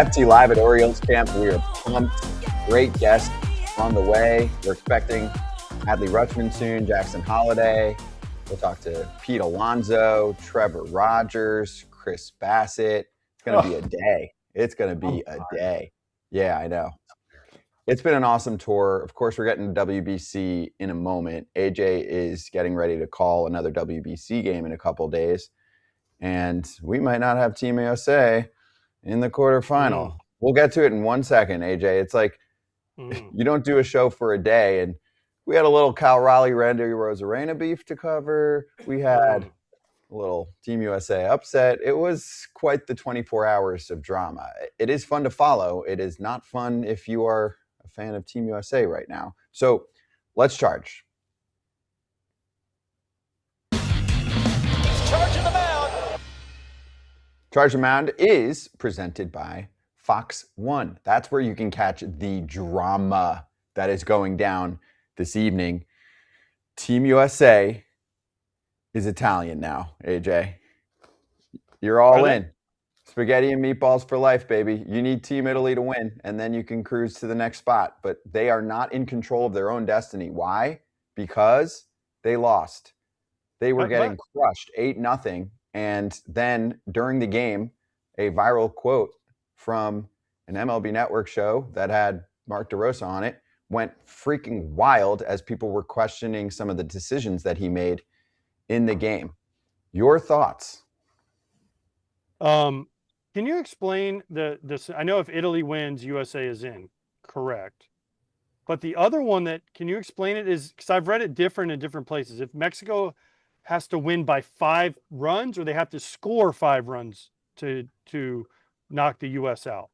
FT Live at Orioles camp. We are pumped. Great guest on the way. We're expecting Adley Rutschman soon, Jackson Holliday. We'll talk to Pete Alonso, Trevor Rogers, Chris Bassitt. It's going to be a day. It's going to be a day. Yeah, I know. It's been an awesome tour. Of course, we're getting to WBC in a moment. AJ is getting ready to call another WBC game in a couple days. And we might not have Team USA in the quarterfinal. We'll get to it in 1 second, AJ. It's like you don't do a show for a day. And we had a little Cal Raleigh, Randy Rosarena beef to cover. We had a little Team USA upset. It was quite the 24 hours of drama. It is fun to follow. It is not fun if you are a fan of Team USA right now. So let's charge. Charging the mound. Charge the Mound is presented by Fox 1. That's where you can catch the drama that is going down this evening. Team USA is Italian now, AJ. You're all in. Spaghetti and meatballs for life, baby. You need Team Italy to win, and then you can cruise to the next spot. But they are not in control of their own destiny. Why? Because they lost. They were getting crushed 8-0. And then during the game, a viral quote from an MLB Network show that had Mark DeRosa on it went freaking wild as people were questioning some of the decisions that he made in the game. Your thoughts? Can you explain this? I know if Italy wins, USA is in, correct? But the other one can you explain it is, because I've read it different in different places. If Mexico has to win by 5 runs, or they have to score 5 runs to knock the U.S. out?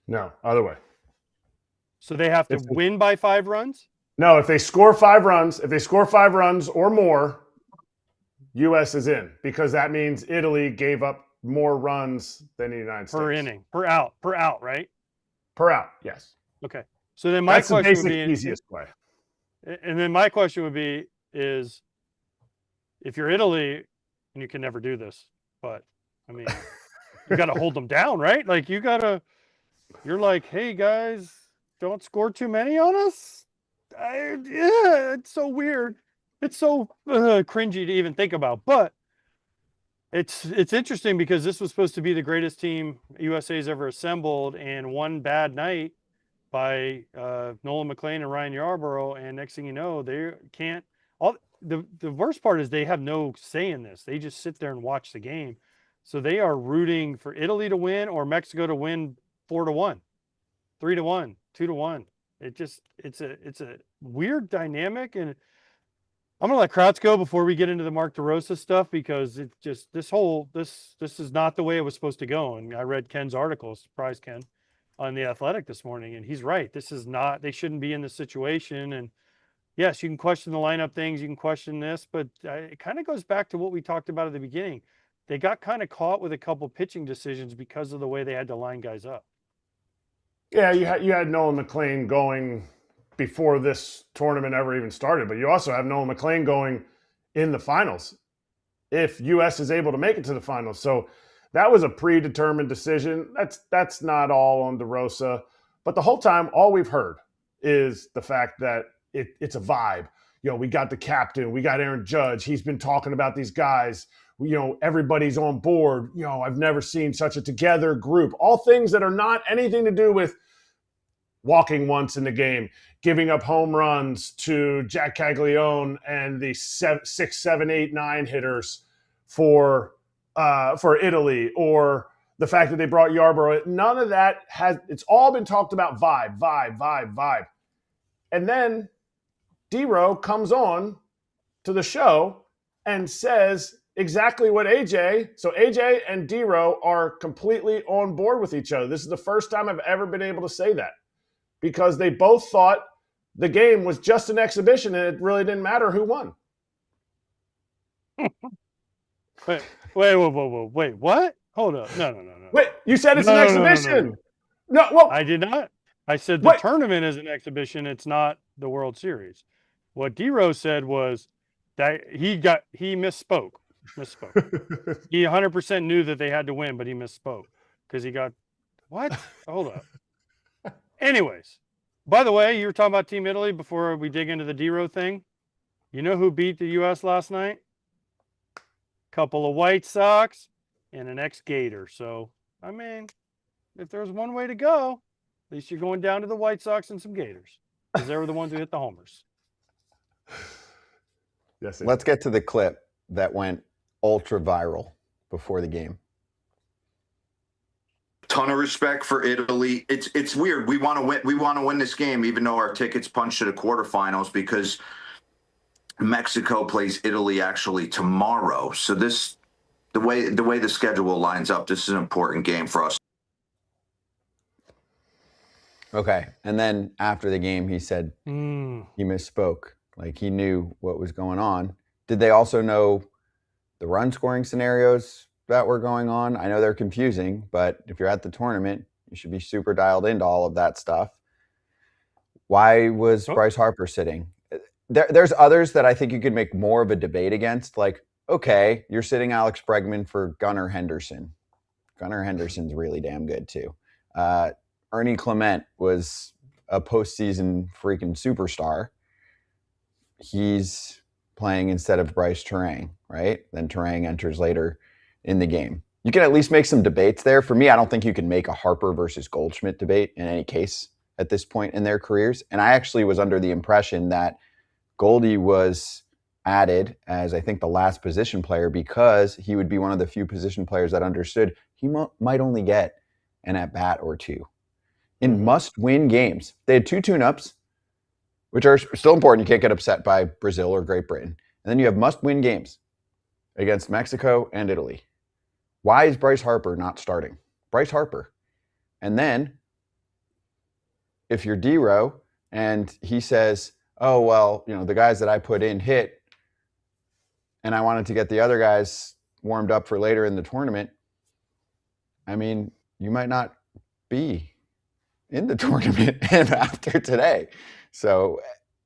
No, other way. So they have to win by 5 runs? No, if they score 5 runs or more, U.S. is in, because that means Italy gave up more runs than the United States. Per inning, per out, right? Per out, yes. Okay. So then my question That's the would be, easiest way. And then my question would be is, if you're Italy, and you can never do this, but I mean, you got to hold them down, right? Like you're like, hey guys, don't score too many on us. Yeah, it's so weird. It's so cringy to even think about, but it's interesting because this was supposed to be the greatest team USA's ever assembled, and one bad night by Nolan McLean and Ryan Yarbrough, and next thing you know, they can't. The worst part is they have no say in this. They just sit there and watch the game. So they are rooting for Italy to win or Mexico to win 4-1, 3-1, 2-1. It's a weird dynamic, and I'm gonna let Kratz go before we get into the Mark DeRosa stuff, because it just this is not the way it was supposed to go. And I read Ken's article, surprise Ken, on The Athletic this morning, and he's right. This is not. They shouldn't be in this situation. And yes, you can question the lineup things, you can question this, but it kind of goes back to what we talked about at the beginning. They got kind of caught with a couple pitching decisions because of the way they had to line guys up. Yeah, you had Nolan McLean going before this tournament ever even started, but you also have Nolan McLean going in the finals if U.S. is able to make it to the finals. So that was a predetermined decision. That's not all on DeRosa, but the whole time, all we've heard is the fact that it's a vibe. We got the captain, we got Aaron Judge. He's been talking about these guys. Everybody's on board. I've never seen such a together group. All things that are not anything to do with walking once in the game, giving up home runs to Jack Caglione and the 6, 7, 8, 9 hitters for Italy, or the fact that they brought Yarbrough. None of that it's all been talked about vibe. And then D-Row comes on to the show and says exactly what so AJ and D-Row are completely on board with each other. This is the first time I've ever been able to say that, because they both thought the game was just an exhibition and it really didn't matter who won. Wait, what? Hold up. No. Wait, you said it's an exhibition. No, well, I did not. I said the tournament is an exhibition. It's not the World Series. What D-Rose said was that he misspoke. He 100% knew that they had to win, but he misspoke because he got What? Hold up. Anyways, by the way, you were talking about Team Italy before we dig into the DeRo thing. You know who beat the U.S. last night? Couple of White Sox and an ex-Gator. So, I mean, if there's one way to go, at least you're going down to the White Sox and some Gators because they were the ones who hit the homers. Yes. Let's get to the clip that went ultra viral before the game. Ton of respect for Italy. It's weird. We want to win. We want to win this game, even though our tickets punched to the quarterfinals, because Mexico plays Italy actually tomorrow. So the way the schedule lines up, this is an important game for us. Okay. And then after the game, he said he misspoke. Like he knew what was going on. Did they also know the run scoring scenarios that were going on? I know they're confusing, but if you're at the tournament, you should be super dialed into all of that stuff. Why was Bryce Harper sitting? There's others that I think you could make more of a debate against. Like, okay, you're sitting Alex Bregman for Gunnar Henderson. Gunnar Henderson's really damn good too. Ernie Clement was a postseason freaking superstar. He's playing instead of Bryce Terang, right? Then Terang enters later in the game. You can at least make some debates there. For me, I don't think you can make a Harper versus Goldschmidt debate in any case at this point in their careers. And I actually was under the impression that Goldie was added as, I think, the last position player because he would be one of the few position players that understood he might only get an at-bat or two. In must-win games, they had 2 tune-ups, which are still important. You can't get upset by Brazil or Great Britain. And then you have must-win games against Mexico and Italy. Why is Bryce Harper not starting? Bryce Harper. And then, if you're DeRo and he says, oh, well, you know, the guys that I put in hit, and I wanted to get the other guys warmed up for later in the tournament, I mean, you might not be in the tournament after today. So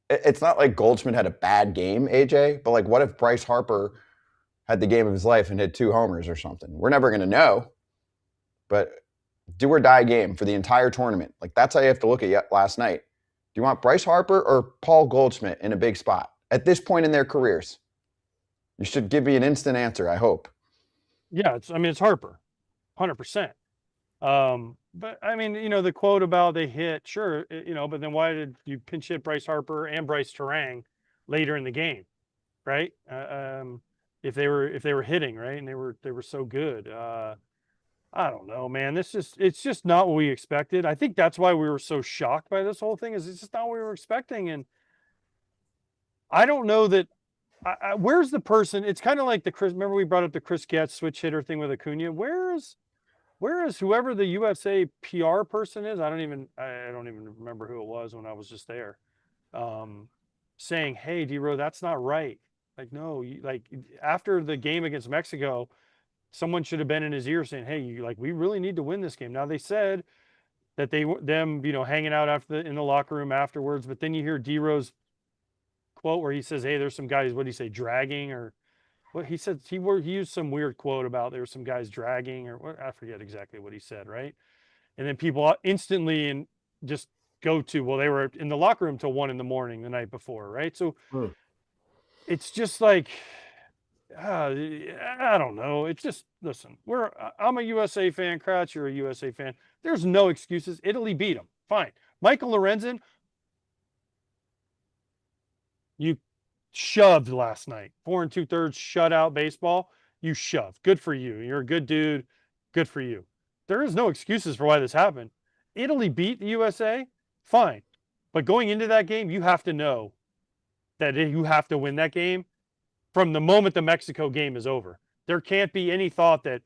it's not like Goldschmidt had a bad game, AJ, but like, what if Bryce Harper had the game of his life and hit 2 homers or something? We're never going to know, but do or die game for the entire tournament. Like, that's how you have to look at last night. Do you want Bryce Harper or Paul Goldschmidt in a big spot at this point in their careers? You should give me an instant answer, I hope. Yeah, it's Harper, 100%. But I mean, you know, the quote about they hit, sure, you know, but then why did you pinch hit Bryce Harper and Bryce Terang later in the game, right? If they were hitting, right, and they were so good. I don't know, man. It's just not what we expected. I think that's why we were so shocked by this whole thing. Is it's just not what we were expecting, and I don't know that. Where's the person? It's kind of like the Chris. Remember we brought up the Chris Getz switch hitter thing with Acuna. Where is whoever the USA PR person is? I don't even remember who it was when I was just there, saying, "Hey, DeRo, that's not right." Like, no, like after the game against Mexico, someone should have been in his ear saying, "Hey, we really need to win this game." Now they said that them hanging out in the locker room afterwards, but then you hear DeRo's quote where he says, "Hey, there's some guys." What did he say? Dragging or what he said? He used some weird quote about there were some guys dragging or what, I forget exactly what he said, right? And then people instantly just go to, well, they were in the locker room till 1 a.m. the night before, right? So it's just like, I don't know. It's just, listen, I'm a USA fan. Kratz, you're a USA fan. There's no excuses. Italy beat them. Fine. Michael Lorenzen, you shoved last night. 4 2/3 shutout baseball. You shoved. Good for you. You're a good dude. Good for you. There is no excuses for why this happened. Italy beat the USA. Fine. But going into that game, you have to know that you have to win that game from the moment the Mexico game is over. There can't be any thought that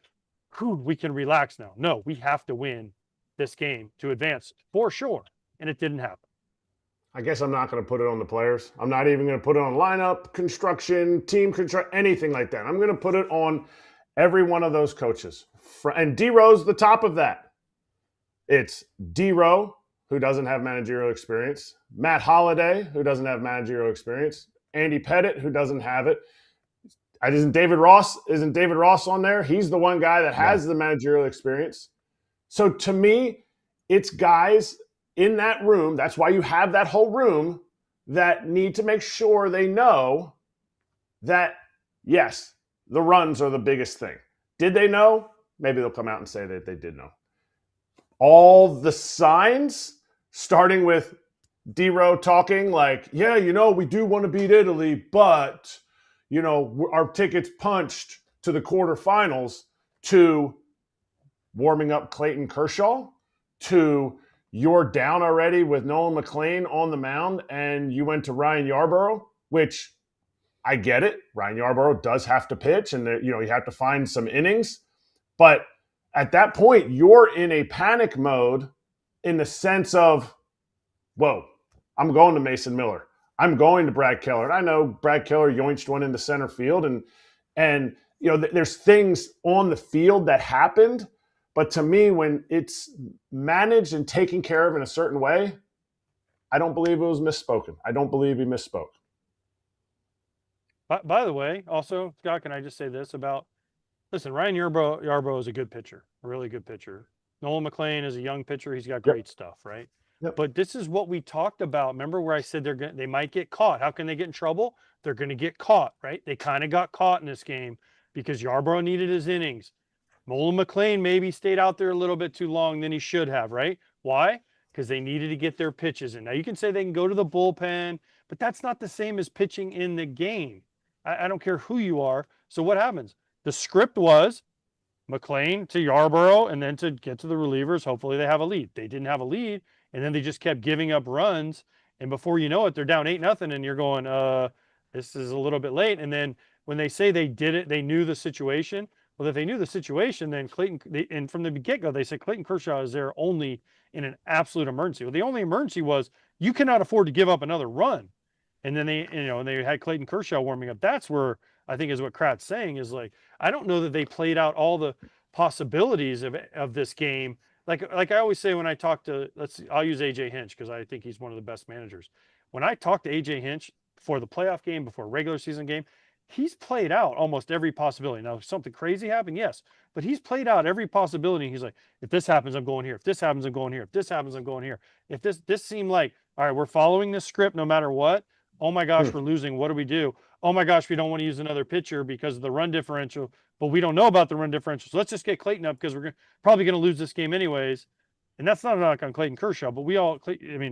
we can relax now. No, we have to win this game to advance for sure. And it didn't happen. I guess I'm not going to put it on the players. I'm not even going to put it on lineup, construction, team construction, anything like that. I'm going to put it on every one of those coaches. And DeRo's the top of that. It's DeRo, who doesn't have managerial experience, Matt Holliday, who doesn't have managerial experience, Andy Pettit, who doesn't have it. Isn't David Ross on there? He's the one guy that has the managerial experience. So to me, it's guys in that room. That's why you have that whole room that need to make sure they know that, yes, the runs are the biggest thing. Did they know? Maybe they'll come out and say that they did know. All the signs, starting with D-Row talking like, yeah, we do want to beat Italy, but, our tickets punched to the quarterfinals, to warming up Clayton Kershaw, to you're down already with Nolan McLean on the mound and you went to Ryan Yarbrough, which I get it. Ryan Yarbrough does have to pitch and, you have to find some innings. But at that point, you're in a panic mode in the sense of, whoa, I'm going to Mason Miller. I'm going to Brad Keller. And I know Brad Keller yoinched one into center field. And there's things on the field that happened. But to me, when it's managed and taken care of in a certain way, I don't believe it was misspoken. I don't believe he misspoke. By the way, also, Scott, can I just say this about, listen, Ryan Yarbrough is a good pitcher, a really good pitcher. Nolan McLean is a young pitcher. He's got great stuff, right? Yep. But this is what we talked about. Remember where I said they might get caught. How can they get in trouble? They're going to get caught, right? They kind of got caught in this game because Yarbrough needed his innings. Nolan McLean maybe stayed out there a little bit too long than he should have, right? Why? Because they needed to get their pitches in. Now, you can say they can go to the bullpen, but that's not the same as pitching in the game. I don't care who you are. So what happens? The script was McLean to Yarbrough and then to get to the relievers. Hopefully they have a lead. They didn't have a lead, and then they just kept giving up runs. And before you know it, they're down 8-0, and you're going, this is a little bit late. And then when they say they did it, they knew the situation. Well, if they knew the situation, then and from the get-go, they said Clayton Kershaw is there only in an absolute emergency. Well, the only emergency was you cannot afford to give up another run. And then they had Clayton Kershaw warming up. That's where I think is what Kratz saying is like, I don't know that they played out all the possibilities of this game. Like I always say when I talk to, I'll use AJ Hinch because I think he's one of the best managers. When I talk to AJ Hinch before the playoff game, before a regular season game, he's played out almost every possibility. Now, if something crazy happened, yes, but he's played out every possibility. He's like, if this happens, I'm going here. If this happens, I'm going here. If this happens, I'm going here. If this seemed like, all right, we're following this script no matter what. Oh my gosh, we're losing. What do we do? Oh my gosh, we don't want to use another pitcher because of the run differential, but we don't know about the run differential. So let's just get Clayton up because we're probably going to lose this game anyways. And that's not a knock on Clayton Kershaw, but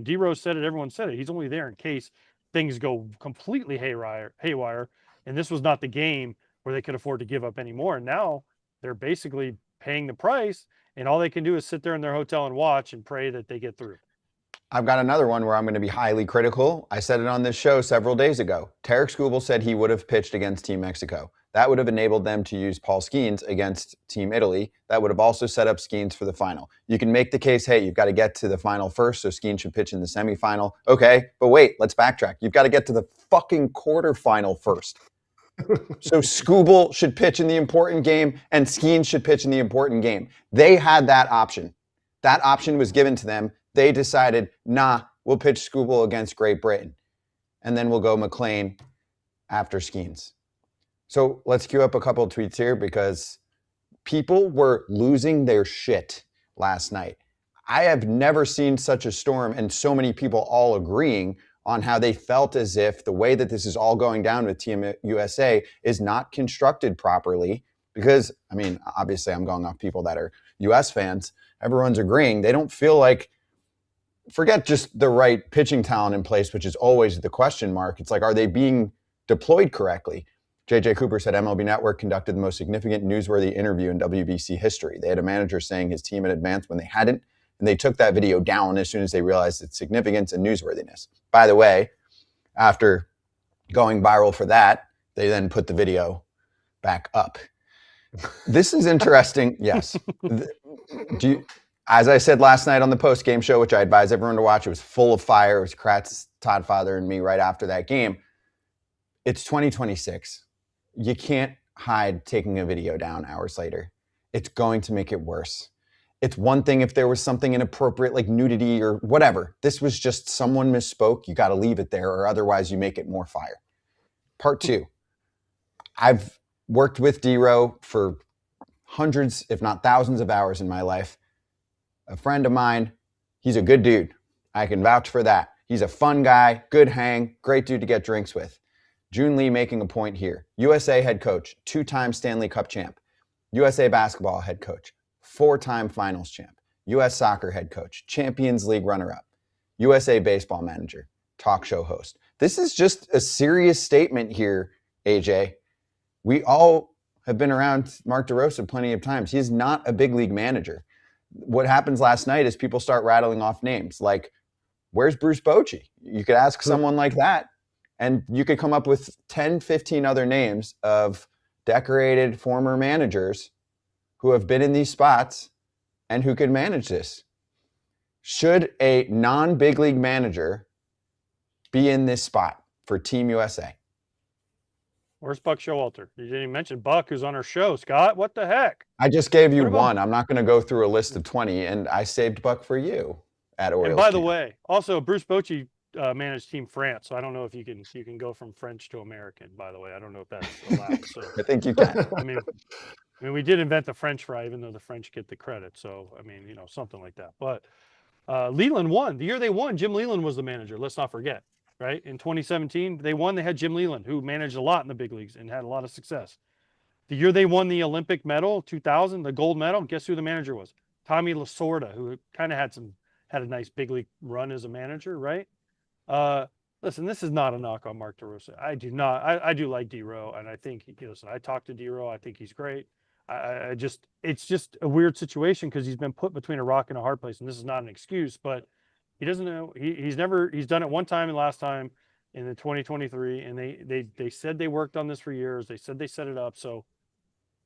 D-Rose said it. Everyone said it. He's only there in case things go completely haywire. And this was not the game where they could afford to give up any more. And now they're basically paying the price, and all they can do is sit there in their hotel and watch and pray that they get through. I've got another one where I'm going to be highly critical. I said it on this show several days ago. Tarek Skubal said he would have pitched against Team Mexico. That would have enabled them to use Paul Skeens against Team Italy. That would have also set up Skeens for the final. You can make the case, hey, you've got to get to the final first, so Skeens should pitch in the semifinal. Okay, but wait, let's backtrack. You've got to get to the fucking quarterfinal first. So Skubal should pitch in the important game, and Skeens should pitch in the important game. They had that option. That option was given to them. They decided, nah, we'll pitch Skubal against Great Britain. And then we'll go McLean after Skeens. So let's queue up a couple of tweets here because people were losing their shit last night. I have never seen such a storm and so many people all agreeing on how they felt as if the way that this is all going down with Team USA is not constructed properly. Because, I mean, obviously I'm going off people that are US fans. Everyone's agreeing. They don't feel like, forget just the right pitching talent in place, which is always the question mark. It's like, are they being deployed correctly? JJ Cooper said MLB Network conducted the most significant newsworthy interview in WBC history. They had a manager saying his team had advanced when they hadn't, and they took that video down as soon as they realized its significance and newsworthiness. By the way, after going viral for that, they then put the video back up. This is interesting. Yes. As I said last night on the post-game show, which I advise everyone to watch, it was full of fire. It was Kratz, Todd Father, and me right after that game. It's 2026. You can't hide taking a video down hours later. It's going to make it worse. It's one thing if there was something inappropriate like nudity or whatever. This was just someone misspoke. You got to leave it there or otherwise you make it more fire. Part two. I've worked with D-Row for hundreds, if not thousands of hours in my life. a friend of mine. He's a good dude. I can vouch for that. He's a fun guy, good hang, great dude to get drinks with. June Lee making a point here. USA head coach, 2-time Stanley Cup champ. USA basketball head coach, 4-time finals champ. US soccer head coach, Champions League runner-up. USA baseball manager, talk show host. This is just a serious statement here, AJ. We all have been around Mark DeRosa plenty of times. He's not a big league manager. What happens last night is people start rattling off names like, where's Bruce Bochy? You could ask someone like that, and you could come up with 10, 15 other names of decorated former managers who have been in these spots and who could manage this. Should a non-big league manager be in this spot for Team USA? Where's Buck Showalter? You didn't even mention Buck, who's on our show. Scott, what the heck? I just gave you one. I'm not going to go through a list of 20, and I saved Buck for you at Orioles. And by the way, also Bruce Bochy managed Team France, so I don't know if you can go from French to American. By the way, I don't know if that's allowed. So I think you can. I mean, we did invent the French fry, even though the French get the credit. So I mean, something like that. But Leland won the year they won. Jim Leland was the manager. Let's not forget. Right? In 2017, they won. They had Jim Leland, who managed a lot in the big leagues and had a lot of success. The year they won the Olympic medal, 2000, the gold medal, guess who the manager was? Tommy Lasorda, who kind of had a nice big league run as a manager, right? Listen, this is not a knock on Mark DeRosa. I do like D-Row, and I think, listen, I talked to D-Row. I think he's great. It's just a weird situation because he's been put between a rock and a hard place, and this is not an excuse, but he doesn't know. He's done it one time and last time in the 2023, and they said they worked on this for years. They said they set it up. So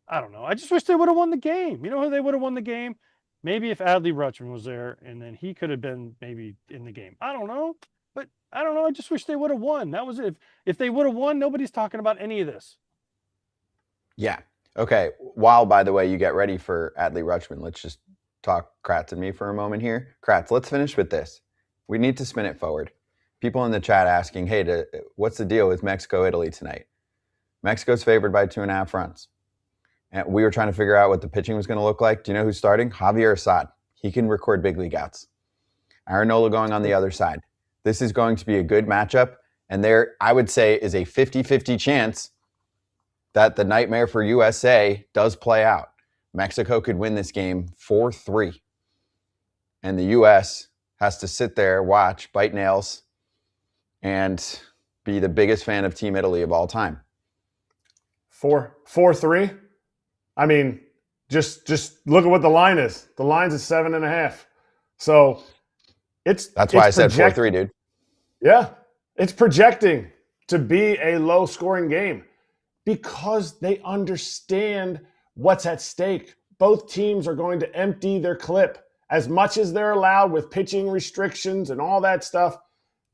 I don't know. I just wish they would have won the game. You know who they would have won the game? Maybe if Adley Rutschman was there, and then he could have been maybe in the game. I don't know. But I don't know. I just wish they would have won. That was it. If they would have won, nobody's talking about any of this. Yeah. Okay. While, by the way, you get ready for Adley Rutschman, let's just talk Kratz and me for a moment here. Kratz, let's finish with this. We need to spin it forward. People in the chat asking, hey, what's the deal with Mexico-Italy tonight? Mexico's favored by 2.5 runs. And we were trying to figure out what the pitching was going to look like. Do you know who's starting? Javier Assad. He can record big league outs. Aaron Nola going on the other side. This is going to be a good matchup. And there, I would say, is a 50-50 chance that the nightmare for USA does play out. Mexico could win this game 4-3. And the U.S. has to sit there, watch, bite nails, and be the biggest fan of Team Italy of all time. 4-3? I mean, just look at what the line is. The line's at 7.5. So that's why I said 4-3, dude. Yeah. It's projecting to be a low-scoring game because they understand what's at stake. Both teams are going to empty their clip as much as they're allowed with pitching restrictions and all that stuff.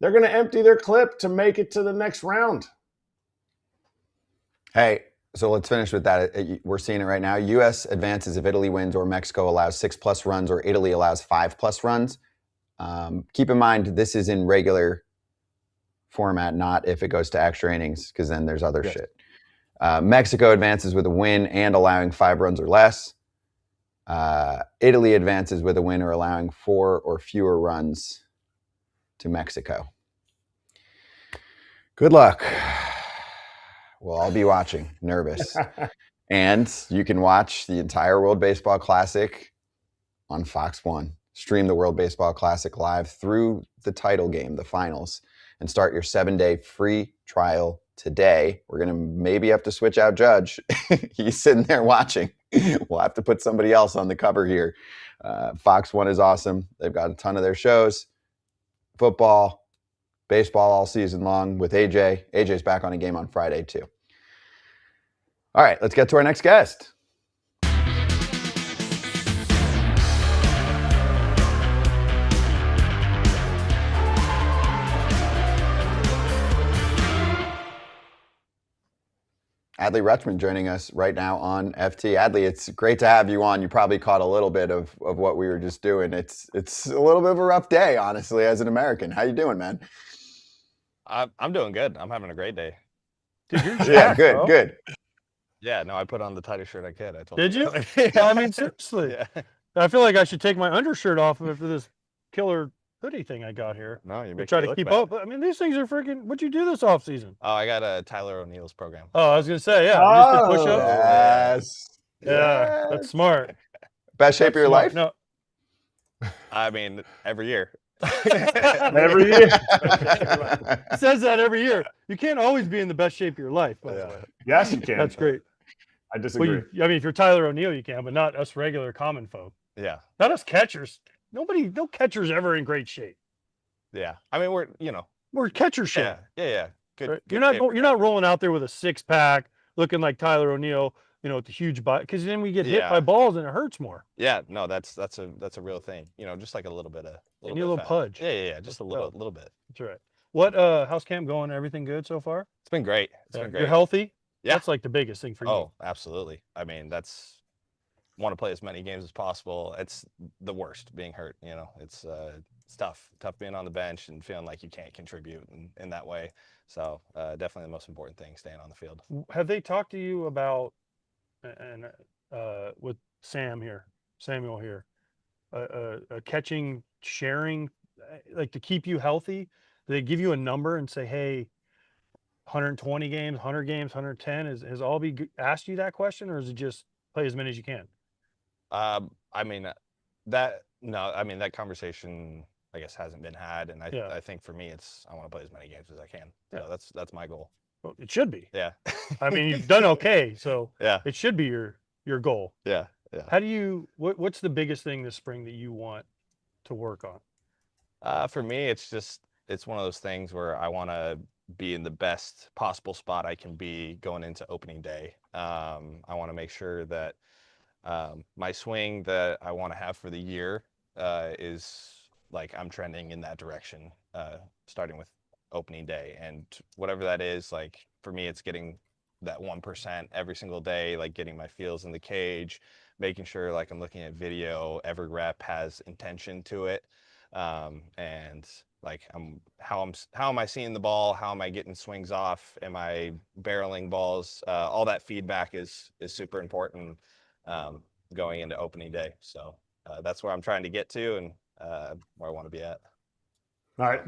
They're going to empty their clip to make it to the next round. Hey, so let's finish with that. We're seeing it right now. U.S. advances if Italy wins or Mexico allows 6+ runs or Italy allows 5+ runs. Keep in mind, this is in regular format, not if it goes to extra innings, because then there's other shit. Mexico advances with a win and allowing 5 runs or less. Italy advances with a win or allowing 4 or fewer runs to Mexico. Good luck. We'll all be watching, nervous. And you can watch the entire World Baseball Classic on Fox 1. Stream the World Baseball Classic live through the title game, the finals, and start your 7-day free trial today. We're going to maybe have to switch out Judge. He's sitting there watching. We'll have to put somebody else on the cover here. Fox 1 is awesome. They've got a ton of their shows. Football, baseball all season long with AJ. AJ's back on a game on Friday too. All right, let's get to our next guest. Adley Rutschman joining us right now on FT. Adley, it's great to have you on. You probably caught a little bit of what we were just doing. It's a little bit of a rough day, honestly, as an American. How you doing, man? I'm doing good. I'm having a great day. Dude, you're Yeah, jacked, good, bro. good. Yeah, no, I put on the tightest shirt I could. I told Did you? Yeah. I mean, seriously. Yeah. I feel like I should take my undershirt off after this killer hoodie thing I got here. No, you To make try me to look keep bad. up. I mean, these things are freaking. What'd you do this off season? Oh, I got a Tyler O'Neill's program. Oh, I was gonna say, yeah, you just did push ups. Yes. Yeah, that's smart. Best shape That's of your smart. life? No, I mean, every year. Every year. it says that every year. You can't always be in the best shape of your life. By the way, Yes, you can. that's great. I Well, disagree. I mean, if you're Tyler O'Neill, you can, but not us regular common folk. Yeah. Not us catchers. No catcher's ever in great shape. Yeah. I mean, We're catcher shape. Yeah. Good. Right? good You're not rolling out there with a 6-pack looking like Tyler O'Neill, with the huge body, because then we get hit Yeah. by balls and it hurts more. Yeah. No, that's a real thing. Just like a little bit of. You need a little fat. pudge. Yeah. Just a little bit. That's right. What house camp going? Everything good so far? It's been great. It's been great. You're healthy? Yeah. That's like the biggest thing for you. Oh, absolutely. I mean, want to play as many games as possible. It's the worst being hurt. It's tough being on the bench and feeling like you can't contribute in that way. So definitely the most important thing, staying on the field. Have they talked to you about, and with Samuel here, catching, sharing, like to keep you healthy? Do they give you a number and say, hey, 120 games, 100 games, 110? Has Albie asked you that question, or is it just play as many as you can? I mean, that conversation, I guess, hasn't been had, and I think for me, I want to play as many games as I can. Yeah. So that's my goal. Well, it should be. Yeah. I mean, you've done okay, so Yeah. it should be your goal. Yeah. How do you? What's the biggest thing this spring that you want to work on? For me, it's one of those things where I want to be in the best possible spot I can be going into opening day. I want to make sure that my swing that I want to have for the year is like I'm trending in that direction, starting with opening day, and whatever that is. Like for me, it's getting that 1% every single day, like getting my feels in the cage, making sure like I'm looking at video, every rep has intention to it, and like how am I seeing the ball? How am I getting swings off? Am I barreling balls? All that feedback is super important going into opening day. So that's where I'm trying to get to, and where I want to be at. All right,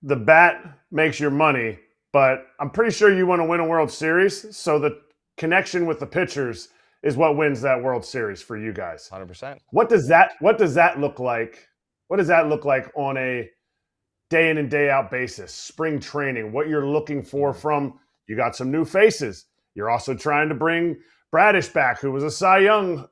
the bat makes your money, but I'm pretty sure you want to win a World Series. So the connection with the pitchers is what wins that World Series for you guys. 100%. What does that look like? What does that look like on a day in and day out basis? Spring training, what you're looking for from, you got some new faces. You're also trying to bring Bradish back, who was a Cy Young,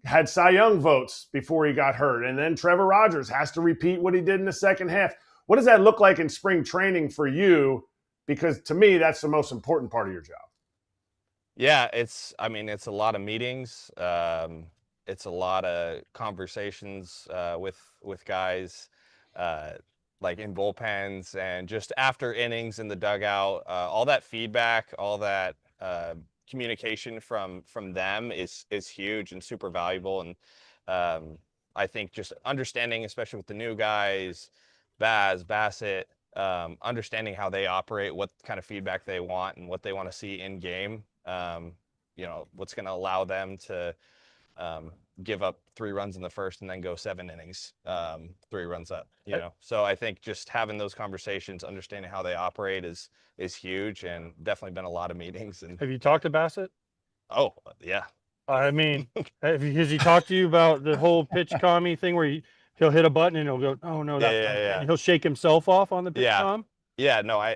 had Cy Young votes before he got hurt. And then Trevor Rogers has to repeat what he did in the second half. What does that look like in spring training for you? Because to me, that's the most important part of your job. Yeah, it's a lot of meetings. It's a lot of conversations with guys, like in bullpens and just after innings in the dugout. All that feedback, all that communication from them is huge and super valuable. And I think just understanding, especially with the new guys, Bassitt, understanding how they operate, what kind of feedback they want, and what they want to see in game. What's going to allow them to give up 3 runs in the first and then go 7 innings, 3 runs up. So I think just having those conversations, understanding how they operate is huge, and definitely been a lot of meetings. And Have you talked to Bassitt? Oh yeah. I mean, has he talked to you about the whole pitch commie thing where he'll hit a button and he'll go, oh no, Yeah. and he'll shake himself off on the pitch comm? Yeah, no, I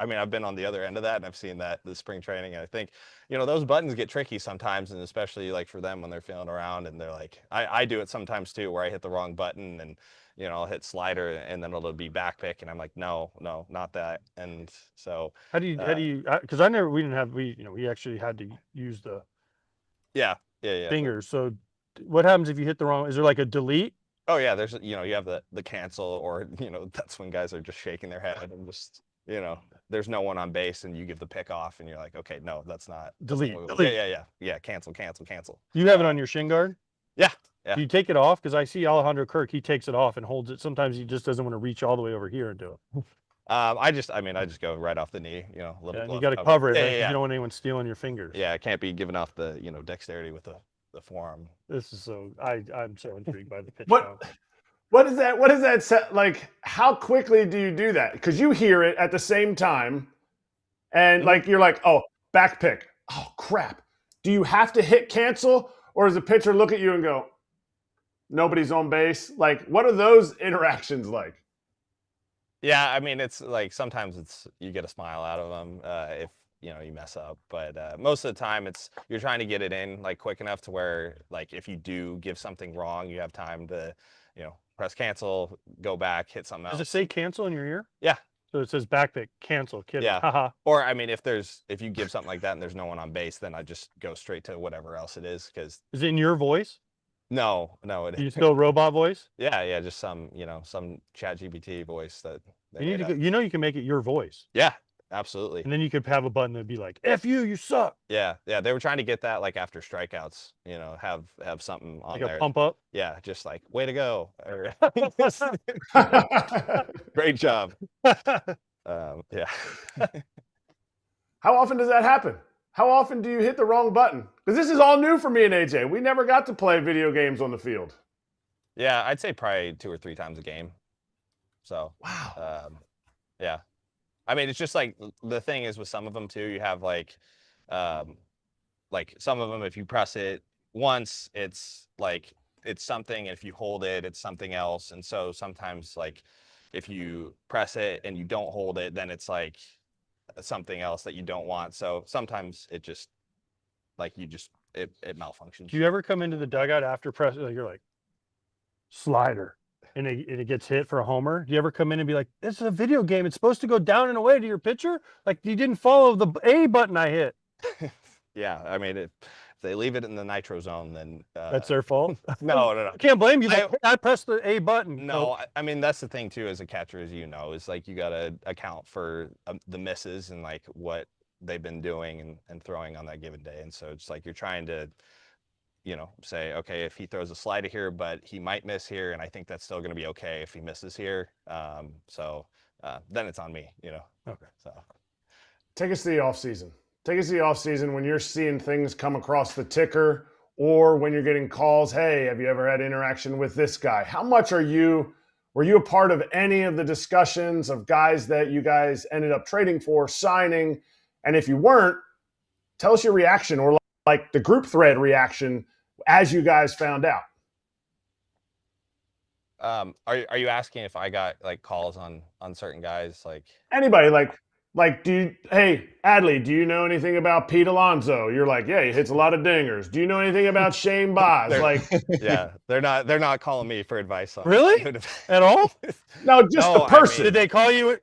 mean, I've been on the other end of that, and I've seen that the spring training, and I think, those buttons get tricky sometimes, and especially like for them when they're feeling around, and they're like, I do it sometimes too, where I hit the wrong button, and I'll hit slider, and then it'll be back pick, and I'm like, no, not that. And so how do you? Because we actually had to use the fingers. So what happens if you hit the wrong? Is there like a delete? Oh yeah, there's you have the cancel, or that's when guys are just shaking their head and just there's no one on base, and you give the pick off, and you're like, okay, no, that's not delete. Yeah, cancel. You have it on your shin guard? Yeah. Do you take it off? Because I see Alejandro Kirk, he takes it off and holds it. Sometimes he just doesn't want to reach all the way over here and do it. I just go right off the knee, and you got to cover it. Yeah. You don't want anyone stealing your fingers. Yeah, I can't be giving off the dexterity with the the forum. This is so I'm so intrigued by the pitch What- count. What is that? What is that set like? How quickly do you do that? Because you hear it at the same time, and like you're like, oh, back pick. Oh crap! Do you have to hit cancel, or does the pitcher look at you and go, nobody's on base? Like, what are those interactions like? Yeah, I mean, it's like sometimes you get a smile out of them if you mess up, but most of the time you're trying to get it in like quick enough to where like if you do give something wrong, you have time to press cancel, go back, hit something else. Does it say cancel in your ear? Yeah. So it says back pick, cancel, kidding. Yeah. Haha. Or I mean, if you give something like that and there's no one on base, then I just go straight to whatever else it is. Because Is it in your voice? no, You still robot voice? yeah, just some chat GPT voice that they You need made to up. you can make it your voice. Yeah, absolutely. And then you could have a button that'd be like, F you suck. Yeah. They were trying to get that like after strikeouts, have something on Like there. a pump up. Yeah, just like way to go. Or, great job. Yeah. How often does that happen? How often do you hit the wrong button? Because this is all new for me and AJ. We never got to play video games on the field. Yeah, I'd say probably 2 or 3 times a game. So Wow. yeah. I mean, it's just like the thing is with some of them too, you have like some of them, if you press it once, it's like it's something, and if you hold it, it's something else. And so sometimes like if you press it and you don't hold it, then it's like something else that you don't want. So sometimes it just like it malfunctions. Do you ever come into the dugout after press? Like you're like slider, and it gets hit for a homer? Do you ever come in and be like, "This is a video game. It's supposed to go down and away to your pitcher. Like you didn't follow the A button I hit." Yeah, I mean, if they leave it in the nitro zone, then That's their fault. no. I can't blame you. Like, I pressed the A button. No, I mean that's the thing too. As a catcher, as is like you got to account for the misses and like what they've been doing and throwing on that given day. And so it's like you're trying to, say, okay, if he throws a slider here, but he might miss here, and I think that's still going to be okay if he misses here. So then it's on me, Okay. So Take us to the off season. Take us to the off season when you're seeing things come across the ticker, or when you're getting calls. Hey, have you ever had interaction with this guy? How much were you a part of any of the discussions of guys that you guys ended up trading for, signing? And if you weren't, tell us your reaction, or like the group thread reaction as you guys found out. are you asking if I got like calls on certain guys? Like Anybody, hey, Adley, do you know anything about Pete Alonso? You're like, yeah, he hits a lot of dingers. Do you know anything about Shane Boz? yeah, they're not calling me for advice on Really? At all? No, just the person. Did they call you?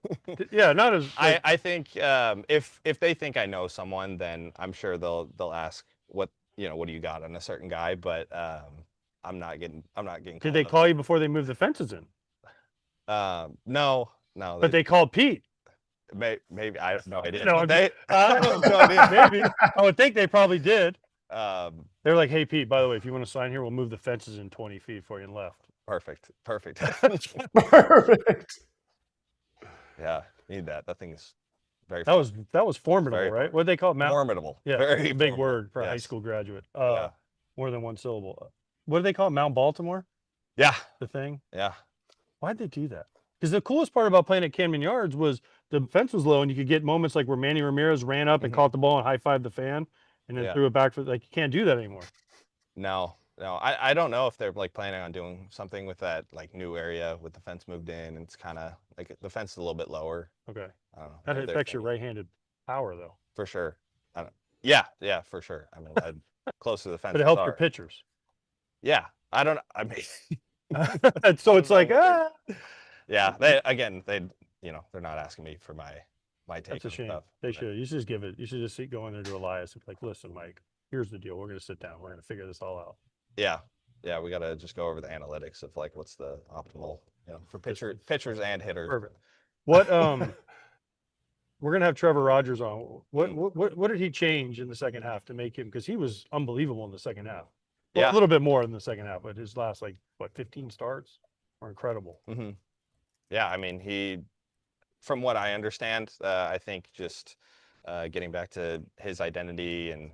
Yeah, not as. Like, I think if they think I know someone, then I'm sure they'll ask what do you got on a certain guy, but I'm not getting. Did they call you before they moved the fences in? No. But they called Pete. Maybe I don't know. I didn't. No, They, maybe. I would think they probably did. They're like, hey Pete, by the way, if you want to sign here, we'll move the fences in 20 feet for you and left. Perfect. Perfect. Yeah, need that. That thing's very. That was formidable, very right? What did they call it? formidable. Yeah, Very big formidable. word for a high Yes. school graduate. Yeah. More than one syllable. What do they call it? Mount Baltimore? Yeah. The thing? Yeah. Why'd they do that? Because the coolest part about playing at Camden Yards was the fence was low, and you could get moments like where Manny Ramirez ran up and caught the ball and high-fived the fan, and then Yeah. threw it back. You can't do that anymore. No. I don't know if they're like planning on doing something with that like new area with the fence moved in, and it's kind of like the fence is a little bit lower. Okay. I don't know. That They're affects your thinking- right-handed power, though. For sure. Yeah, for sure. I mean, close to the fence. But it helps your pitchers. Yeah. I mean, So it's like, yeah. They're not asking me for my take. That's a on shame. stuff. They should. You should just give it. You should just go in there to Elias and be like, listen, Mike, here's the deal. We're going to sit down. We're going to figure this all out. Yeah. We got to just go over the analytics of like what's the optimal, for pitchers and hitters. Perfect. What we're gonna have Trevor Rogers on. What did he change in the second half to make him? Because he was unbelievable in the second half. Well, Yeah. a little bit more in the second half, but his last 15 starts are incredible. Mm-hmm. Yeah, I mean, he, from what I understand, I think just getting back to his identity and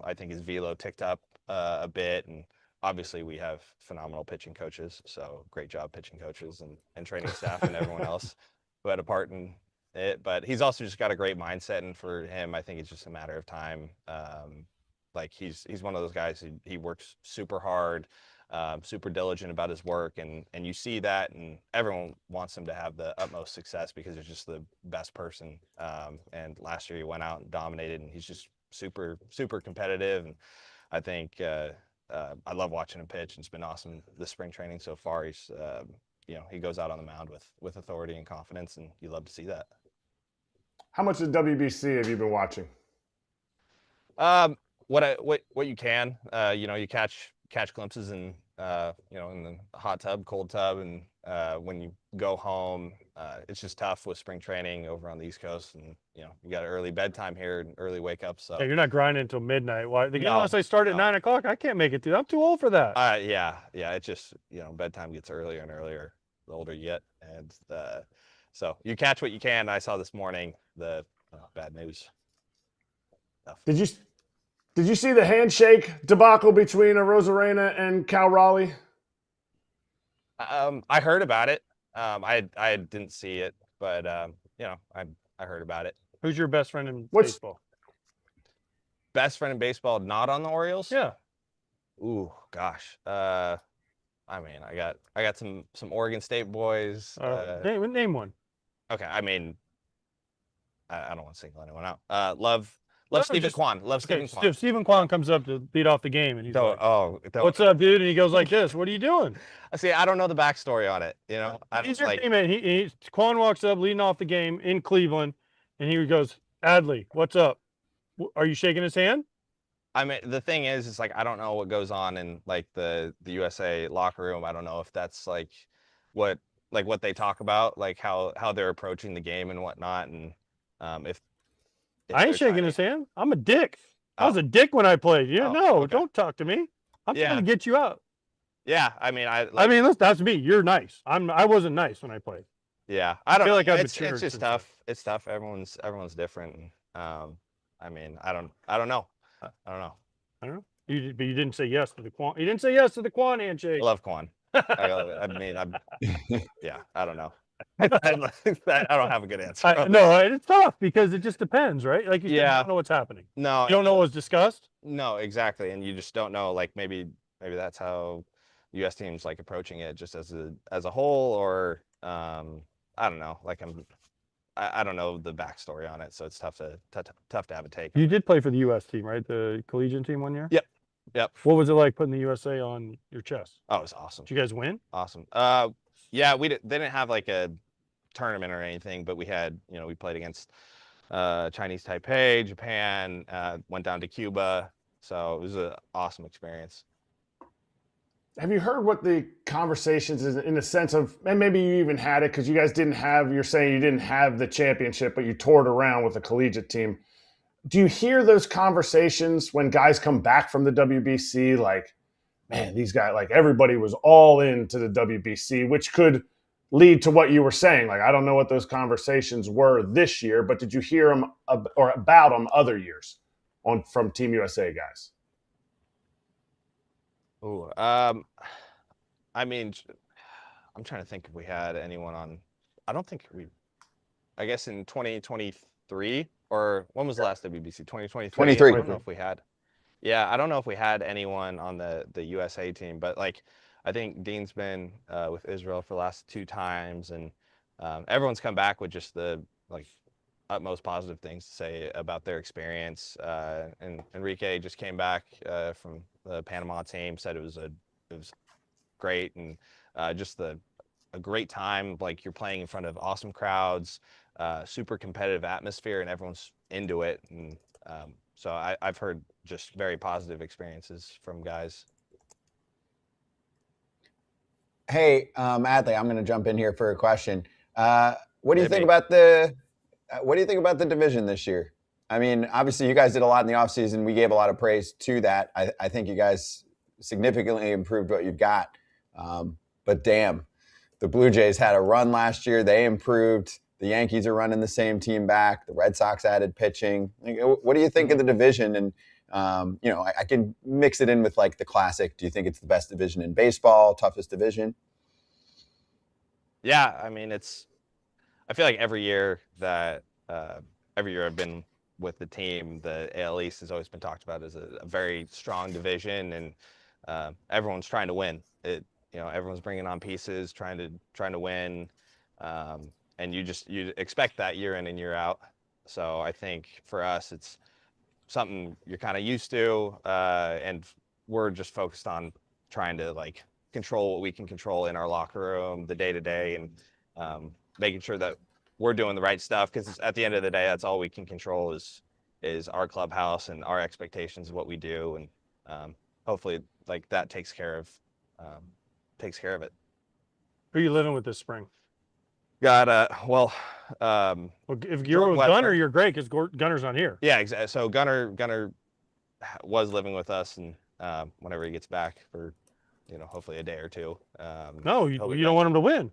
I think his velo ticked up a bit, and obviously we have phenomenal pitching coaches. So great job, pitching coaches and training staff and everyone else who had a part in it. But he's also just got a great mindset, and for him, I think it's just a matter of time. Like he's one of those guys he works super hard. Super diligent about his work, and you see that, and everyone wants him to have the utmost success because he's just the best person. And last year he went out and dominated, and he's just super competitive. And I think I love watching him pitch, and it's been awesome this spring training so far. He's he goes out on the mound with authority and confidence, and you love to see that. How much of WBC have you been watching? What you can, you catch glimpses in in the hot tub, cold tub, and when you go home, it's just tough with spring training over on the East Coast, and you got an early bedtime here and early wake up. So Yeah, you're not grinding until midnight. Why? No, Unless I start at 9 o'clock, I can't make it to. I'm too old for that. yeah. It just bedtime gets earlier and earlier the older you get, and so you catch what you can. I saw this morning the bad news stuff. Did you see the handshake debacle between Rosarena and Cal Raleigh? I heard about it. I didn't see it, but I heard about it. Who's your best friend in baseball? Best friend in baseball, not on the Orioles? Yeah. Ooh, gosh. I got some Oregon State boys. Name one. Okay, I don't want to single anyone out. Love Stephen Kwan. Stephen Kwan. Stephen Kwan comes up to lead off the game, and he's like, "What's up, dude?" And he goes like this. What are you doing? See, I don't know the backstory on it. He's your teammate. Kwan walks up, leading off the game in Cleveland, and he goes, "Adley, what's up? Are you shaking his hand?" The thing is, it's like I don't know what goes on in like the USA locker room. I don't know if that's like what they talk about, like how they're approaching the game and whatnot, and if I ain't shaking his hand. I'm a dick. I was a dick when I played. Okay. Don't talk to me. I'm trying to get you out. Yeah, that's me. You're nice. I wasn't nice when I played. Yeah, I don't feel like I've it's matured just since tough. It's tough. Everyone's different. I don't know. I don't know. But you didn't say yes to the Kwan. You didn't say yes to the Kwan handshake. I love Kwan. I don't know. I don't have a good answer. No, it's tough because it just depends, right? Like you said, you don't know what's happening. No, you don't know what's discussed. No, exactly, and you just don't know. Like maybe that's how U.S. teams like approaching it, just as a whole, or I don't know. Like I don't know the backstory on it, so it's tough to have a take. You did play for the U.S. team, right? The collegiate team one year. Yep. What was it like putting the USA on your chest? Oh, it was awesome. Did you guys win? Awesome. Yeah, they didn't have like a tournament or anything, but we had, we played against Chinese Taipei, Japan, went down to Cuba. So it was an awesome experience. Have you heard what the conversations is in the sense of, and maybe you even had it because you guys you're saying you didn't have the championship, but you toured around with a collegiate team. Do you hear those conversations when guys come back from the WBC, like, man, these guys, like everybody was all into the WBC, which could lead to what you were saying. Like, I don't know what those conversations were this year, but did you hear them or about them other years from Team USA guys? Ooh, I'm trying to think if we had anyone on. I don't think I guess in 2023, or when was the last WBC? 2023. 23. I don't know if we had. Yeah, I don't know if we had anyone on the USA team, but like I think Dean's been with Israel for the last 2 times, and everyone's come back with just the like utmost positive things to say about their experience. And Enrique just came back from the Panama team, said it was great, and just a great time. Like you're playing in front of awesome crowds, super competitive atmosphere, and everyone's into it. And so I've heard just very positive experiences from guys. Hey, Adley, I'm going to jump in here for a question. What do you think about the division this year? I mean, obviously you guys did a lot in the offseason. We gave a lot of praise to that. I think you guys significantly improved what you've got. But damn, the Blue Jays had a run last year. They improved. The Yankees are running the same team back. The Red Sox added pitching. What do you think of the division? And I can mix it in with like the classic. Do you think it's the best division in baseball, toughest division? Yeah, I mean, I feel like every year I've been with the team, the AL East has always been talked about as a very strong division, and everyone's trying to win. Everyone's bringing on pieces, trying to win, and you expect that year in and year out. So I think for us, it's something you're kind of used to, and we're just focused on trying to like control what we can control in our locker room, the day to day, and making sure that we're doing the right stuff. Because at the end of the day, that's all we can control is our clubhouse and our expectations of what we do, and hopefully, like that takes care of it. Who are you living with this spring? Got Well, if you're with Gunner, you're great because Gunner's not here. Yeah, exactly. So Gunner was living with us, and whenever he gets back for, hopefully a day or two. No, you don't want him to win.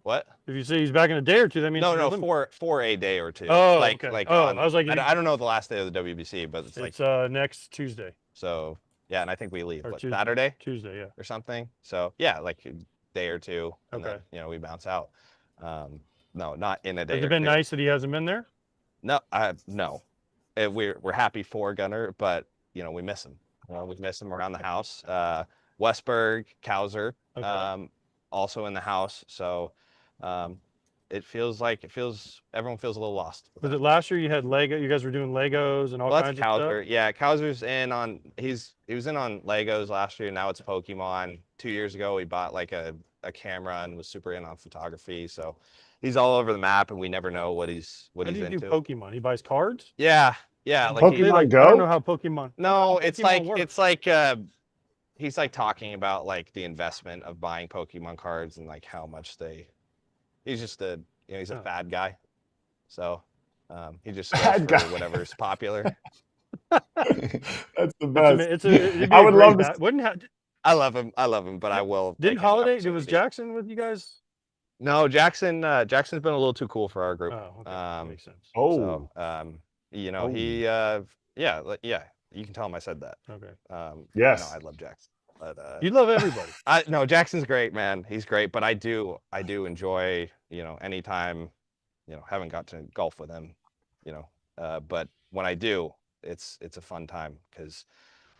What? If you say he's back in a day or two, that means no, for a day or two. Oh, okay. I was like, I don't know the last day of the WBC, but it's next Tuesday. So yeah, and I think we leave Tuesday, Tuesday, yeah, or something. So yeah, like a day or two. And okay. Then, we bounce out. No, not in a day. Has it been nice that he hasn't been there? No, no. We're happy for Gunner, but we miss him. We miss him around the house. Westberg, Kauser, Okay. Also in the house. So everyone feels a little lost. Was it last year you had Lego? You guys were doing Legos and all kinds of stuff? Yeah, Kauser's he was in on Legos last year. Now it's Pokemon. 2 years ago, he bought like a camera and was super in on photography. So he's all over the map, and we never know what he's How do you into. do Pokemon? He buys cards? Yeah. Like Pokemon Go? I don't know how Pokemon. No, Pokemon it's like he's like talking about like the investment of buying Pokemon cards and like how much he's just he's a fad guy. So he just goes for whatever's popular. That's the best. I would love that. I love him, but I will. Didn't Holliday? Was Jackson with you guys? No, Jackson's been a little too cool for our group. Oh, okay. That makes sense. So, he, yeah, you can tell him I said that. Okay. Yes. I love Jackson. But, you love everybody. No, Jackson's great, man. He's great, but I do enjoy, anytime, haven't got to golf with him, but when I do, it's a fun time because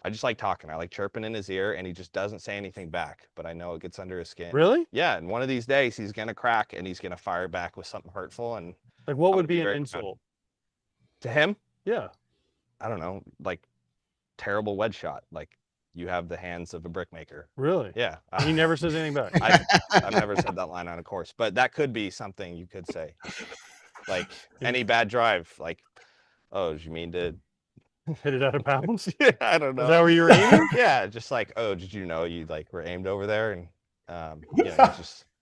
I just like talking. I like chirping in his ear, and he just doesn't say anything back, but I know it gets under his skin. Really? Yeah, and one of these days he's gonna crack, and he's gonna fire back with something hurtful. And like, what would be an insult to him? Yeah, I don't know, like terrible wedge shot. Like you have the hands of a brickmaker. Really? Yeah. He never says anything back. I've never said that line on a course, but that could be something you could say. Like any bad drive, like, oh, did you mean to hit it out of bounds? Yeah, I don't know. Is that where you were aiming? Yeah, just like, oh, did you know you like were aimed over there? And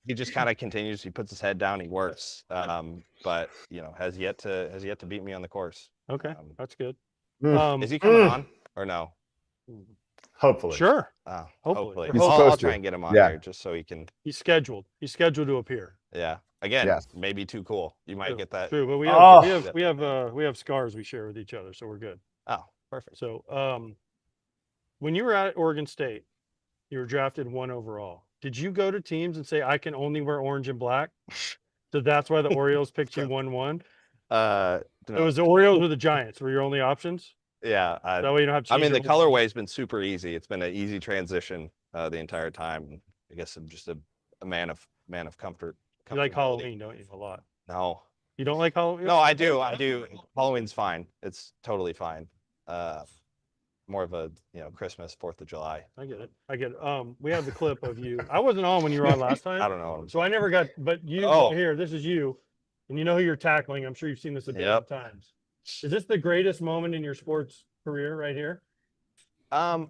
he just kind of continues. He puts his head down. He works, but has yet to beat me on the course. Okay, that's good. Is he coming on or no? Hopefully. Sure. Hopefully. He's I'll try and get him on here just so he can. He's scheduled. He's scheduled to appear. Yeah. Again, Yes. maybe too cool. You might get that. True, but we have scars we share with each other, so we're good. Oh, perfect. So, when you were at Oregon State, you were drafted 1 overall. Did you go to teams and say, I can only wear orange and black? So that's why the Orioles picked you 1-1? No. It was the Orioles or the Giants were your only options? Yeah. That way you don't have to change the colorway's been super easy. It's been an easy transition the entire time. I guess I'm just a man of comfort. You like Halloween, don't you? A lot. No. You don't like Halloween? No, I do. Halloween's fine. It's totally fine. More of a Christmas, 4th of July. I get it. We have the clip of you. I wasn't on when you were on last time. I don't know. So I never got, but you here, this is you. And you know who you're tackling. I'm sure you've seen this a billion times. Is this the greatest moment in your sports career right here? I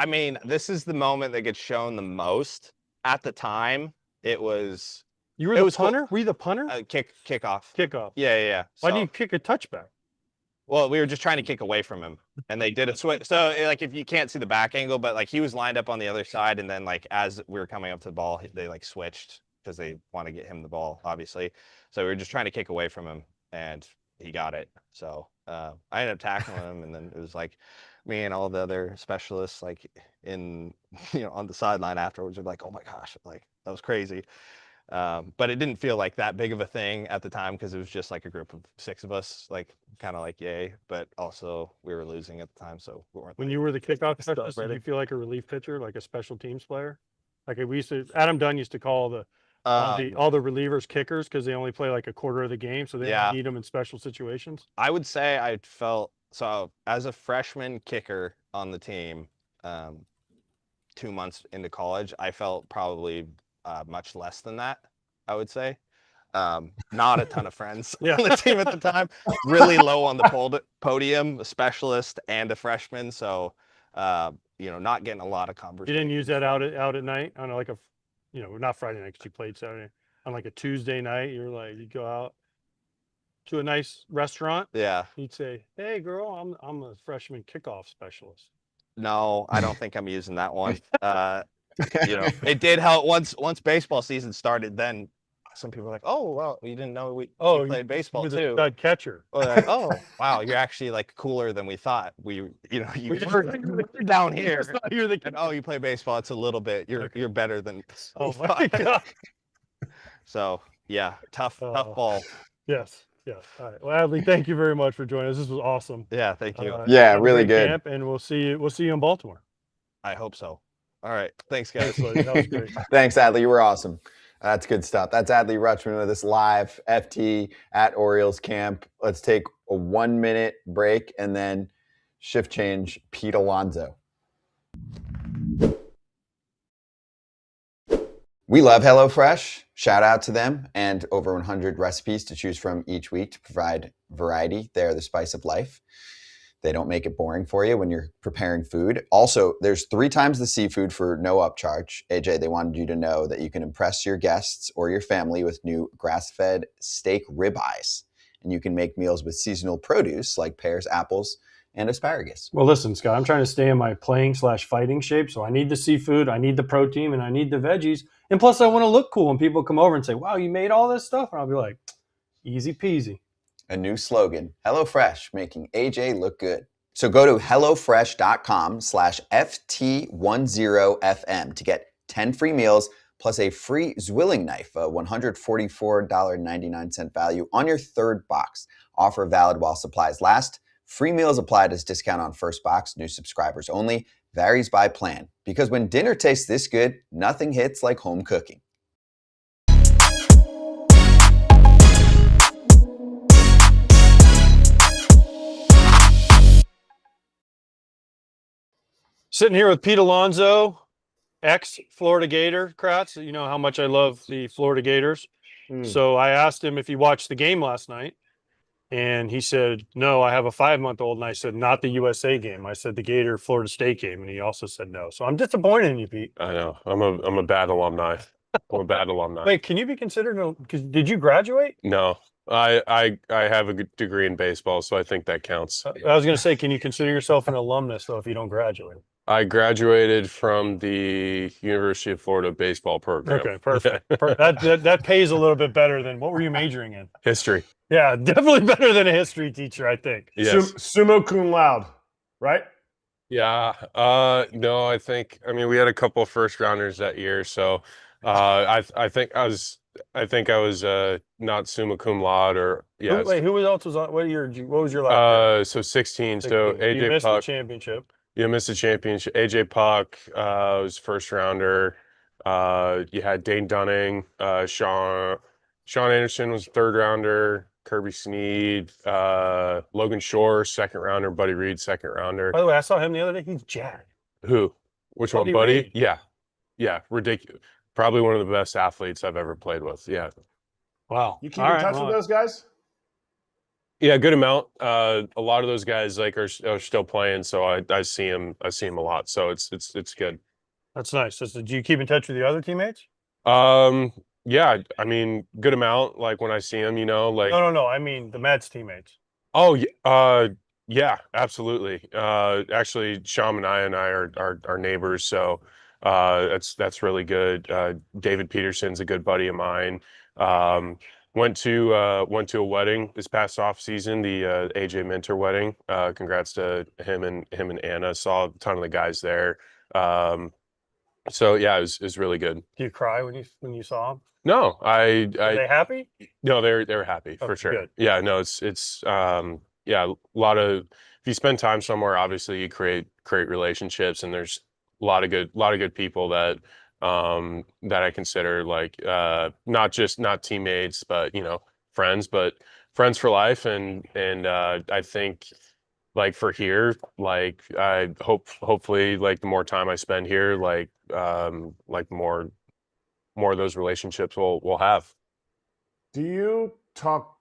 mean, this is the moment that gets shown the most. At the time, it was. You were the punter? Cool. Were you the punter? Kickoff. Kickoff. Yeah. Why do you kick a touchback? Well, we were just trying to kick away from him, and they did a switch. So, like, if you can't see the back angle, but like he was lined up on the other side, and then like as we were coming up to the ball, they like switched because they want to get him the ball, obviously. So we were just trying to kick away from him, and he got it. So I ended up tackling him, and then it was like me and all the other specialists, like in on the sideline afterwards, are like, "Oh my gosh, like that was crazy." But it didn't feel like that big of a thing at the time because it was just like a group of 6 of us, like kind of like yay. But also we were losing at the time, so we weren't. When you were the kickoff specialist, did celebrating. you feel like a relief pitcher, like a special teams player? Like we used to, Adam Dunn used to call the all the relievers kickers because they only play like a quarter of the game, so they Yeah. only need them in special situations. I would say I felt so as a freshman kicker on the team, 2 months into college, I felt probably much less than that, I would say. Not a ton of friends on the team at the time. Really low on the podium, a specialist and a freshman. So, not getting a lot of conversation. You didn't use that out at night on like a, not Friday night because you played Saturday. On like a Tuesday night, you're like, you go out to a nice restaurant. Yeah. You'd say, "Hey, girl, I'm a freshman kickoff specialist." No, I don't think I'm using that one. It did help once baseball season started. Then some people were like, "Oh, well, you didn't know we played baseball with too." A stud catcher. Or like, "Oh, wow, you're actually like cooler than we thought." You were down here. And, you play baseball. It's a little bit. You're better than. Oh my God. So yeah, tough ball. Yes. All right. Well, Adley, thank you very much for joining us. This was awesome. Yeah, thank you. Yeah, have a really great good. Camp, and we'll see you in Baltimore. I hope so. All right. Thanks, guys. That was great. Thanks, Adley. You were awesome. That's good stuff. That's Adley Rutschman with us live FT at Orioles camp. Let's take a 1-minute break and then shift change Pete Alonso. We love HelloFresh. Shout out to them and over 100 recipes to choose from each week to provide variety. They're the spice of life. They don't make it boring for you when you're preparing food. Also, there's 3 times the seafood for no upcharge. AJ, they wanted you to know that you can impress your guests or your family with new grass-fed steak ribeyes. And you can make meals with seasonal produce like pears, apples, and asparagus. Well, listen, Scott, I'm trying to stay in my playing/fighting shape, so I need the seafood, I need the protein, and I need the veggies. And plus, I want to look cool when people come over and say, "Wow, you made all this stuff." And I'll be like, "Easy peasy." A new slogan, HelloFresh, making AJ look good. So go to HelloFresh.com/FT10FM to get 10 free meals plus a free Zwilling knife, a $144.99 value on your 3rd box. Offer valid while supplies last. Free meals applied as discount on first box, new subscribers only, varies by plan. Because when dinner tastes this good, nothing hits like home cooking. Sitting here with Pete Alonso, ex-Florida Gator, Kratz. You know how much I love the Florida Gators. So I asked him if he watched the game last night. And he said, "No, I have a 5-month-old." And I said, "Not the USA game." I said, "The Gator Florida State game." And he also said no. So I'm disappointed in you, Pete. I know. I'm a bad alumni. I'm a bad alumni. Wait, can you be considered? Because did you graduate? No, I have a good degree in baseball, so I think that counts. I was going to say, can you consider yourself an alumnus though if you don't graduate? I graduated from the University of Florida baseball program. Okay, perfect. That pays a little bit better than what were you majoring in? History. Yeah, definitely better than a history teacher, I think. Yes. Sumo cum laude, right? Yeah. No, I mean, we had a couple of first rounders that year, so I think I was not summa cum laude or yeah. Who else was on? What was your last year? So 16. 16. So You AJ missed the Puck. championship. You missed the championship. AJ Puck was first rounder. You had Dane Dunning. Sean Anderson was 3rd rounder. Kirby Sneed. Logan Shore, 2nd rounder. Buddy Reed, 2nd rounder. By the way, I saw him the other day. He's jacked. Who? Which Buddy one? Buddy? Reed. Yeah. Ridiculous. Probably one of the best athletes I've ever played with. Yeah. Wow. You keep in touch with those guys? Yeah, good amount. A lot of those guys are still playing, so I see him a lot. So it's good. That's nice. Do you keep in touch with the other teammates? Yeah, I mean, good amount. Like when I see him, like No. I mean the Mets teammates. Oh, yeah, absolutely. Actually, Sham and I are neighbors, so that's really good. David Peterson's a good buddy of mine. Went to a wedding this past off season, the AJ Minter wedding. Congrats to him and Anna. Saw a ton of the guys there. So yeah, it was really good. Do you cry when you saw them? No, Are they happy? no, they were happy for Okay, sure. good. Yeah, no, it's yeah, a lot of, if you spend time somewhere, obviously you create relationships, and there's a lot of good people that I consider like not teammates, but friends, but friends for life. And I think like for here, like I hopefully like the more time I spend here, like more of those relationships we'll have. Do you talk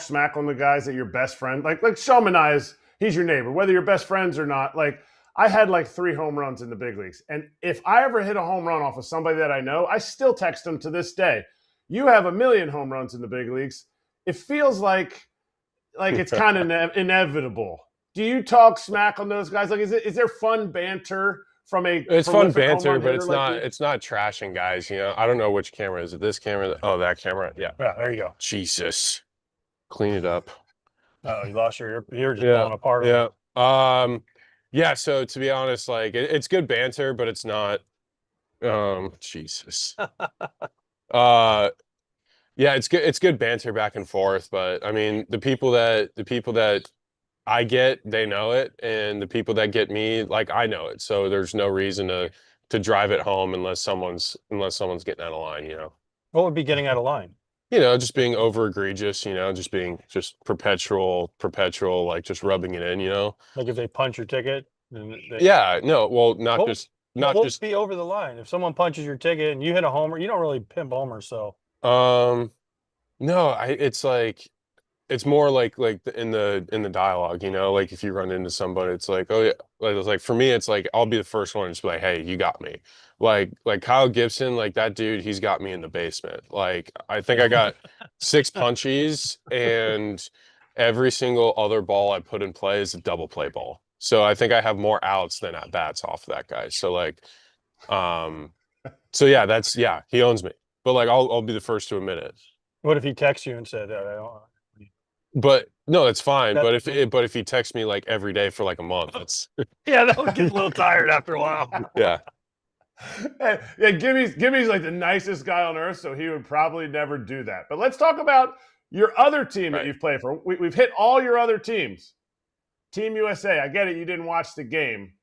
smack on the guys that your best friend, like Shulman he's your neighbor, whether you're best friends or not. Like I had like 3 home runs in the big leagues, and if I ever hit a home run off of somebody that I know, I still text them to this day. You have 1,000,000 home runs in the big leagues. It feels like it's kind of inevitable. Do you talk smack on those guys? Like, is there fun banter from a? It's fun prolific home banter, run but hitter like you? it's not trashing guys. I don't know which camera is it. This camera? Oh, that camera. Yeah. Yeah, there you go. Jesus, clean it up. Oh, you lost your ear just Yeah, falling apart. yeah. Yeah. So to be honest, like it's good banter, but it's not. Jesus. Yeah, it's good banter back and forth, but I mean the people that I get, they know it, and the people that get me, like I know it. So there's no reason to drive it home unless someone's getting out of line. What would be getting out of line? Just being over egregious. Just being perpetual, like just rubbing it in. Like if they punch your ticket? Yeah, no, well, not What just be over the line? If someone punches your ticket and you hit a homer, you don't really pimp homers, so. No, it's more like in the dialogue, like if you run into somebody, it's like, oh yeah, it's like for me, it's like I'll be the first one to just be like, hey, you got me. Like Kyle Gibson, like that dude, he's got me in the basement. Like I think I got 6 punchies, and every single other ball I put in play is a double play ball. So I think I have more outs than at bats off of that guy. So like, so yeah, he owns me. But like I'll be the first to admit it. What if he texts you and said, But no, it's fine. But if he texts me like every day for like a month, that's yeah, that would get a little tired after a while. yeah. Yeah, Gimmy's like the nicest guy on earth, so he would probably never do that. But let's talk about your other team that you've played for. We've hit all your other teams. Team USA, I get it, you didn't watch the game.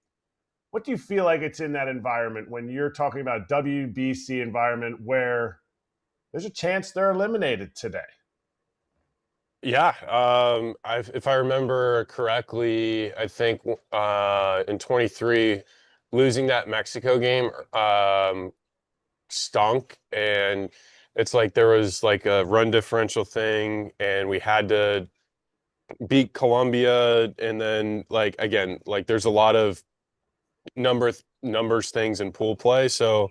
What do you feel like it's in that environment when you're talking about WBC environment where there's a chance they're eliminated today? Yeah, if I remember correctly, I think in 23, losing that Mexico game stunk, and it's like there was like a run differential thing, and we had to beat Colombia, and then like again, like there's a lot of numbers things in pool play, so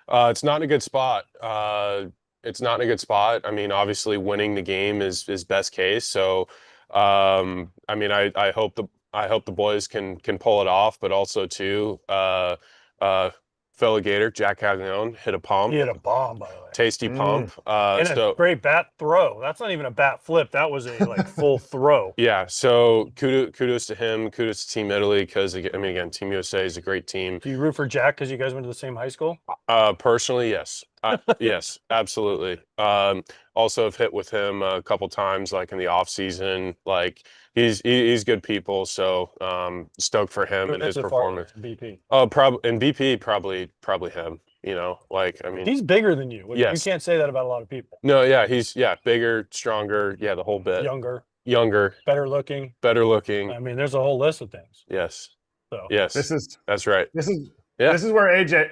it's not in a good spot. I mean, obviously winning the game is best case. So, I mean, I hope the boys can pull it off, but also too, fellow Gator Jack Caglione hit a pump. He hit a bomb, by the way. Tasty pump. And a great bat throw. That's not even a bat flip. That was a like full throw. Yeah. So kudos to him. Kudos to Team Italy, because I mean, again, Team USA is a great team. Do you root for Jack because you guys went to the same high school? Personally, yes. Yes, absolutely. Also have hit with him a couple times, like in the off season. Like he's good people. So stoked for him and his performance. BP. BP probably him. Like I mean, he's bigger than you. Yes. You can't say that about a lot of people. No, yeah, he's bigger, stronger, the whole bit. Younger, better looking. I mean, there's a whole list of things. Yes. So yes, that's right. This is where AJ.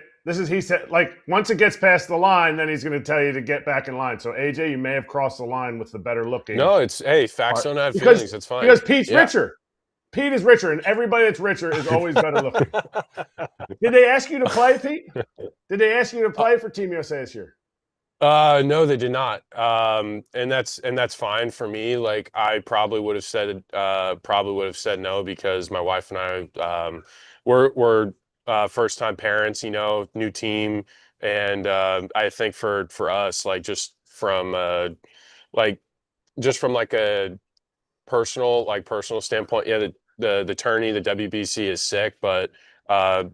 He said, like, once it gets past the line, then he's going to tell you to get back in line. So, AJ, you may have crossed the line with the better looking. No, it's, hey, facts don't have feelings. It's fine. Because Pete's richer. Pete is richer, and everybody that's richer is always better looking. Did they ask you to play, Pete? Did they ask you to play for Team USA this year? No, they did not. And that's fine for me. Like, I probably would have said no, because my wife and I, we're first-time parents, new team. And I think for us, like, just from like just from like a personal standpoint. Yeah, the tourney, the WBC is sick, but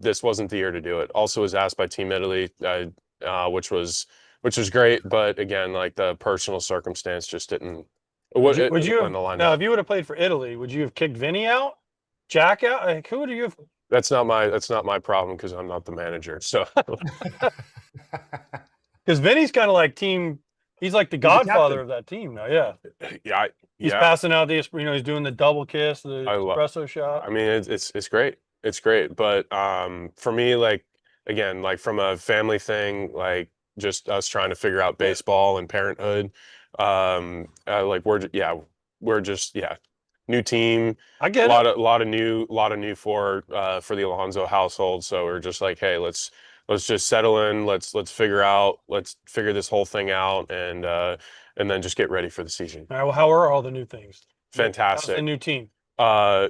this wasn't the year to do it. Also was asked by Team Italy, which was great, but again, like the personal circumstance just didn't. Would you have, line now, up. if you would have played for Italy, would you have kicked Vinny out, Jack out? Like, who would you have? That's not my problem because I'm not the manager. So Because Vinny's kind of like team. He's like the godfather captain. of that team now. Yeah, yeah, he's yeah. passing out the, he's doing the double kiss, the espresso shot. I mean, it's great. It's great. But for me, like again, like from a family thing, like just us trying to figure out baseball and parenthood, like we're just new team. I get a lot of new for the Alonso household. So we're just like, hey, let's just settle in. Let's figure this whole thing out and then just get ready for the season. All right. Well, how are all the new things? Fantastic. How's the new team?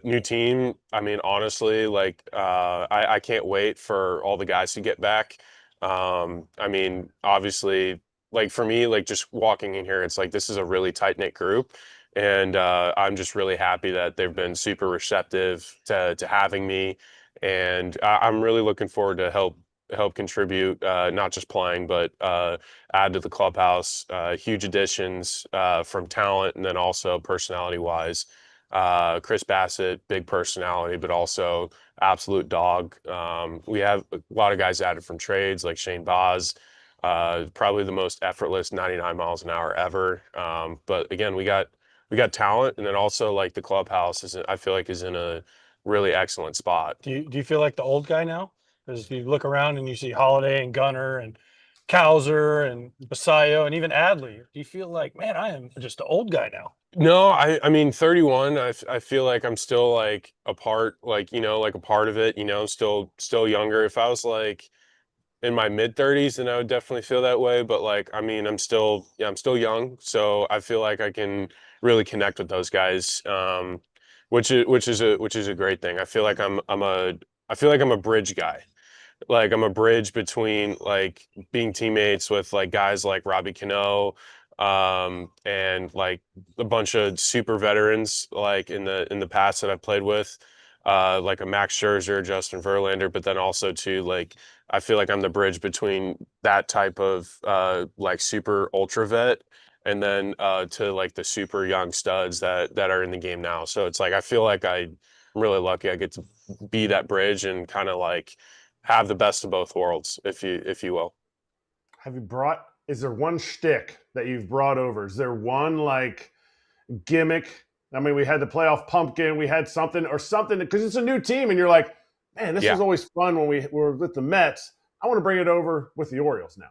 New team. I mean, honestly, like I can't wait for all the guys to get back. I mean, obviously, like for me, like just walking in here, it's like this is a really tight-knit group. And I'm just really happy that they've been super receptive to having me. And I'm really looking forward to help contribute, not just playing, but add to the clubhouse. Huge additions from talent and then also personality-wise. Chris Bassitt, big personality, but also absolute dog. We have a lot of guys added from trades like Shane Baz, probably the most effortless 99 miles an hour ever. But again, we got talent, and then also like the clubhouse I feel like is in a really excellent spot. Do you feel like the old guy now? Because you look around and you see Holliday and Gunner and Cowser and Basayo and even Adley. Do you feel like, man, I am just the old guy now? No, I mean 31. I feel like I'm still like a part, like like a part of it. Still younger. If I was like in my mid 30s, then I would definitely feel that way. But like, I mean, I'm still young, so I feel like I can really connect with those guys, which is a great thing. I feel like I'm a bridge guy. Like I'm a bridge between like being teammates with like guys like Robbie Cano, and like a bunch of super veterans like in the past that I've played with, like a Max Scherzer, Justin Verlander, but then also to like I feel like I'm the bridge between that type of like super ultra vet and then to like the super young studs that are in the game now. So it's like I feel like I'm really lucky I get to be that bridge and kind of like have the best of both worlds, if you will. Is there one shtick that you've brought over? Is there one like gimmick? I mean, we had the playoff pumpkin, we had something because it's a new team and you're like, man, this was always fun when we were with the Mets. I want to bring it over with the Orioles now.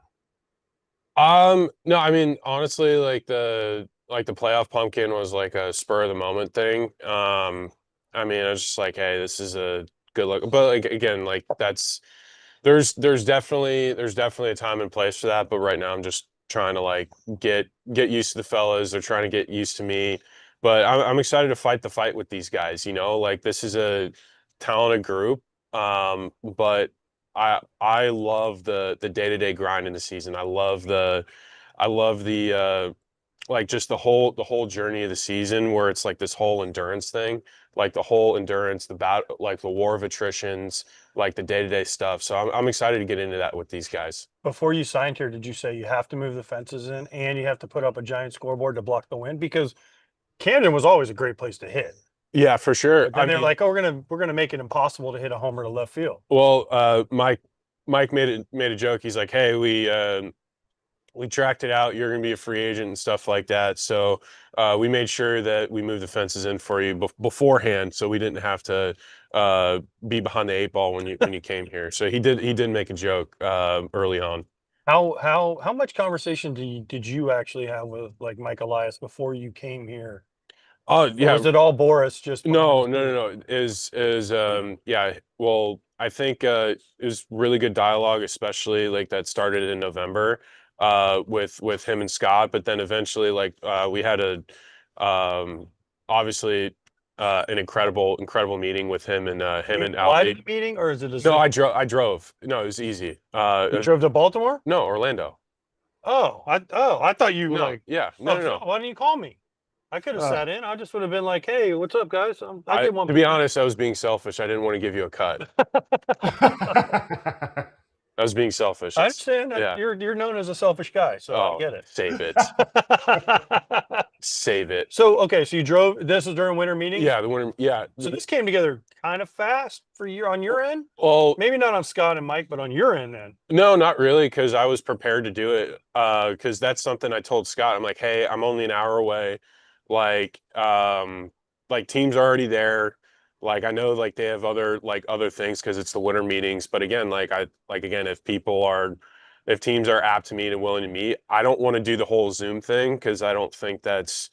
No, I mean, honestly, like the playoff pumpkin was like a spur of the moment thing. I mean, I was just like, hey, this is a good look. But like again, like there's definitely a time and place for that. But right now I'm just trying to like get used to the fellas. They're trying to get used to me. But I'm excited to fight the fight with these guys, like this is a talented group. But I love the day-to-day grind in the season. I love the like just the whole journey of the season where it's like this whole endurance thing, like the whole endurance, the battle, like the war of attritions, like the day-to-day stuff. So I'm excited to get into that with these guys. Before you signed here, did you say you have to move the fences in and you have to put up a giant scoreboard to block the wind? Because Camden was always a great place to hit. Yeah, for sure. And they're like, oh, we're gonna make it impossible to hit a homer to left field. Well, Mike made a joke. He's like, hey, we tracked it out. You're going to be a free agent and stuff like that. So we made sure that we moved the fences in for you beforehand, so we didn't have to be behind the eight ball when you came here. So he did make a joke early on. How much conversation did you actually have with like Mike Elias before you came here? Oh yeah, or was it all Boris? Just no. Is yeah. Well, I think it was really good dialogue, especially like that started in November. With him and Scott, but then eventually like we had obviously an incredible meeting with him and Adley meeting, or is it no? I drove. No, it was easy. You drove to Baltimore? No, Orlando. Oh, I thought you were No, like, yeah, no. Why didn't you call me? I could have sat in. I just would have been like, hey, what's up, guys? I get one. To be honest, I was being selfish. I didn't want to give you a cut. I was being selfish. I understand that Yeah. you're known as a selfish guy, so I get it. Save it. Save it. So okay, so you drove. This is during winter meetings. Yeah, the winter. Yeah. So this came together kind of fast for you on your end. Well, Maybe not on Scott and Mike, but on your end then. no, not really, because I was prepared to do it. Because that's something I told Scott. I'm like, hey, I'm only an hour away. Like teams are already there. Like I know like they have other things because it's the winter meetings. But again, if teams are apt to meet and willing to meet, I don't want to do the whole Zoom thing because I don't think it's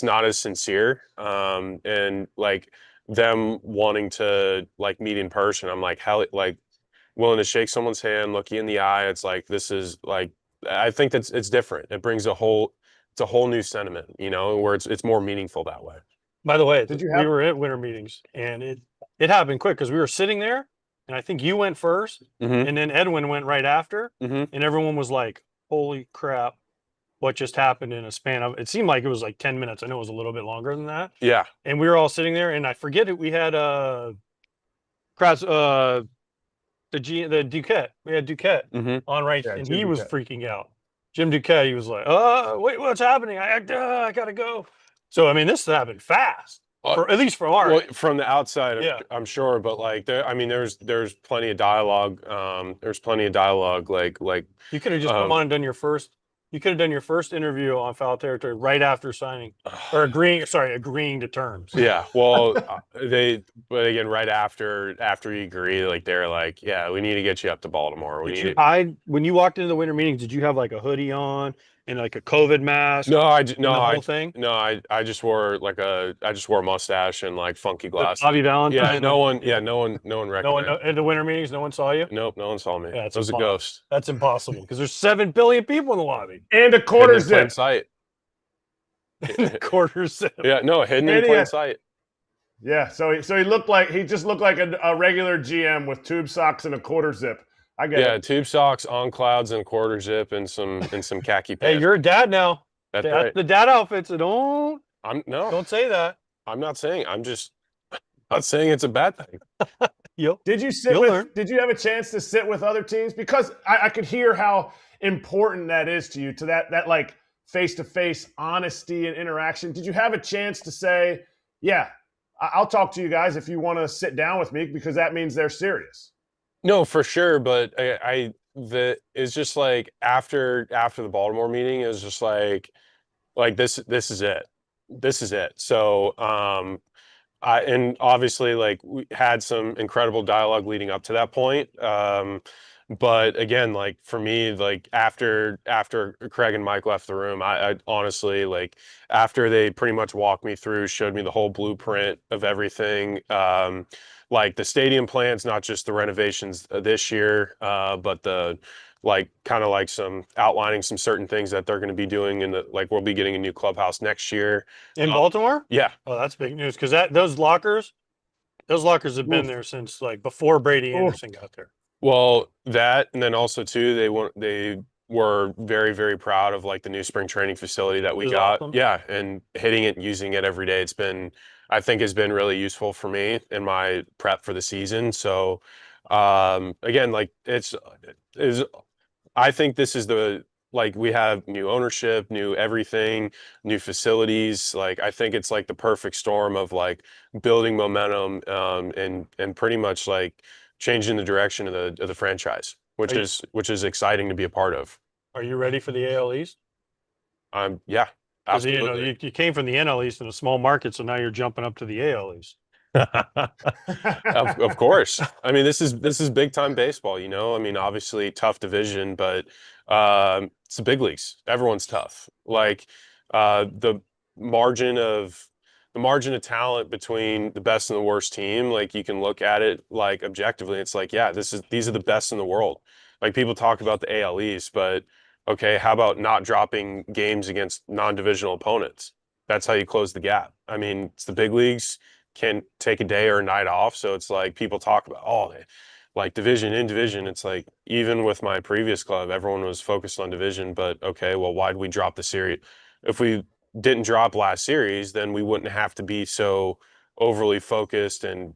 not as sincere. And like them wanting to like meet in person, I'm like hell like willing to shake someone's hand, look you in the eye. It's like this is like I think it's different. It brings a whole new sentiment, where it's more meaningful that way. By the way, Did you we were at winter meetings and it happened quick because we were sitting there and I think you went first Mhm. and then Edwin went right after Mhm. and everyone was like, holy crap, what just happened in a span of, it seemed like it was like 10 minutes. I know it was a little bit longer than that. Yeah. And we were all sitting there and I forget it. We had Kratz, the Duquette. We had Duquette Mhm. on right Yeah, and Jim he was Duquette. freaking out. Jim Duquette, he was like, wait, what's happening? I gotta go. So I mean, this happened fast, at least from our end. From the outside, Yeah. I'm sure, but like there's plenty of dialogue. There's plenty of dialogue. Like You could have just come on and done your first. You could have done your first interview on foul territory right after signing or agreeing to terms. yeah. Well, but again, right after you agree, like they're like, yeah, we need to get you up to Baltimore. Did you hide when you walked into the winter meetings? Did you have like a hoodie on and like a COVID mask? No, whole thing. No, I just wore a mustache and like funky glasses. Bobby Valentine. Yeah, no one recognized. No one at the winter meetings. No one saw you. Nope, no one saw me. Yeah, it was a ghost. That's impossible because there's 7 billion people in the lobby. And a quarter Hidden in plain zip. sight. Quarter zip. Yeah, no, hidden in plain sight. Yeah, so he just looked like a regular GM with tube socks and a quarter zip. I get it. Tube socks, on clouds, and quarter zip, and some khaki pants. Hey, you're a dad now. That's right. The dad outfit. So don't say that. I'm not saying. I'm just not saying it's a bad thing. Did you have a chance to sit with other teams? Because I could hear how important that is to you, to that like face-to-face honesty and interaction. Did you have a chance to say, yeah, I'll talk to you guys if you want to sit down with me, because that means they're serious? No, for sure. But it's just like after the Baltimore meeting, it was just like this is it. This is it. So and obviously like we had some incredible dialogue leading up to that point. But again, like for me, like after Craig and Mike left the room, I honestly, like after they pretty much walked me through, showed me the whole blueprint of everything, like the stadium plans, not just the renovations this year, but the like kind of like some outlining some certain things that they're going to be doing we'll be getting a new clubhouse next year in Baltimore. Yeah. Oh, that's big news because those lockers have been there since like before Brady Anderson got there. Well, that, and then also too, they were very, very proud of like the new spring training facility that we got. Awesome. Yeah, and hitting it and using it every day. I think has been really useful for me in my prep for the season. So again, like I think this is we have new ownership, new everything, new facilities. Like I think it's like the perfect storm of like building momentum and pretty much like changing the direction of the franchise, which is exciting to be a part of. Are you ready for the AL East? Yeah, absolutely. You came from the NL East in a small market, so now you're jumping up to the AL East. Of course. I mean, this is big time baseball. I mean, obviously tough division, but it's the big leagues. Everyone's tough. Like the margin of talent between the best and the worst team, like you can look at it like objectively. It's like, yeah, these are the best in the world. Like people talk about the AL East, but okay, how about not dropping games against non-divisional opponents? That's how you close the gap. I mean, it's the big leagues, can take a day or a night off. So it's like people talk about, like in division, it's like even with my previous club, everyone was focused on division, but okay, well, why'd we drop the series? If we didn't drop last series, then we wouldn't have to be so overly focused and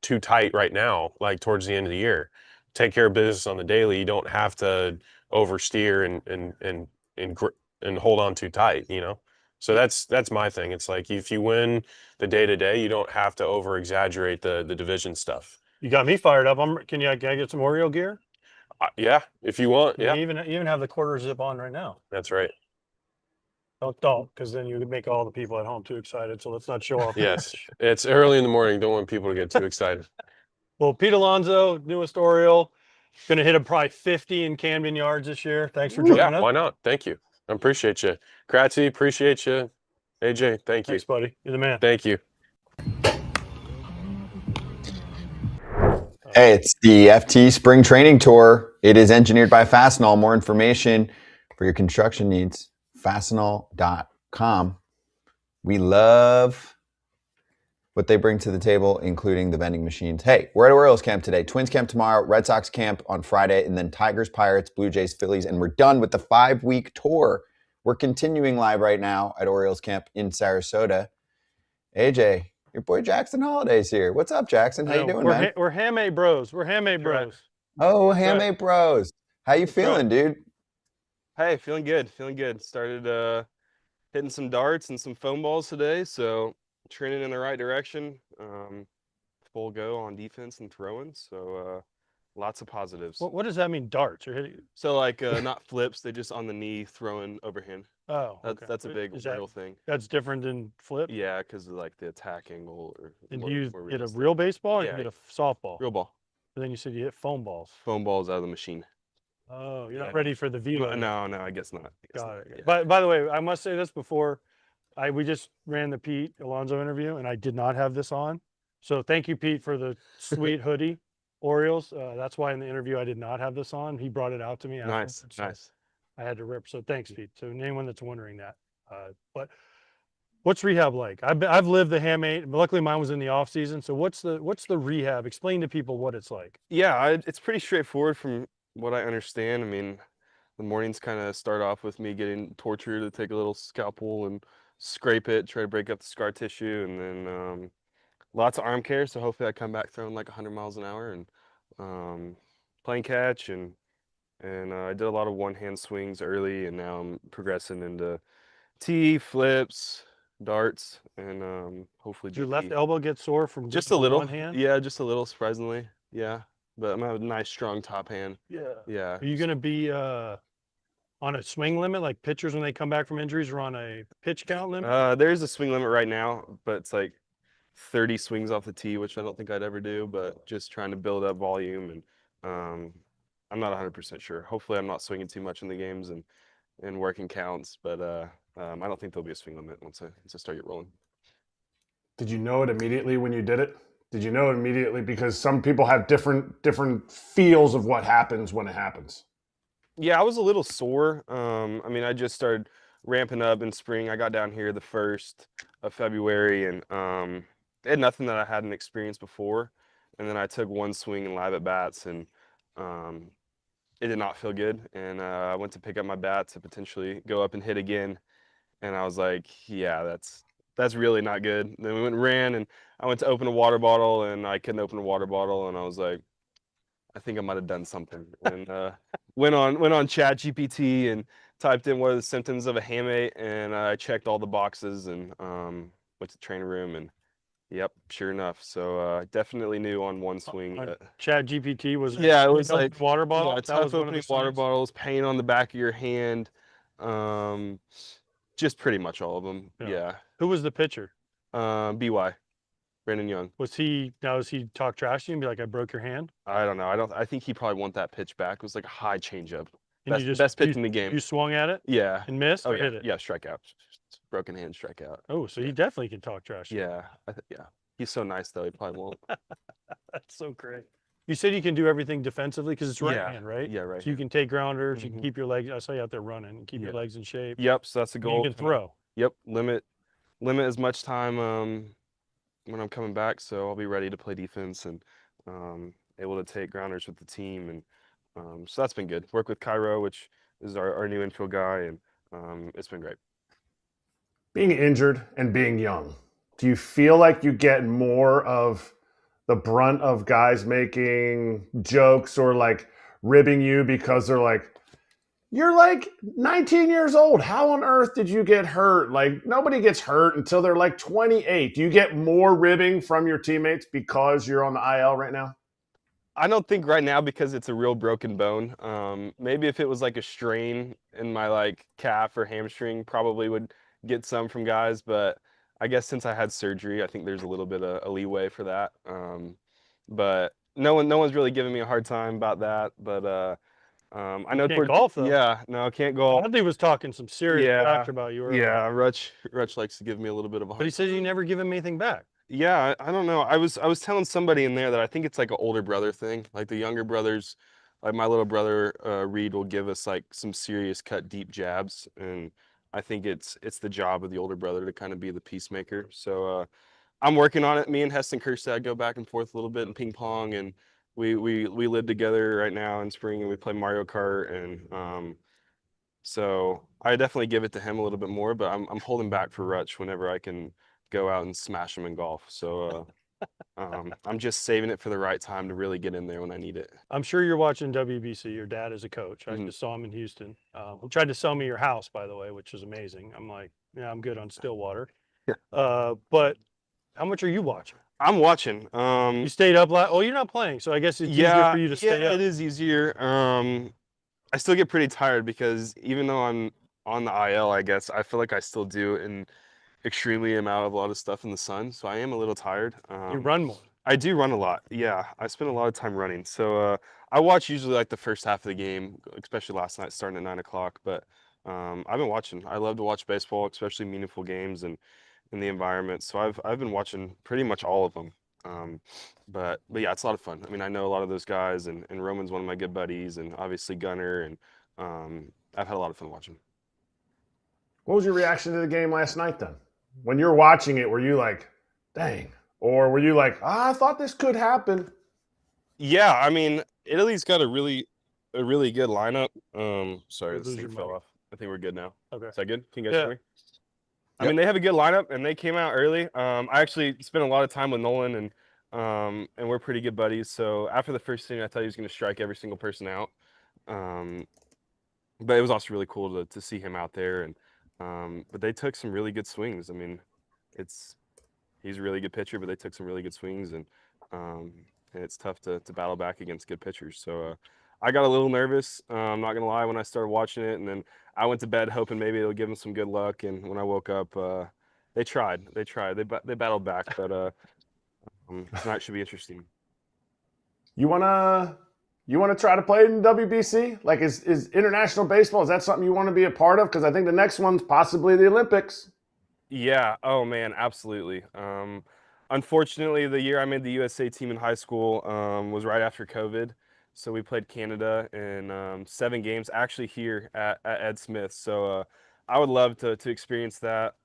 too tight right now, like towards the end of the year. Take care of business on the daily. You don't have to oversteer and hold on too tight, you know? So that's my thing. It's like if you win the day to day, you don't have to over exaggerate the division stuff. You got me fired up. Can I get some Oriole gear? Yeah, if you want. You Yeah, even have the quarter zip on right now. that's right. Don't, because then you would make all the people at home too excited. So let's not show off. Yes, it's early in the morning. Don't want people to get too excited. Well, Pete Alonso, newest Oriole, going to hit probably 50 in Camden yards this year. Thanks for joining Yeah, us. why not? Thank you. I appreciate you. Kratzy, appreciate you. AJ, thank you. Thanks, buddy. You're the man. Thank you. Hey, it's the FT Spring Training Tour. It is engineered by Fastenal. More information for your construction needs, fastenal.com. We love what they bring to the table, including the vending machines. Hey, we're at Orioles camp today. Twins camp tomorrow, Red Sox camp on Friday, and then Tigers, Pirates, Blue Jays, Phillies, and we're done with the 5-week tour. We're continuing live right now at Orioles camp in Sarasota. AJ, your boy Jackson Holiday's here. What's up, Jackson? How you doing, man? We're Hamay Bros. We're Hamay Bros. Oh, Hamay Bros. How you feeling, dude? Hey, feeling good. Feeling good. Started hitting some darts and some foam balls today, so trending in the right direction. Full go on defense and throwing, so lots of positives. What does that mean, darts? You're hitting? So like not flips, they just on the knee throwing overhand. Oh, That's a big real thing. That's different than flip? Yeah, because of like the attack angle. And more, do you more hit a realistic. real baseball or Yeah. you hit a softball? Real ball. And then you said you hit foam balls. Foam balls out of the machine. Oh, you're not Yeah. ready for the velo. No, I guess not. Got it. Yeah. By the way, I must say this before. We just ran the Pete Alonso interview, and I did not have this on. So thank you, Pete, for the sweet hoodie, Orioles. That's why in the interview I did not have this on. He brought it out to me. Nice, afterwards, so nice. I had to rip. So thanks, Pete. So anyone that's wondering that. But what's rehab like? I've lived the hamate. Luckily, mine was in the off season. So what's the rehab? Explain to people what it's like. Yeah, it's pretty straightforward from what I understand. I mean, the mornings kind of start off with me getting tortured to take a little scalpel and scrape it, try to break up the scar tissue, and then lots of arm care. So hopefully I come back throwing like 100 miles an hour and playing catch and I did a lot of one-hand swings early, and now I'm progressing into tee, flips, darts, and hopefully Did your GP. left elbow get sore from Just a gripping with little. one hand? Yeah, just a little, surprisingly. Yeah, but I'm gonna have a nice, strong top hand. Yeah. Yeah. Are you going to be on a swing limit like pitchers when they come back from injuries, or on a pitch count limit? There's a swing limit right now, but it's like 30 swings off the tee, which I don't think I'd ever do, but just trying to build up volume, and I'm not 100% sure. Hopefully I'm not swinging too much in the games and working counts, but I don't think there'll be a swing limit once I start get rolling. Did you know it immediately when you did it? Did you know it immediately? Because some people have different feels of what happens when it happens. Yeah, I was a little sore. I mean, I just started ramping up in spring. I got down here the 1st of February, and it had nothing that I hadn't experienced before. And then I took one swing in live at bats, and it did not feel good. And I went to pick up my bat to potentially go up and hit again, and I was like, yeah, that's really not good. Then we went and ran, and I went to open a water bottle, and I couldn't open a water bottle, and I was like, I think I might have done something. And went on Chat GPT and typed in what are the symptoms of a hamate, and I checked all the boxes and went to the training room, and yep, sure enough. So definitely knew on one swing. Chat GPT was Yeah, it was tough like water bottle. Yeah, That tough was one of opening the water signs? bottles, pain on the back of your hand, just pretty much all of them. Yeah. Yeah. Who was the pitcher? BY, Brandon Young. Does he talk trash to you and be like, I broke your hand? I don't know. I think he probably want that pitch back. It was like a high changeup. And you Best pitch in the game. You swung at it Yeah. and missed Oh or yeah. hit it? Yeah, strikeout. Broken hand, strikeout. Oh, so he definitely can talk trash to you. Yeah. Yeah. He's so nice though. He probably won't. That's so great. You said you can do everything defensively because it's right Yeah. hand, right? Yeah, right. So you can take grounders, you can Mhm. keep your legs. I saw you out there running and keep your Yeah. legs in shape. Yep. So that's the And goal. you can throw. Yep. Limit as much time when I'm coming back, so I'll be ready to play defense and able to take grounders with the team, and so that's been good. Work with Cairo, which is our new infield guy, and it's been great. Being injured and being young, do you feel like you get more of the brunt of guys making jokes or like ribbing you because they're like, you're like 19 years old. How on earth did you get hurt? Like, nobody gets hurt until they're like 28. Do you get more ribbing from your teammates because you're on the IL right now? I don't think right now because it's a real broken bone. Maybe if it was like a strain in my like calf or hamstring, probably would get some from guys. But I guess since I had surgery, I think there's a little bit of a leeway for that. But no one's really giving me a hard time about that. But I know can't golf, though. Yeah, no, can't golf. Adley was talking some serious trash about you earlier. Yeah, Rutsch likes to give me a little bit of a hard But he says you never give him anything back. Yeah, I don't know. I was telling somebody in there that I think it's like an older brother thing. Like the younger brothers, like my little brother Reed will give us like some serious cut deep jabs, and I think it's the job of the older brother to kind of be the peacemaker. So I'm working on it. Me and Heston Kerstad go back and forth a little bit in ping pong, and we live together right now in spring, and we play Mario Kart, and so I definitely give it to him a little bit more, but I'm holding back for Rutsch whenever I can go out and smash him in golf. So I'm just saving it for the right time to really get in there when I need it. I'm sure you're watching WBC. Your dad is a coach. I just saw him in Houston. He tried to sell me your house, by the way, which is amazing. I'm like, yeah, I'm good on Stillwater. But how much are you watching? I'm watching. You stayed up last. Oh, you're not playing, so I guess it's easier for you to stay up. It is easier. I still get pretty tired because even though I'm on the IL, I guess I feel like I still do an extremely amount of a lot of stuff in the sun, so I am a little tired. You run more. I do run a lot. Yeah, I spend a lot of time running. So I watch usually like the first half of the game, especially last night starting at 9 o'clock. But I've been watching. I love to watch baseball, especially meaningful games and in the environment. So I've been watching pretty much all of them. But yeah, it's a lot of fun. I mean, I know a lot of those guys, and Roman's one of my good buddies, and obviously Gunner, and I've had a lot of fun watching. What was your reaction to the game last night then? When you're watching it, were you like, dang? Or were you like, I thought this could happen? Yeah, I mean, Italy's got a really good lineup. Sorry, this thing fell off. I think we're good now. Okay. Is that good? Can you guys hear me? I mean, they have a good lineup, and they came out early. I actually spent a lot of time with Nolan, and we're pretty good buddies. So after the first inning, I thought he was going to strike every single person out. But it was also really cool to see him out there, and but they took some really good swings. I mean, he's a really good pitcher, but they took some really good swings, and it's tough to battle back against good pitchers. So I got a little nervous. I'm not gonna lie when I started watching it, and then I went to bed hoping maybe it'll give them some good luck. And when I woke up, they tried. They battled back, but tonight should be interesting. You wanna try to play in WBC? Like, is international baseball? Is that something you want to be a part of? Because I think the next one's possibly the Olympics. Yeah. Oh man, absolutely. Unfortunately, the year I made the USA team in high school was right after COVID. So we played Canada in 7 games, actually here at Ed Smith. So I would love to experience that.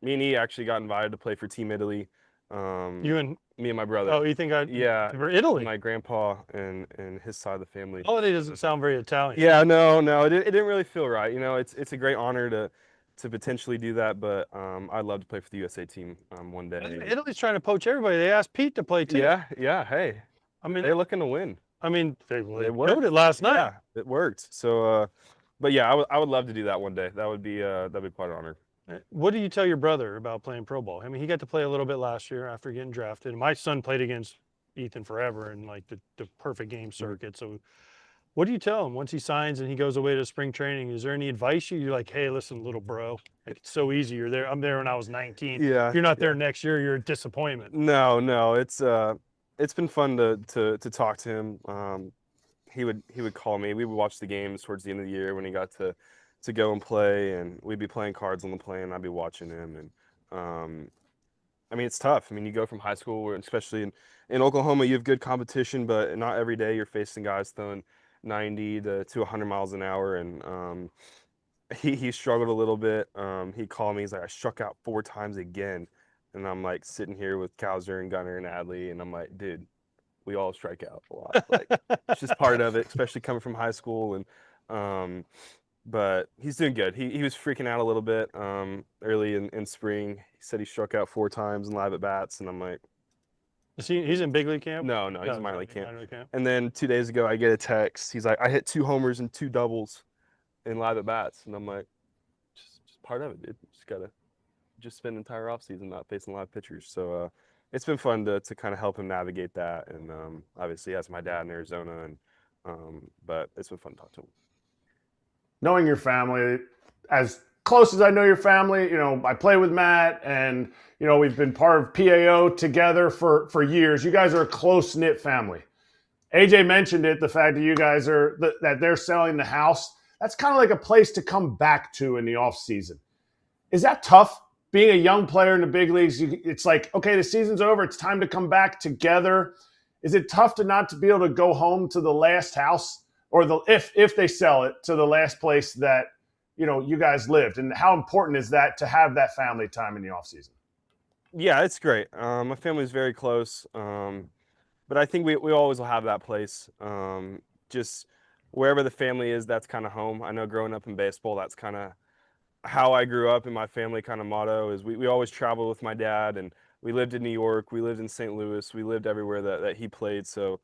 Me and E actually got invited to play for Team Italy. You and me and my brother. Oh, you think Yeah, for Italy? my grandpa and his side of the family. Holiday doesn't sound very Italian. Yeah, no, it didn't really feel right. You know, it's a great honor to potentially do that, but I'd love to play for the USA team one day. Italy's trying to poach everybody. They asked Pete to play too. Yeah. Hey, I mean, they're looking to win. I mean, they worked it last night. Yeah, it worked. So, but yeah, I would love to do that one day. That'd be quite an honor. What do you tell your brother about playing pro ball? I mean, he got to play a little bit last year after getting drafted. My son played against Ethan forever in like the perfect game circuit. So what do you tell him once he signs and he goes away to spring training? Is there any advice you're like, hey, listen, little bro, like, it's so easy. You're there. I'm there when I was 19. Yeah. If you're not there next year, you're a disappointment. No, it's been fun to talk to him. He would call me. We would watch the games towards the end of the year when he got to go and play, and we'd be playing cards on the plane, and I'd be watching him. And I mean, it's tough. I mean, you go from high school, where, especially in Oklahoma, you have good competition, but not every day you're facing guys throwing 90 to 100 miles an hour. And he struggled a little bit. He called me. He's like, I struck out 4 times again. and I'm like sitting here with Cowser and Gunner and Adley, and I'm like, dude, we all strike out a lot. Like, it's just part of it, especially coming from high school. And but he's doing good. He was freaking out a little bit early in spring. He said he struck out 4 times in live at bats, and I'm like, he's in big league camp? no, he's in minor league camp. Minor league camp. And then 2 days ago, I get a text. He's like, I hit 2 homers and 2 doubles in live at bats, and I'm like, just part of it, dude. Just gotta spend the entire offseason not facing live pitchers. So it's been fun to kind of help him navigate that. And obviously, he has my dad in Arizona, and but it's been fun to talk to him. Knowing your family, as close as I know your family, I play with Matt, and we've been part of PAO together for years. You guys are a close-knit family. AJ mentioned it, the fact that you guys are that they're selling the house. That's kind of like a place to come back to in the off season. Is that tough? Being a young player in the big leagues, it's like, okay, the season's over. It's time to come back together. Is it tough to not to be able to go home to the last house, or if they sell it, to the last place that you guys lived? And how important is that to have that family time in the off season? Yeah, it's great. My family's very close, but I think we always will have that place. Just wherever the family is, that's kind of home. I know growing up in baseball, that's kind of how I grew up, and my family kind of motto is we always traveled with my dad, and we lived in New York, we lived in St. Louis, we lived everywhere that he played. So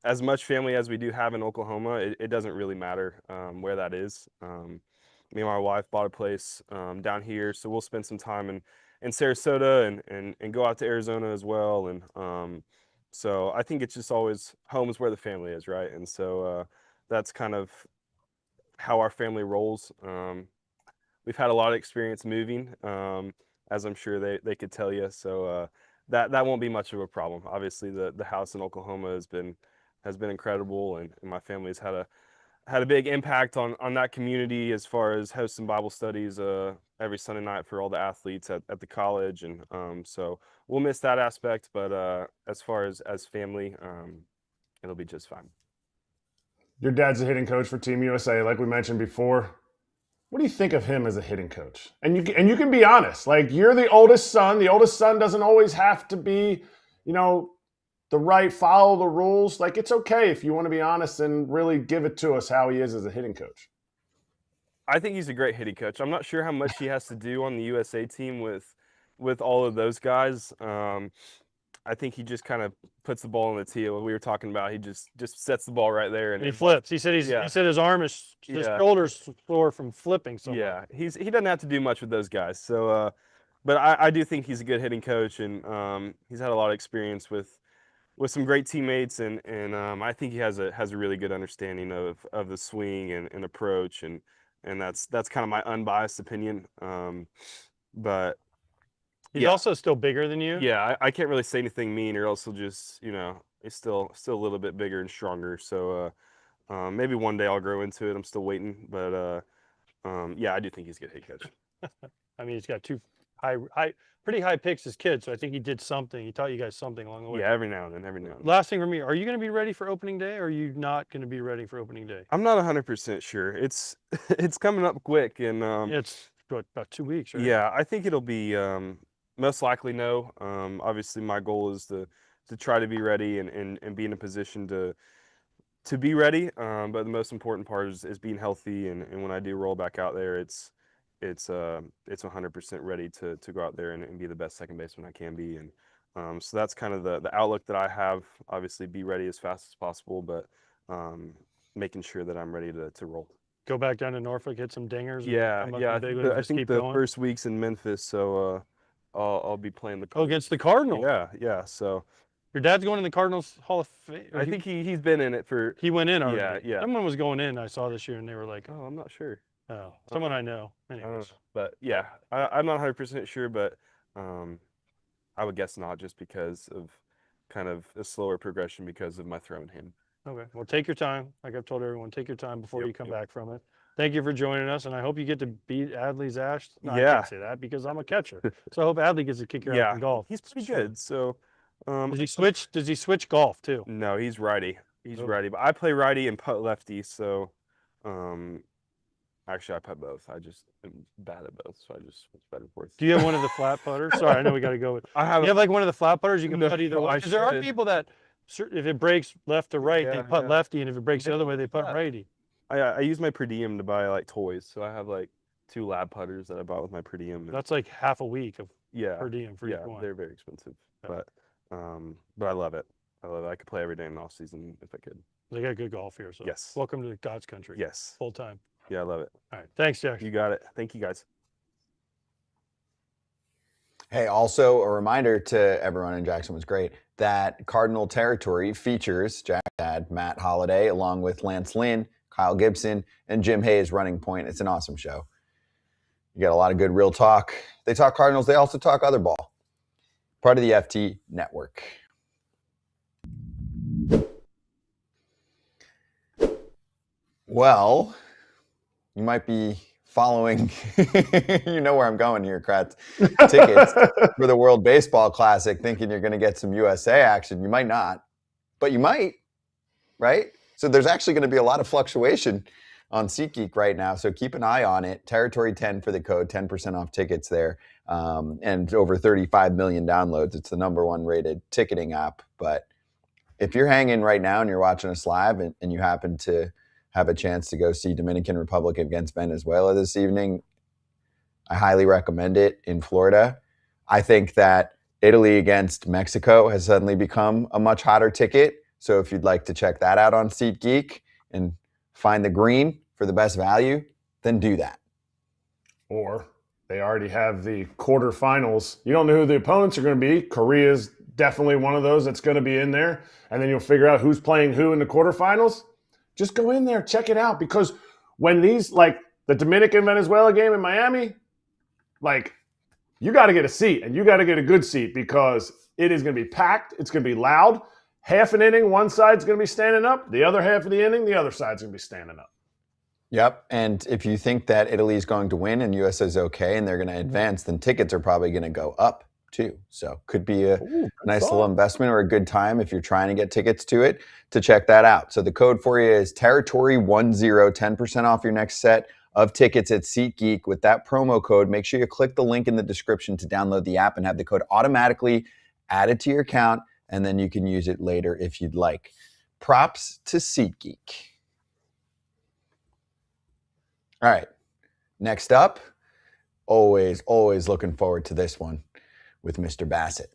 as much family as we do have in Oklahoma, it doesn't really matter where that is. Me and my wife bought a place down here, so we'll spend some time in Sarasota and go out to Arizona as well. And so I think it's just always home is where the family is, right? And so that's kind of how our family rolls. We've had a lot of experience moving, as I'm sure they could tell you. So that won't be much of a problem. Obviously, the house in Oklahoma has been incredible, and my family's had a big impact on that community as far as hosting Bible studies every Sunday night for all the athletes at the college. And so we'll miss that aspect, but as far as family, it'll be just fine. Your dad's a hitting coach for Team USA, like we mentioned before. What do you think of him as a hitting coach? And you can be honest. Like, you're the oldest son. The oldest son doesn't always have to be, the right, follow the rules. Like, it's okay if you want to be honest and really give it to us how he is as a hitting coach. I think he's a great hitting coach. I'm not sure how much he has to do on the USA team with all of those guys. I think he just kind of puts the ball in the tee. What we were talking about, he just sets the ball right there, and he flips. He said he said his arm is his shoulder's sore from flipping. Yeah, he doesn't have to do much with those guys. So, but I do think he's a good hitting coach, and he's had a lot of experience with some great teammates, and I think he has a really good understanding of the swing and approach, and that's kind of my unbiased opinion. But he's also still bigger than you. Yeah, I can't really say anything mean, or else he'll just, he's still a little bit bigger and stronger. So maybe one day I'll grow into it. I'm still waiting, but yeah, I do think he's a good head coach. I mean, he's got 2 pretty high picks as kids, so I think he did something. He taught you guys something along the way. Yeah, every now and then. Last thing for me, are you going to be ready for opening day, or are you not going to be ready for opening day? I'm not 100% sure. It's coming up quick, and it's about 2 weeks, right? Yeah, I think it'll be most likely no. Obviously, my goal is to try to be ready and be in a position to be ready. But the most important part is being healthy, and when I do roll back out there, it's 100% ready to go out there and be the best second baseman I can be. And so that's kind of the outlook that I have. Obviously, be ready as fast as possible, but making sure that I'm ready to roll. Go back down to Norfolk, hit some dingers. Yeah. I think the first week's in Memphis, so I'll be playing the. Oh, against the Cardinals. Yeah. So your dad's going in the Cardinals Hall of Fame. I think he's been in it for. He went in already. Yeah. Someone was going in. I saw this year, and they were like, "Oh, I'm not sure." Oh, someone I know. Anyways. But yeah, I'm not 100% sure, but I would guess not, just because of kind of a slower progression because of my throwing hand. Okay. Well, take your time. Like I've told everyone, take your time before you come back from it. Thank you for joining us, and I hope you get to beat Adley's ash. No, I can't say that because I'm a catcher. So I hope Adley gets to kick your ass in golf. He's pretty good. So does he switch golf too? No, he's righty. He's righty, but I play righty and putt lefty, so Actually, I putt both. I just am bad at both, so I just switch back and forth. Do you have one of the flat putters? Sorry, I know we got to go with. I have. You have like one of the flat putters. You can No, putt either way. I Because there are should. people that, if it breaks left to right, they Yeah, putt yeah. lefty, and if it breaks the other way, they putt righty. I use my per diem to buy like toys, so I have like 2 lab putters that I bought with my per diem. That's like half a week of yeah, per diem for each one. they're very expensive, Yeah. but I love it. I love it. I could play every day in the off season if I could. They got good golf here, so Yes. welcome to God's country. Yes. Full time. Yeah, I love it. All right, thanks, Jack. You got it. Thank you, guys. Hey, also a reminder to everyone, and Jackson was great, that Cardinal Territory features Jack's dad, Matt Holliday, along with Lance Lynn, Kyle Gibson, and Jim Hayes running point. It's an awesome show. You got a lot of good real talk. They talk Cardinals. They also talk other ball. Part of the FT network. Well, you might be following, you know where I'm going here, Kratz. Tickets for the World Baseball Classic, thinking you're going to get some USA action. You might not, but you might, right? So there's actually going to be a lot of fluctuation on SeatGeek right now, so keep an eye on it. Territory 10 for the code, 10% off tickets there, and over 35 million downloads. It's the #1 rated ticketing app. But if you're hanging right now and you're watching us live and you happen to have a chance to go see Dominican Republic against Venezuela this evening, I highly recommend it in Florida. I think that Italy against Mexico has suddenly become a much hotter ticket. So if you'd like to check that out on SeatGeek and find the green for the best value, then do that. Or they already have the quarterfinals. You don't know who the opponents are going to be. Korea's definitely one of those that's going to be in there. And then you'll figure out who's playing who in the quarterfinals. Just go in there, check it out. Because when these, like the Dominican-Venezuela game in Miami, like you got to get a seat, and you got to get a good seat because it is going to be packed. It's going to be loud. Half an inning, one side's going to be standing up. The other half of the inning, the other side's going to be standing up. Yep. And if you think that Italy is going to win and USA is okay and they're going to advance, then tickets are probably going to go up too. So could be a nice little investment or a good time if you're trying to get tickets to it to check that out. So the code for you is Territory10, 10% off your next set of tickets at SeatGeek. With that promo code, make sure you click the link in the description to download the app and have the code automatically added to your account, and then you can use it later if you'd like. Props to SeatGeek. All right, next up, always looking forward to this one with Mr. Bassitt.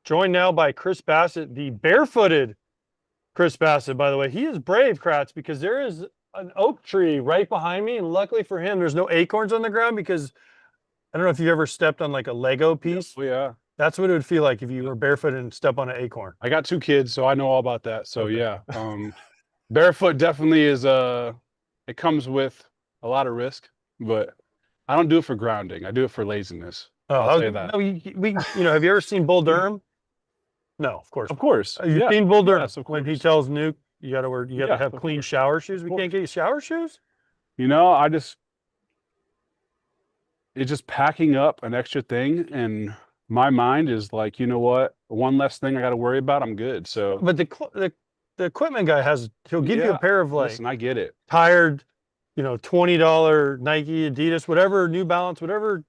Joined now by Chris Bassitt, the barefooted Chris Bassitt, by the way. He is brave, Kratz, because there is an oak tree right behind me, and luckily for him, there's no acorns on the ground because I don't know if you've ever stepped on like a Lego piece. Oh, yeah. That's what it would feel like if you were barefoot and step on an acorn. I got 2 kids, so I know all about that. So, yeah. Barefoot definitely is it comes with a lot of risk, but I don't do it for grounding. I do it for laziness. I'll say that. No, have you ever seen Bull Durham? No, of course. Of course. You've seen Bull Durham. Yes, of When he course. tells Nuke, you got to have clean shower shoes. We can't get you shower shoes? You know, it's just packing up an extra thing, and my mind is like, you know what? One less thing I got to worry about, I'm good. So, But the equipment guy he'll give you a pair of like listen, I get it. tired, $20 Nike, Adidas, whatever, New Balance, whatever.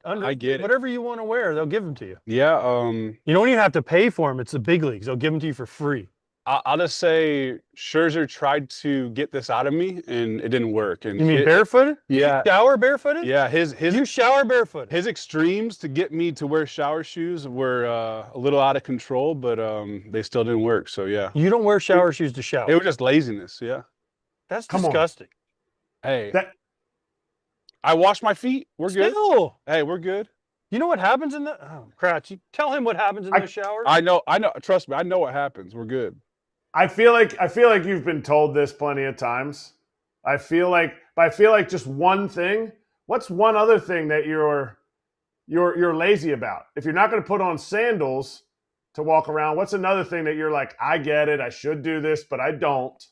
I get it. Whatever you want to wear, they'll give them to you. Yeah. You don't even have to pay for them. It's the big leagues. They'll give them to you for free. I'll just say Scherzer tried to get this out of me, and it didn't work. And You mean barefooted? Yeah. You shower barefooted? Yeah. You shower barefooted. His extremes to get me to wear shower shoes were a little out of control, but they still didn't work. So yeah, You don't wear shower shoes to shower. it was just laziness. Yeah. That's Come on. disgusting. Hey, That I wash my feet. We're good. Still, Hey, we're good. you know what happens in the Kratz, you tell him what happens in the shower. I know. Trust me. I know what happens. We're good. I feel like you've been told this plenty of times. I feel like just one thing. What's one other thing that you're lazy about? If you're not going to put on sandals to walk around, what's another thing that you're like, I get it, I should do this, but I don't?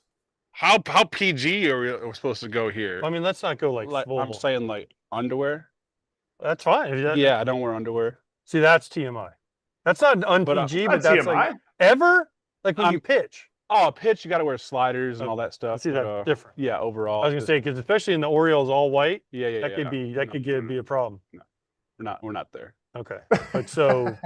How PG are we supposed to go here? I mean, let's not go like full. I'm saying like underwear. That's fine. Yeah, I don't wear underwear. See, that's TMI. That's not un-PG, but that's TMI. like ever like when I'm- you pitch. Oh, pitch, you got to wear sliders and all that I stuff. see but, that different. Yeah, overall. I was gonna say because especially in the Orioles all white, Yeah. that could be a problem. We're not there. Okay, but so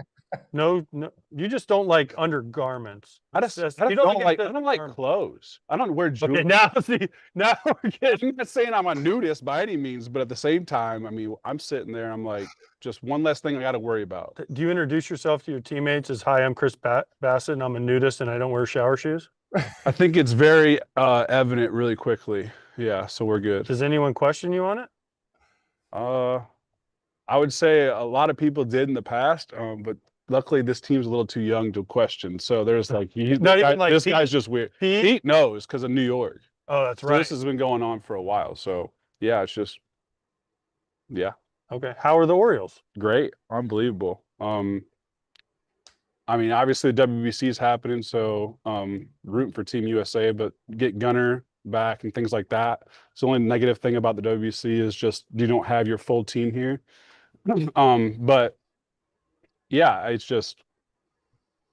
no, you just don't like undergarments. I You don't like garment. clothes. I don't wear jewelry. Okay, now we're getting. I'm not saying I'm a nudist by any means, but at the same time, I mean, I'm sitting there. I'm like, just one less thing I got to worry about. Do you introduce yourself to your teammates as, "Hi, I'm Chris Bassitt, and I'm a nudist, and I don't wear shower shoes"? I think it's very evident really quickly. Yeah, so we're good. Does anyone question you on it? I would say a lot of people did in the past, but luckily this team's a little too young to question. So there's like, this guy's just weird. Pete knows because of New York. Oh, that's So right. this has been going on for a while. So yeah, it's just, yeah. Okay. How are the Orioles? Great. Unbelievable. I mean, obviously the WBC is happening, so rooting for Team USA, but get Gunner back and things like that. So the only negative thing about the WBC is just you don't have your full team here. But yeah, it's just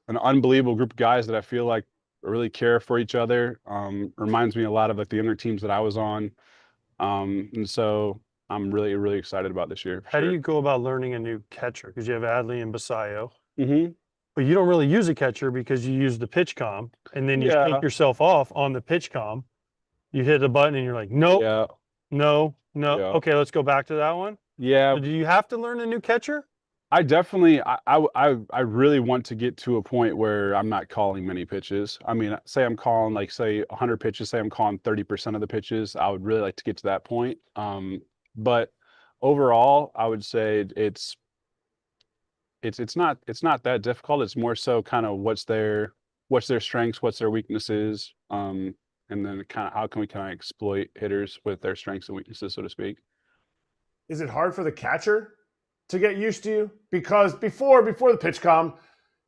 an unbelievable group of guys that I feel like really care for each other. Reminds me a lot of like the other teams that I was on. And so I'm really, really excited about this year. How do you go about learning a new catcher? Because you have Adley and Bassitt. Mm-hmm. But you don't really use a catcher because you use the pitch comm, and then you take yourself off on the pitch comm. You hit a button and you're like, nope, no. Yeah. Okay, let's go back to that one. Yeah. So do you have to learn a new catcher? I definitely, I really want to get to a point where I'm not calling many pitches. I mean, say I'm calling like, say 100 pitches, say I'm calling 30% of the pitches. I would really like to get to that point. But overall, I would say it's not that difficult. It's more so kind of what's their strengths, what's their weaknesses, and then kind of how can we kind of exploit hitters with their strengths and weaknesses, so to speak. Is it hard for the catcher to get used to you? Because before the pitch comm,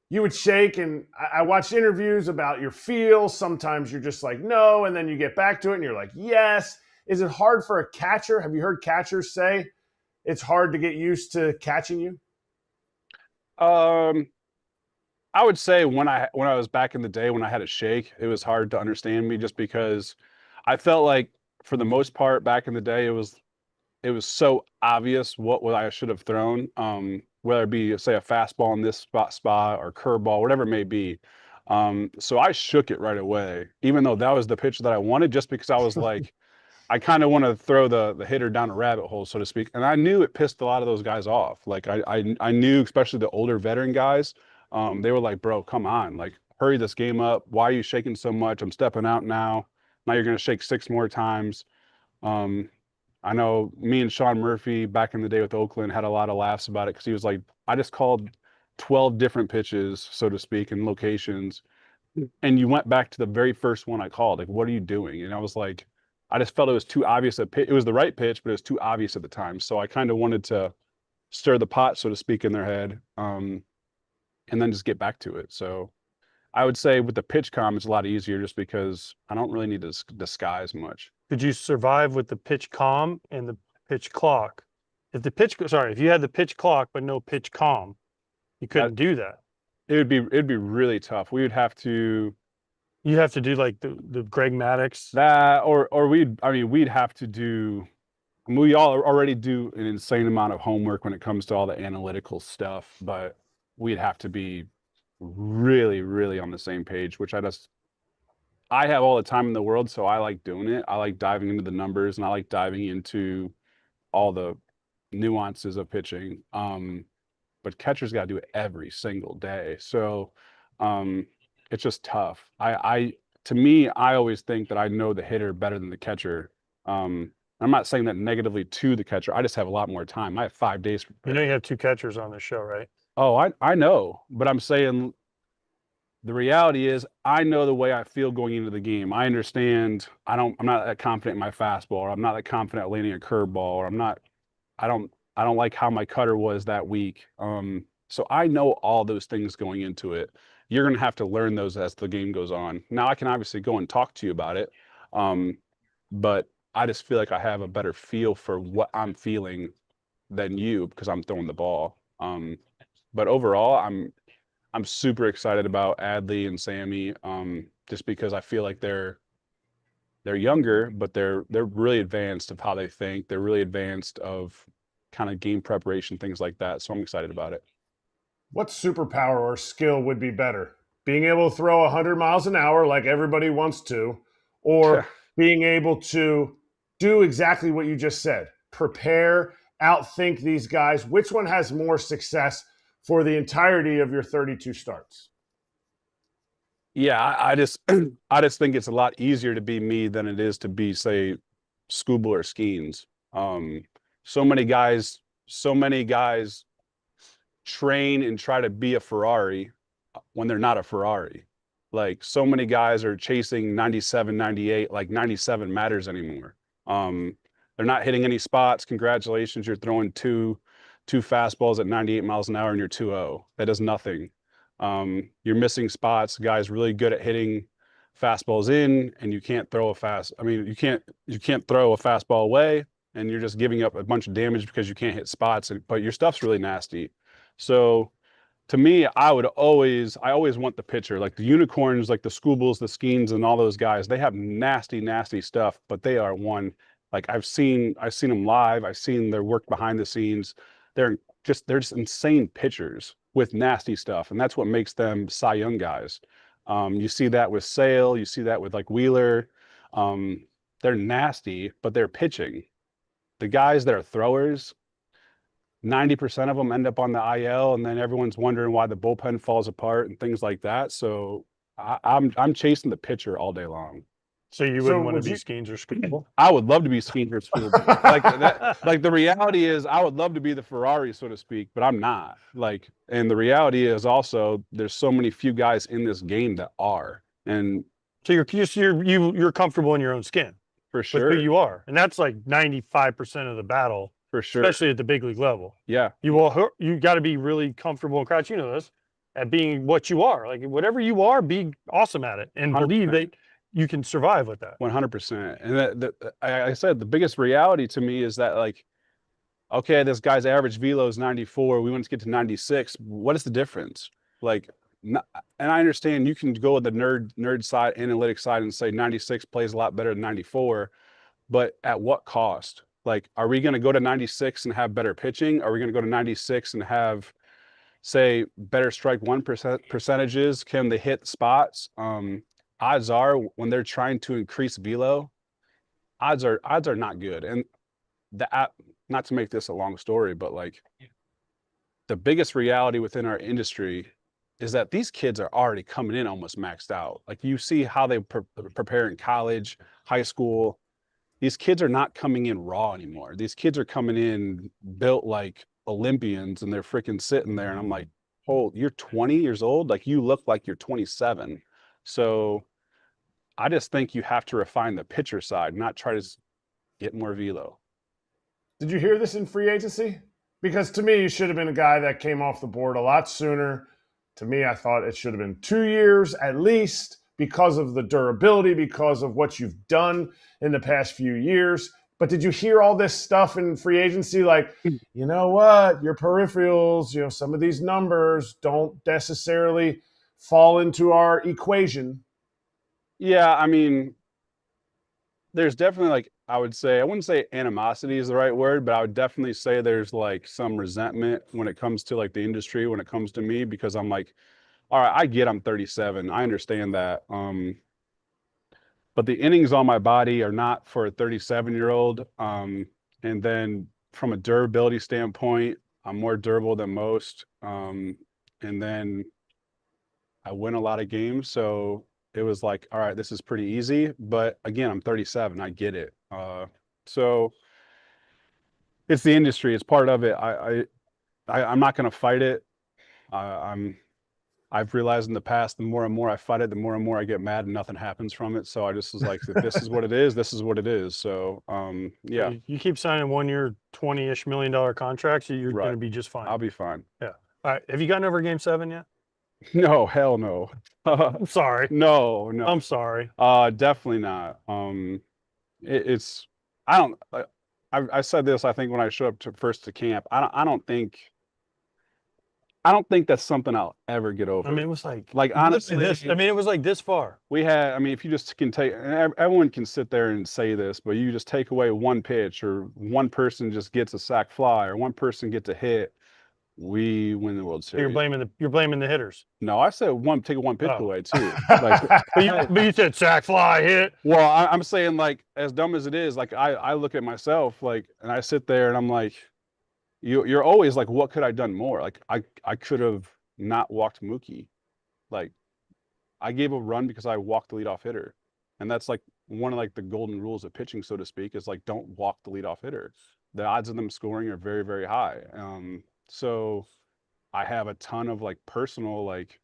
you would shake, and I watched interviews about your feel. Sometimes you're just like, no, and then you get back to it and you're like, yes. Is it hard for a catcher? Have you heard catchers say it's hard to get used to catching you? I would say when I was back in the day when I had a shake, it was hard to understand me just because I felt like for the most part back in the day it was so obvious what I should have thrown, whether it be say a fastball in this spot or curveball, whatever it may be. So I shook it right away, even though that was the pitch that I wanted, just because I was like, I kind of want to throw the hitter down a rabbit hole, so to speak. And I knew it pissed a lot of those guys off. Like I knew, especially the older veteran guys, they were like, bro, come on, like hurry this game up. Why are you shaking so much? I'm stepping out now. Now you're going to shake 6 more times. I know me and Sean Murphy back in the day with Oakland had a lot of laughs about it because he was like, I just called 12 different pitches, so to speak, and locations. And you went back to the very first one I called. Like, what are you doing? And I was like, I just felt it was too obvious. It was the right pitch, but it was too obvious at the time. So I kind of wanted to stir the pot, so to speak, in their head, and then just get back to it. So I would say with the pitch comm, it's a lot easier just because I don't really need to disguise much. Could you survive with the pitch comm and the pitch clock? If you had the pitch clock but no pitch comm, you couldn't do that. It'd be really tough. You'd have to do like the Greg Maddux. That or we'd have to do. We all already do an insane amount of homework when it comes to all the analytical stuff, but we'd have to be really, really on the same page, which I have all the time in the world, so I like doing it. I like diving into the numbers and I like diving into all the nuances of pitching. But catchers got to do it every single day. So it's just tough. To me, I always think that I know the hitter better than the catcher. I'm not saying that negatively to the catcher. I just have a lot more time. I have 5 days. You know you have 2 catchers on the show, right? Oh, I know, but I'm saying the reality is I know the way I feel going into the game. I understand I'm not that confident in my fastball, or I'm not that confident at landing a curveball, or I don't like how my cutter was that week. So I know all those things going into it. You're going to have to learn those as the game goes on. Now I can obviously go and talk to you about it. But I just feel like I have a better feel for what I'm feeling than you because I'm throwing the ball. But overall, I'm super excited about Adley and Sammy, just because I feel like they're younger, but they're really advanced of how they think. They're really advanced of kind of game preparation, things like that. So I'm excited about it. What superpower or skill would be better? Being able to throw 100 miles an hour like everybody wants to, or being able to do exactly what you just said, prepare, outthink these guys? Which one has more success for the entirety of your 32 starts? Yeah, I just I just think it's a lot easier to be me than it is to be, say, Scooble or Skeens. So many guys train and try to be a Ferrari when they're not a Ferrari. Like, so many guys are chasing 97, 98, like 97 matters anymore. They're not hitting any spots. Congratulations, you're throwing two fastballs at 98 miles an hour and you're 2-0. That does nothing. You're missing spots. Guys really good at hitting fastballs in, and you can't throw you can't throw a fastball away, and you're just giving up a bunch of damage because you can't hit spots, but your stuff's really nasty. So to me, I always want the pitcher, like the unicorns, like the Scoobles, the Skeens, and all those guys. They have nasty, nasty stuff, but they are one. Like, I've seen them live. I've seen their work behind the scenes. They're just insane pitchers with nasty stuff, and that's what makes them Cy Young guys. You see that with Sale. You see that with like Wheeler. They're nasty, but they're pitching. The guys that are throwers, 90% of them end up on the IL, and then everyone's wondering why the bullpen falls apart and things like that. So I'm chasing the pitcher all day long. So you wouldn't want to be Skeens or Scooble? I would love to be Skeens or Scooble. Like the reality is, I would love to be the Ferrari, so to speak, but I'm not. Like, and the reality is also, there's so many few guys in this game that are, and so you're comfortable in your own skin, for sure. With who you are, and that's like 95% of the battle, for sure, especially at the big league level. Yeah, you got to be really comfortable, and Kratz, you know this, at being what you are. Like, whatever you are, be awesome at it, and 100%. Believe that you can survive with that. 100%. And I said, the biggest reality to me is that, like, okay, this guy's average velo is 94. We want to get to 96. What is the difference? Like, and I understand you can go with the nerd side, analytic side, and say 96 plays a lot better than 94, but at what cost? Like, are we going to go to 96 and have better pitching? Are we going to go to 96 and have, say, better strike one percentages? Can they hit spots? Odds are, when they're trying to increase velo, odds are not good. And not to make this a long story, but like, the biggest reality within our industry is that these kids are already coming in almost maxed out. Like, you see how they prepare in college, high school. These kids are not coming in raw anymore. These kids are coming in built like Olympians, and they're freaking sitting there. And I'm like, oh, you're 20 years old? Like, you look like you're 27. So I just think you have to refine the pitcher side, not try to get more velo. Did you hear this in free agency? Because to me, you should have been a guy that came off the board a lot sooner. To me, I thought it should have been 2 years at least, because of the durability, because of what you've done in the past few years. But did you hear all this stuff in free agency? Like, you know what, your peripherals, some of these numbers don't necessarily fall into our equation. Yeah, I mean, there's definitely, like, I wouldn't say animosity is the right word, but I would definitely say there's like some resentment when it comes to like the industry, when it comes to me, because I'm like, all right, I get I'm 37. I understand that. But the innings on my body are not for a 37-year-old. And then from a durability standpoint, I'm more durable than most. And then I win a lot of games. So it was like, all right, this is pretty easy. But again, I'm 37. I get it. So it's the industry. It's part of it. I'm not going to fight it. I've realized in the past, the more and more I fight it, the more and more I get mad and nothing happens from it. So I just was like, if this is what it is, this is what it is. So, yeah. You keep signing 1 year, $20-ish million contracts, you're going to be just fine. I'll be fine. Yeah. All right. Have you gotten over Game 7 yet? No, hell no. I'm sorry. No. I'm sorry. Definitely not. I said this, I think, when I showed up first to camp. I don't think I don't think that's something I'll ever get over. I mean, it was like honestly, this. I mean, it was like this far. we had. I mean, if you just can take, and everyone can sit there and say this, but you just take away one pitch, or one person just gets a sac fly, or one person gets a hit, we win the World So Series. you're blaming the hitters. No, I said take one pitch Oh. away too. Like, But you said sack fly hit. well, I'm saying, like, as dumb as it is, like I look at myself, like, and I sit there and I'm like, you're always like, what could I done more? Like I could have not walked Mookie. Like, I gave a run because I walked the leadoff hitter, and that's like one of like the golden rules of pitching, so to speak, is like, don't walk the leadoff hitter. The odds of them scoring are very, very high. So I have a ton of like personal, like,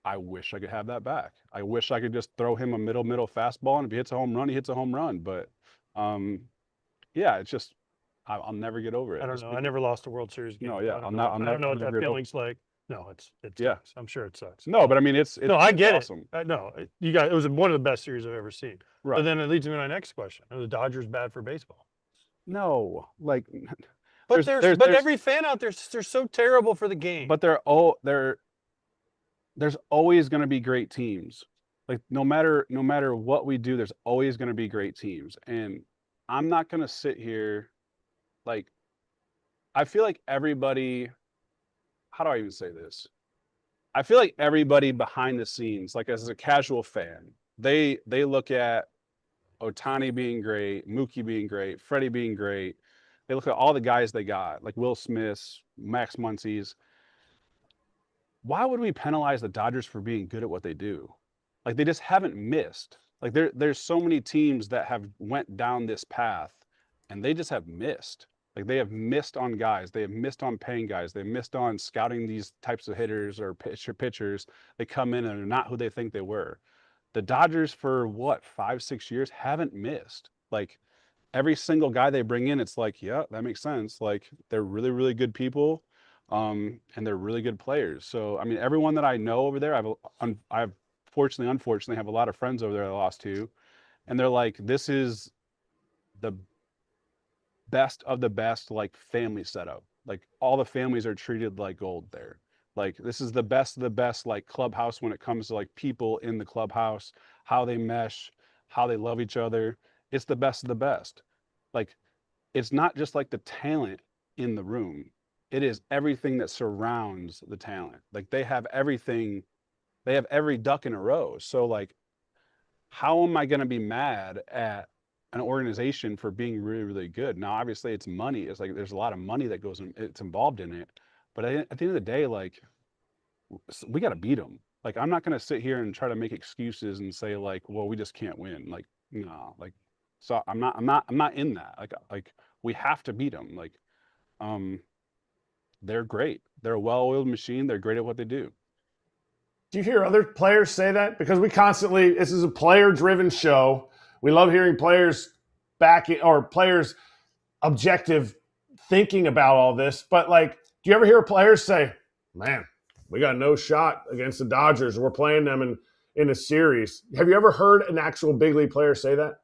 I wish I could have that back. I wish I could just throw him a middle fastball, and if he hits a home run, he hits a home run. But yeah, it's just I'll never get over it. I don't know. I never lost a World Series game. No, yeah, I I'll don't not- know. I'll I don't know what never that get over- feeling's like. No, it Yeah. sucks. I'm sure it sucks. No, but I mean, it's No, I get awesome. it. No, you guys, it was one of the best series I've ever seen. Right. But then it leads me to my next question: are the Dodgers bad for baseball? No, like, But there's- every fan out there, they're so terrible for the game. but there's always going to be great teams. Like, no matter what we do, there's always going to be great teams. And I'm not going to sit here, like, I feel like everybody, how do I even say this? I feel like everybody behind the scenes, like, as a casual fan, they look at Ohtani being great, Mookie being great, Freddie being great. They look at all the guys they got, like Will Smiths, Max Muncy's. Why would we penalize the Dodgers for being good at what they do? Like, they just haven't missed. Like, there's so many teams that have went down this path, and they just have missed. Like, they have missed on guys. They have missed on paying guys. They missed on scouting these types of hitters or pitchers. They come in and they're not who they think they were. The Dodgers, for what, 5-6 years, haven't missed. Like, every single guy they bring in, it's like, yeah, that makes sense. Like, they're really, really good people, and they're really good players. So, I mean, everyone that I know over there, I've unfortunately have a lot of friends over there I lost to, and they're like, this is the best of the best, like, family setup. Like, all the families are treated like gold there. Like, this is the best of the best, like, clubhouse when it comes to, like, people in the clubhouse, how they mesh, how they love each other. It's the best of the best. Like, it's not just like the talent in the room. It is everything that surrounds the talent. Like, they have everything. They have every duck in a row. So, like, how am I going to be mad at an organization for being really, really good? Now, obviously, it's money. It's like, there's a lot of money that it's involved in it. But at the end of the day, like, we got to beat them. Like, I'm not going to sit here and try to make excuses and say, like, well, we just can't win. Like, no, like, so I'm not in that. Like we have to beat them. Like, they're great. They're a well-oiled machine. They're great at what they do. Do you hear other players say that? Because this is a player-driven show. We love hearing players players objective thinking about all this. But, like, do you ever hear players say, man, we got no shot against the Dodgers. We're playing them in a series. Have you ever heard an actual big league player say that?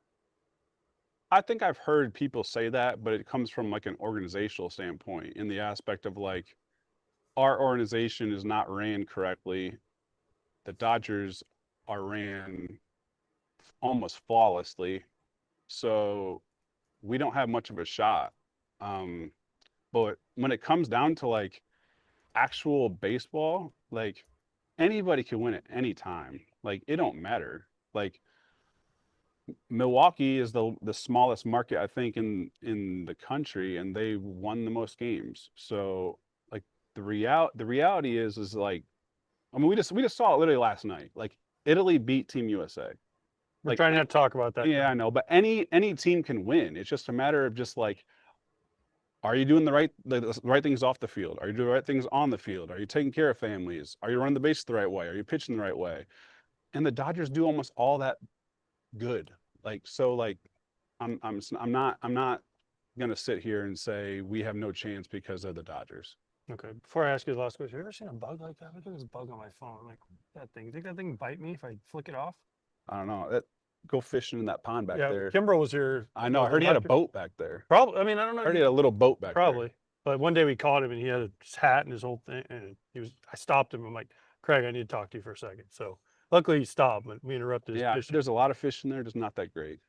I think I've heard people say that, but it comes from, like, an organizational standpoint, in the aspect of, like, our organization is not ran correctly. The Dodgers are ran almost flawlessly, so we don't have much of a shot. But when it comes down to, like, actual baseball, like, anybody can win at any time. Like, it don't matter. Like, Milwaukee is the smallest market, I think, in the country, and they won the most games. So, like, the reality is like, I mean, we just saw it literally last night. Like, Italy beat Team USA. We're Like, trying not to talk about that. yeah, I know, but any team can win. It's just a matter of just, like, are you doing the right things off the field? Are you doing the right things on the field? Are you taking care of families? Are you running the base the right way? Are you pitching the right way? And the Dodgers do almost all that good. Like, so, like, I'm not gonna sit here and say we have no chance because of the Dodgers. Okay. Before I ask you the last question, have you ever seen a bug like that? I think there's a bug on my phone. I'm like, that thing. You think that thing bite me if I flick it off? I don't know. Go fishing in that pond back Yeah, there. Kimbrough was here. I know. I heard he had a boat back there. Probably. I mean, I don't know. I heard he had a little boat back there. Probably. But one day we caught him and he had his hat and his whole thing. And I stopped him. I'm like, Craig, I need to talk to you for a second. So luckily he stopped, but we interrupted his Yeah, fishing. there's a lot of fish in there. Just not that great.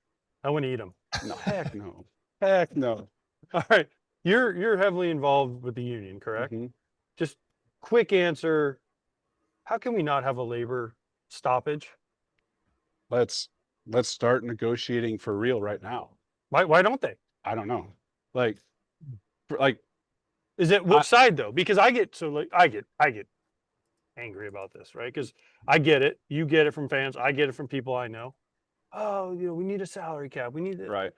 I wouldn't eat them. No, heck no. Heck no. All right. You're heavily involved with the union, correct? Mhm. Just quick answer. How can we not have a labor stoppage? Let's start negotiating for real right now. Why don't they? I don't know. Like Is it which side though? Because I get angry about this, right? Because I get it. You get it from fans. I get it from people I know. Oh, we need a salary cap. We need it. right.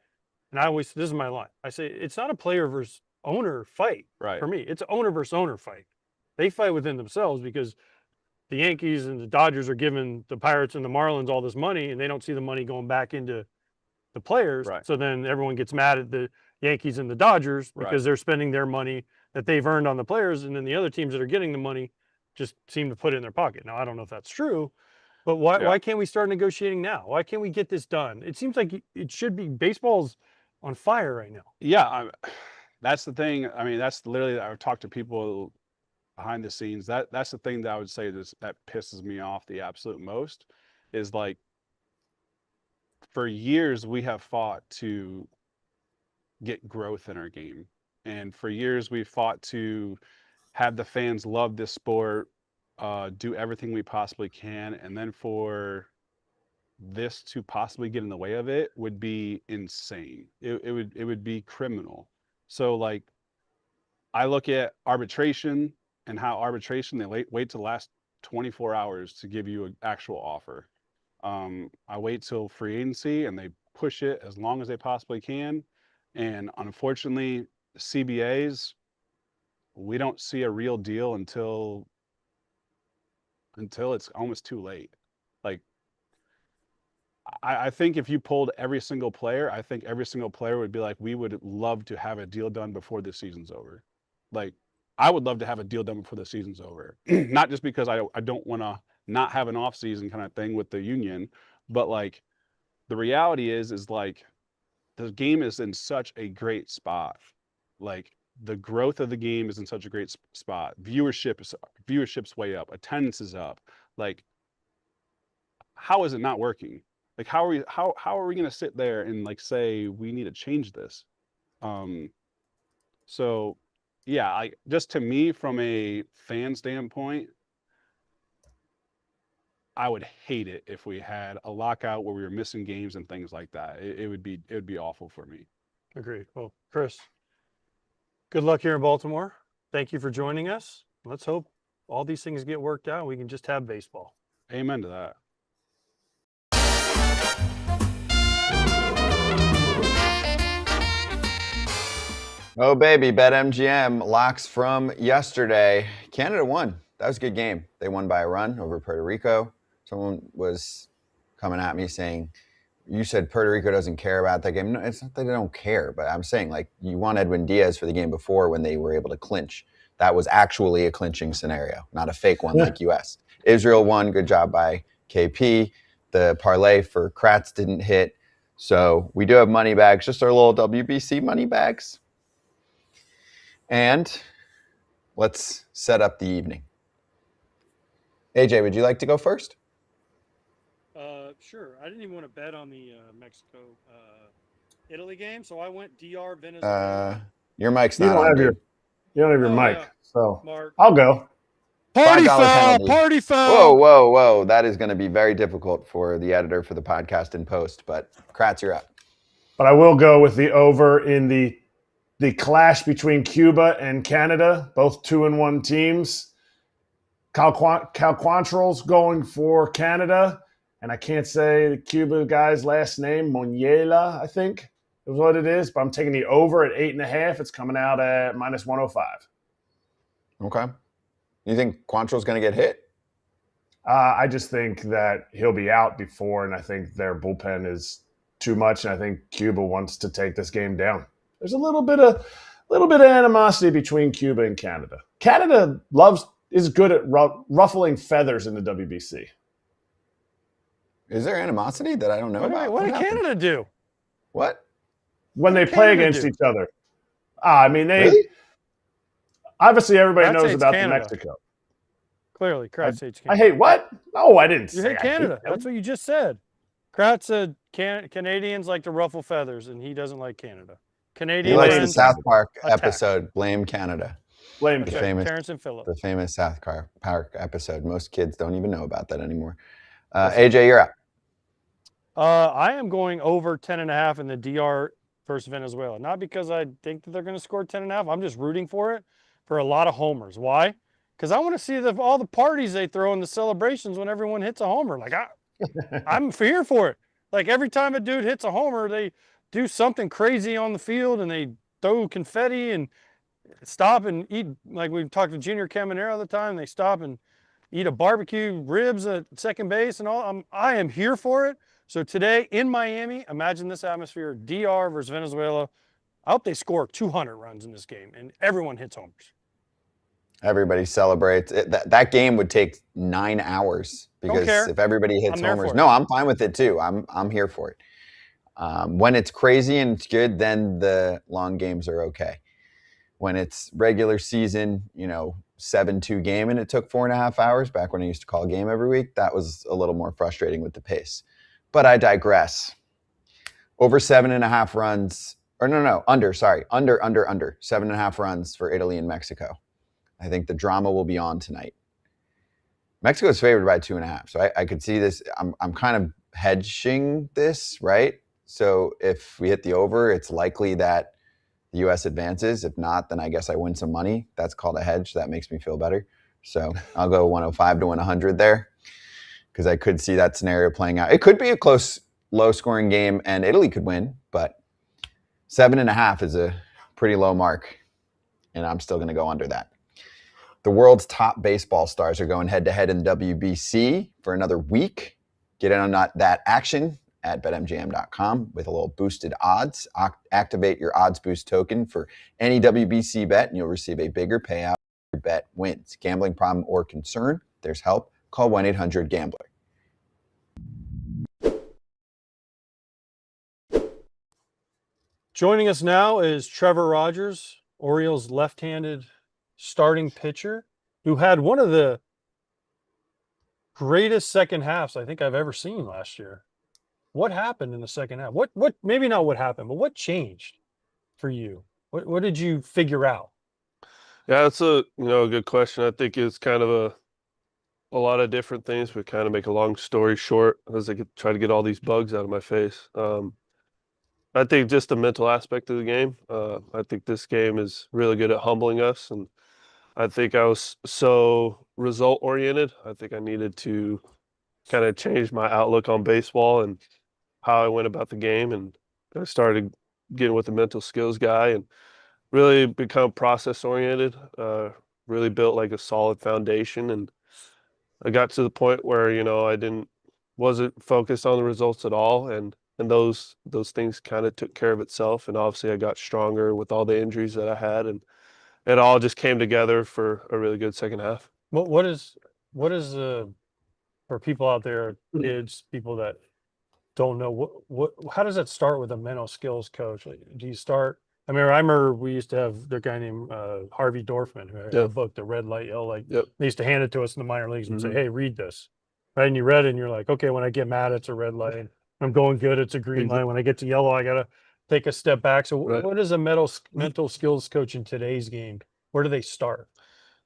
And this is my line. I say it's not a player versus owner fight Right. for me. It's an owner versus owner fight. They fight within themselves because the Yankees and the Dodgers are giving the Pirates and the Marlins all this money, and they don't see the money going back into the players. Right. So then everyone gets mad at the Yankees and the Dodgers because Right. they're spending their money that they've earned on the players, and then the other teams that are getting the money just seem to put it in their pocket. Now, I don't know if that's true, but why can't we start negotiating now? Why can't we get this done? It seems like it should be. Baseball's on fire right now. Yeah, that's the thing. I mean, that's literally, I've talked to people behind the scenes. That's the thing that I would say that pisses me off the absolute most is like, for years we have fought to get growth in our game, and for years we've fought to have the fans love this sport, do everything we possibly can, and then for this to possibly get in the way of it would be insane. It would be criminal. So like, I look at arbitration and how arbitration, they wait to the last 24 hours to give you an actual offer. I wait till free agency and they push it as long as they possibly can. And unfortunately, CBAs, we don't see a real deal until it's almost too late. Like, I think if you polled every single player, I think every single player would be like, we would love to have a deal done before the season's over. Like, I would love to have a deal done before the season's over. Not just because I don't want to not have an off season kind of thing with the union, but like, the reality is like, the game is in such a great spot. Like, the growth of the game is in such a great spot. Viewership's way up. Attendance is up. Like, how is it not working? Like, how are we going to sit there and like say we need to change this? So yeah, just to me, from a fan standpoint, I would hate it if we had a lockout where we were missing games and things like that. It would be awful for me. Agreed. Well, Chris, good luck here in Baltimore. Thank you for joining us. Let's hope all these things get worked out. We can just have baseball. Amen to that. Oh, baby, BetMGM locks from yesterday. Canada won. That was a good game. They won by a run over Puerto Rico. Someone was coming at me saying, you said Puerto Rico doesn't care about that game. No, it's not that they don't care, but I'm saying, like, you won Edwin Diaz for the game before when they were able to clinch. That was actually a clinching scenario, not a fake one like US. Israel won. Good job by KP. The parlay for Kratz didn't hit. So we do have money bags, just our little WBC money bags. And let's set up the evening. AJ, would you like to go first? Sure. I didn't even want to bet on the Mexico Italy game, so I went DR Venezuela. Your mic's You not don't on, have your dude. mic, yeah. so Mark. I'll go. Party $5 foul! penalty. Party foul! Whoa. That is going to be very difficult for the editor for the podcast in post, but Kratz, you're up. But I will go with the over in the clash between Cuba and Canada, both 2-1 teams. Cal Quantrill's going for Canada, and I can't say the Cuba guy's last name, Moniela, I think is what it is, but I'm taking the over at 8.5. It's coming out at -105. Okay. You think Quantrill's going to get hit? I just think that he'll be out before, and I think their bullpen is too much, and I think Cuba wants to take this game down. There's a little bit of animosity between Cuba and Canada. Canada is good at ruffling feathers in the WBC. Is there animosity that I don't know about? What did Canada do? What? When they play against each other. I mean, Really? Obviously, everybody Kratz knows hates about Canada. the Mexico. Kratz hates Canada. I hate what? No, I didn't You say hate I Canada. them. That's what you just said. Kratz said Canadians like to ruffle feathers, and he doesn't like Canada. He Canadian likes the fans South Park attack. episode, Blame Canada. Blame That's The right, famous, Terrence and Phillip. the famous South Park episode. Most kids don't even know about that anymore. That's AJ, you're up. I am going over 10.5 in the DR versus Venezuela. Not because I think that they're going to score 10.5. I'm just rooting for it for a lot of homers. Why? Because I want to see all the parties they throw in the celebrations when everyone hits a homer. Like I'm here for it. Like every time a dude hits a homer, they do something crazy on the field and they throw confetti and stop and eat. Like we talked to Junior Caminero all the time. They stop and eat a barbecue ribs at second base and all. I am here for it. So today in Miami, imagine this atmosphere, DR versus Venezuela. I hope they score 200 runs in this game and everyone hits homers. Everybody celebrates. That game would take 9 hours because if everybody hits homers, no, I'm fine with it too. I'm here for it. When it's crazy and it's good, then the long games are okay. When it's regular season, 7-2 game and it took 4.5 hours back when I used to call a game every week, that was a little more frustrating with the pace. But I digress. Over 7.5 runs, or no, under 7.5 runs for Italy and Mexico. I think the drama will be on tonight. Mexico is favored by 2.5, so I could see this. I'm kind of hedging this, right? So if we hit the over, it's likely that the U.S. advances. If not, then I guess I win some money. That's called a hedge. That makes me feel better. So I'll go 105 to 100 there because I could see that scenario playing out. It could be a close, low-scoring game, and Italy could win, but 7.5 is a pretty low mark, and I'm still going to go under that. The world's top baseball stars are going head-to-head in WBC for another week. Get in on that action at BetMGM.com with a little boosted odds. Activate your odds boost token for any WBC bet, and you'll receive a bigger payout if your bet wins. Gambling problem or concern? There's help. Call 1-800-GAMBLER. Joining us now is Trevor Rogers, Orioles left-handed starting pitcher, who had one of the greatest second halves I think I've ever seen last year. What happened in the second half? What maybe not what happened, but what changed for you? What did you figure out? Yeah, that's a good question. I think it's kind of a lot of different things, but kind of make a long story short as I try to get all these bugs out of my face. I think just the mental aspect of the game. I think this game is really good at humbling us, and I think I was so result oriented. I think I needed to kind of change my outlook on baseball and how I went about the game, and I started getting with the mental skills guy and really become process oriented. Really built like a solid foundation, and I got to the point where I wasn't focused on the results at all, and those things kind of took care of itself. And obviously, I got stronger with all the injuries that I had, and it all just came together for a really good second half. What is for people out there, kids, people that don't know how does that start with a mental skills coach? Like, do you start? I remember we used to have the guy named Harvey Dorfman who had a book, The Red Light, Yellow Light. Yep. They used to hand it to us in the minor leagues and say, "Hey, read this," right? And you read it, and you're like, "Okay, when I get mad, it's a red light. I'm going good, it's a green light. When I get to yellow, I gotta take a step back." So, what is a mental skills coach in today's game? Where do they start?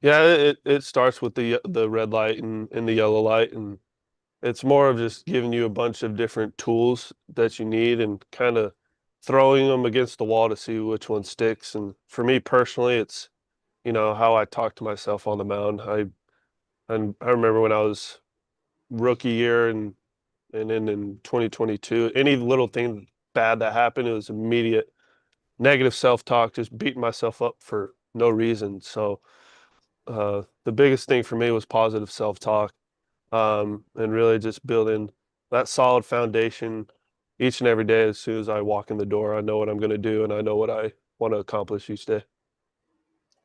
Yeah, it starts with the red light and the yellow light, and it's more of just giving you a bunch of different tools that you need and kind of throwing them against the wall to see which one sticks. And for me personally, it's how I talk to myself on the mound. I remember when I was rookie year and then in 2022, any little thing bad that happened, it was immediate negative self-talk, just beating myself up for no reason. So the biggest thing for me was positive self-talk, and really just building that solid foundation each and every day. As soon as I walk in the door, I know what I'm going to do, and I know what I want to accomplish each day.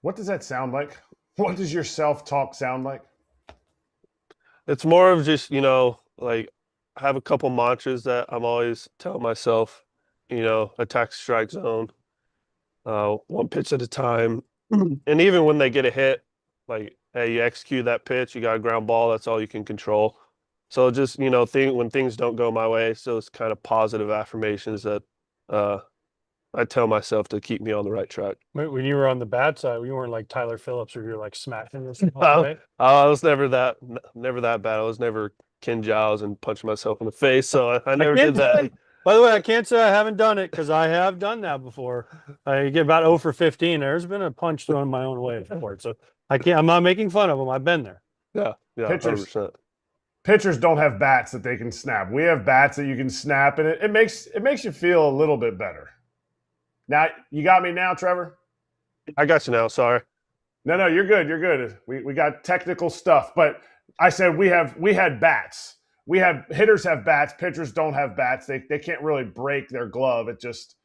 What does that sound like? What does your self-talk sound like? It's more of just, like I have a couple mantras that I'm always telling myself, attack strike zone, one pitch at a time, And even when they get a hit, like, hey, you execute that pitch, you got a ground ball, that's all you can control. So just, when things don't go my way, so it's kind of positive affirmations that I tell myself to keep me on the right track. When you were on the bad side, you weren't like Tyler Phillips, or you're like smacking yourself. I was never that bad. I was never Ken Giles and punching myself in the face, so I never did that. By the way, I can't say I haven't done it, because I have done that before. I get about 0 for 15. There's been a punch thrown my own way before, so I'm not making fun of them. I've been there. Yeah, Pitchers. 100%. Pitchers don't have bats that they can snap. We have bats that you can snap, and it makes you feel a little bit better. Now, you got me now, Trevor? I got you now. Sorry. No, you're good. You're good. We got technical stuff, but I said we had bats. Hitters have bats. Pitchers don't have bats. They can't really break their glove. It just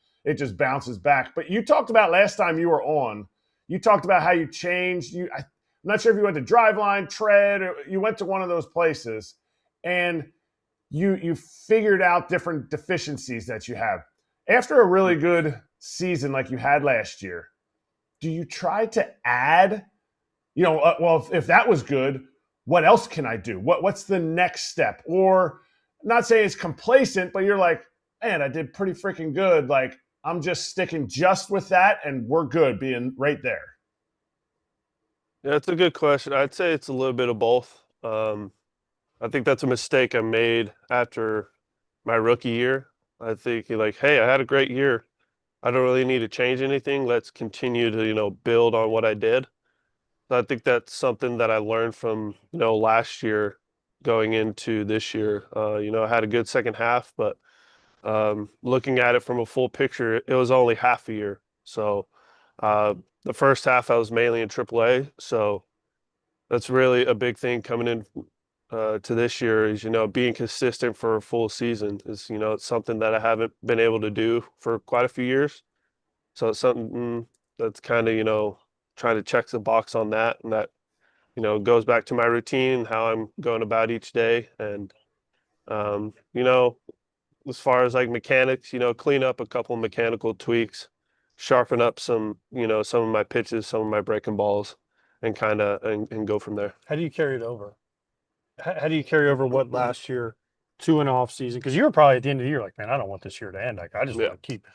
bounces back. But you talked about last time you were on. You talked about how you changed. I'm not sure if you went to Driveline, Tread, or you went to one of those places, and you figured out different deficiencies that you have. After a really good season like you had last year, do you try to add, if that was good, what else can I do? What's the next step? Or not saying it's complacent, but you're like, man, I did pretty freaking good. Like, I'm just sticking just with that, and we're good being right there. Yeah, it's a good question. I'd say it's a little bit of both. I think that's a mistake I made after my rookie year. I think like, hey, I had a great year. I don't really need to change anything. Let's continue to, build on what I did. So I think that's something that I learned from, last year going into this year. I had a good second half, but looking at it from a full picture, it was only half a year. So the first half I was mainly in AAA. So that's really a big thing coming in to this year is, being consistent for a full season is, it's something that I haven't been able to do for quite a few years. So it's something that's kind of, trying to check the box on that. And that, goes back to my routine, how I'm going about each day. And, as far as like mechanics, clean up a couple of mechanical tweaks, sharpen up some of my pitches, some of my breaking balls, and kind of and go from there. How do you carry it over? How do you carry over what last year to an off season? Because you were probably at the end of the year like, man, I don't want this year to end. Like, I just want to keep.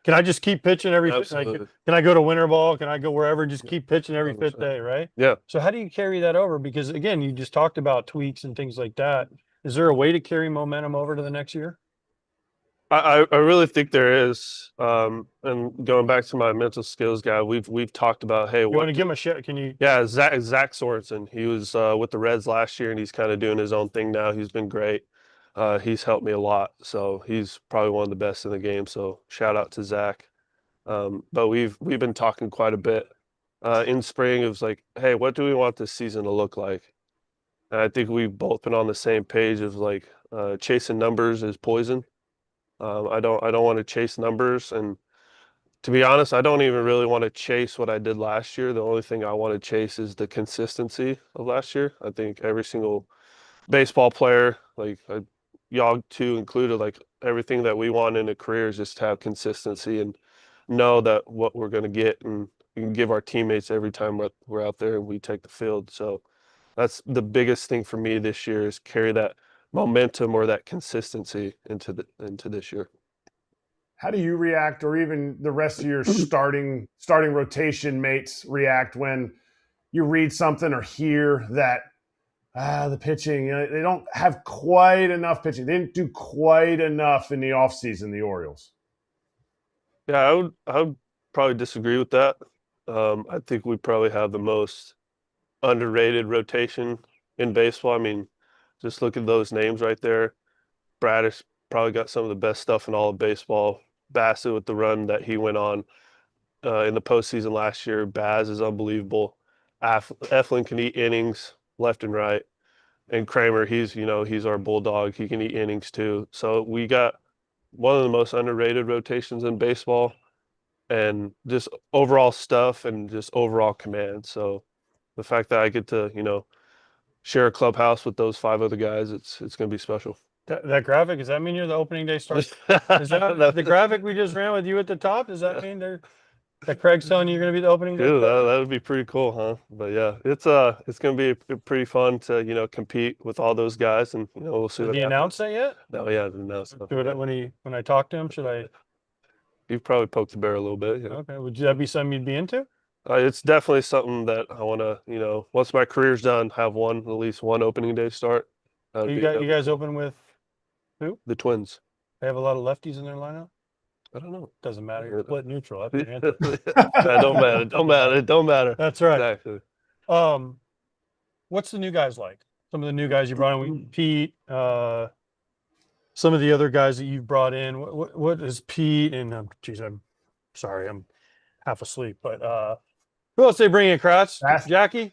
Can I just keep pitching every? Like, can I go to winter ball? Can I go wherever? Just keep pitching every 100%. 5th day, right? Yeah. So how do you carry that over? Because again, you just talked about tweaks and things like that. Is there a way to carry momentum over to the next year? I really think there is. And going back to my mental skills guy, we've talked about, hey, you want to give him a shot? Can you? Yeah, Zach Sorensen. He was with the Reds last year, and he's kind of doing his own thing now. He's been great. He's helped me a lot, so he's probably one of the best in the game. So shout out to Zach. But we've been talking quite a bit in spring. It was like, hey, what do we want this season to look like? And I think we've both been on the same page of like chasing numbers is poison. I don't want to chase numbers, and to be honest, I don't even really want to chase what I did last year. The only thing I want to chase is the consistency of last year. I think every single baseball player, like y'all too included, like everything that we want in a career is just to have consistency and know that what we're going to get and we can give our teammates every time we're out there and we take the field. So that's the biggest thing for me this year is carry that momentum or that consistency into this year. How do you react, or even the rest of your starting rotation mates react when you read something or hear that the pitching, they don't have quite enough pitching. They didn't do quite enough in the offseason, the Orioles? Yeah, I would probably disagree with that. I think we probably have the most underrated rotation in baseball. I mean, just look at those names right there. Bradish probably got some of the best stuff in all of baseball. Bassitt with the run that he went on in the postseason last year. Baz is unbelievable. Eflin can eat innings left and right. And Kramer, he's our bulldog. He can eat innings too. So we got one of the most underrated rotations in baseball, and just overall stuff and just overall command. So the fact that I get to, share a clubhouse with those 5 other guys, it's going to be special. That graphic, does that mean you're the opening day start? Is that the graphic we just ran with you at the top? Does that mean they're that Craig's telling you you're going to be the opening day? Dude, that would be pretty cool, huh? But yeah, it's gonna be pretty fun to compete with all those guys, and we'll see Did what he happens. announce that yet? No, yeah, I didn't announce it. When I talk to him, should I? You've probably poked the bear a little bit. Yeah. Okay, would that be something you'd be into? It's definitely something that I want to, once my career's done, have at least one opening day start. You guys open with who? The Twins. They have a lot of lefties in their lineup. I don't know. Doesn't matter. You're split neutral. That's the answer. Don't matter. Don't matter. It don't matter. That's right. Exactly. What's the new guys like? Some of the new guys you brought in, Pete. Some of the other guys that you've brought in. What is Pete? And geez, I'm sorry, I'm half asleep. But who else they bring in? Kratz, Jackie,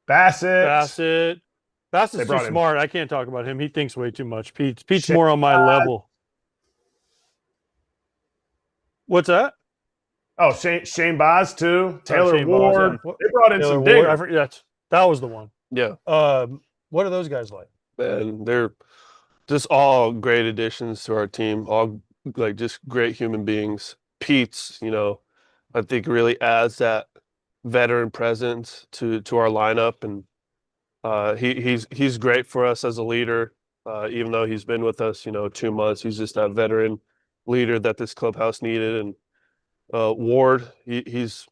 Bassitt. Bassitt's too smart. I can't talk about him. He thinks way too much. Pete's more on my level. What's that? Oh, Shane Baz too. Taylor Shane Ward. Baz, They brought in Taylor some Ward. dingers. That was the one. Yeah. What are those guys like? Man, they're just all great additions to our team. All like just great human beings. Pete's, I think really adds that veteran presence to our lineup, and he's great for us as a leader. Even though he's been with us, 2 months, he's just that veteran leader that this clubhouse needed. And Ward, he's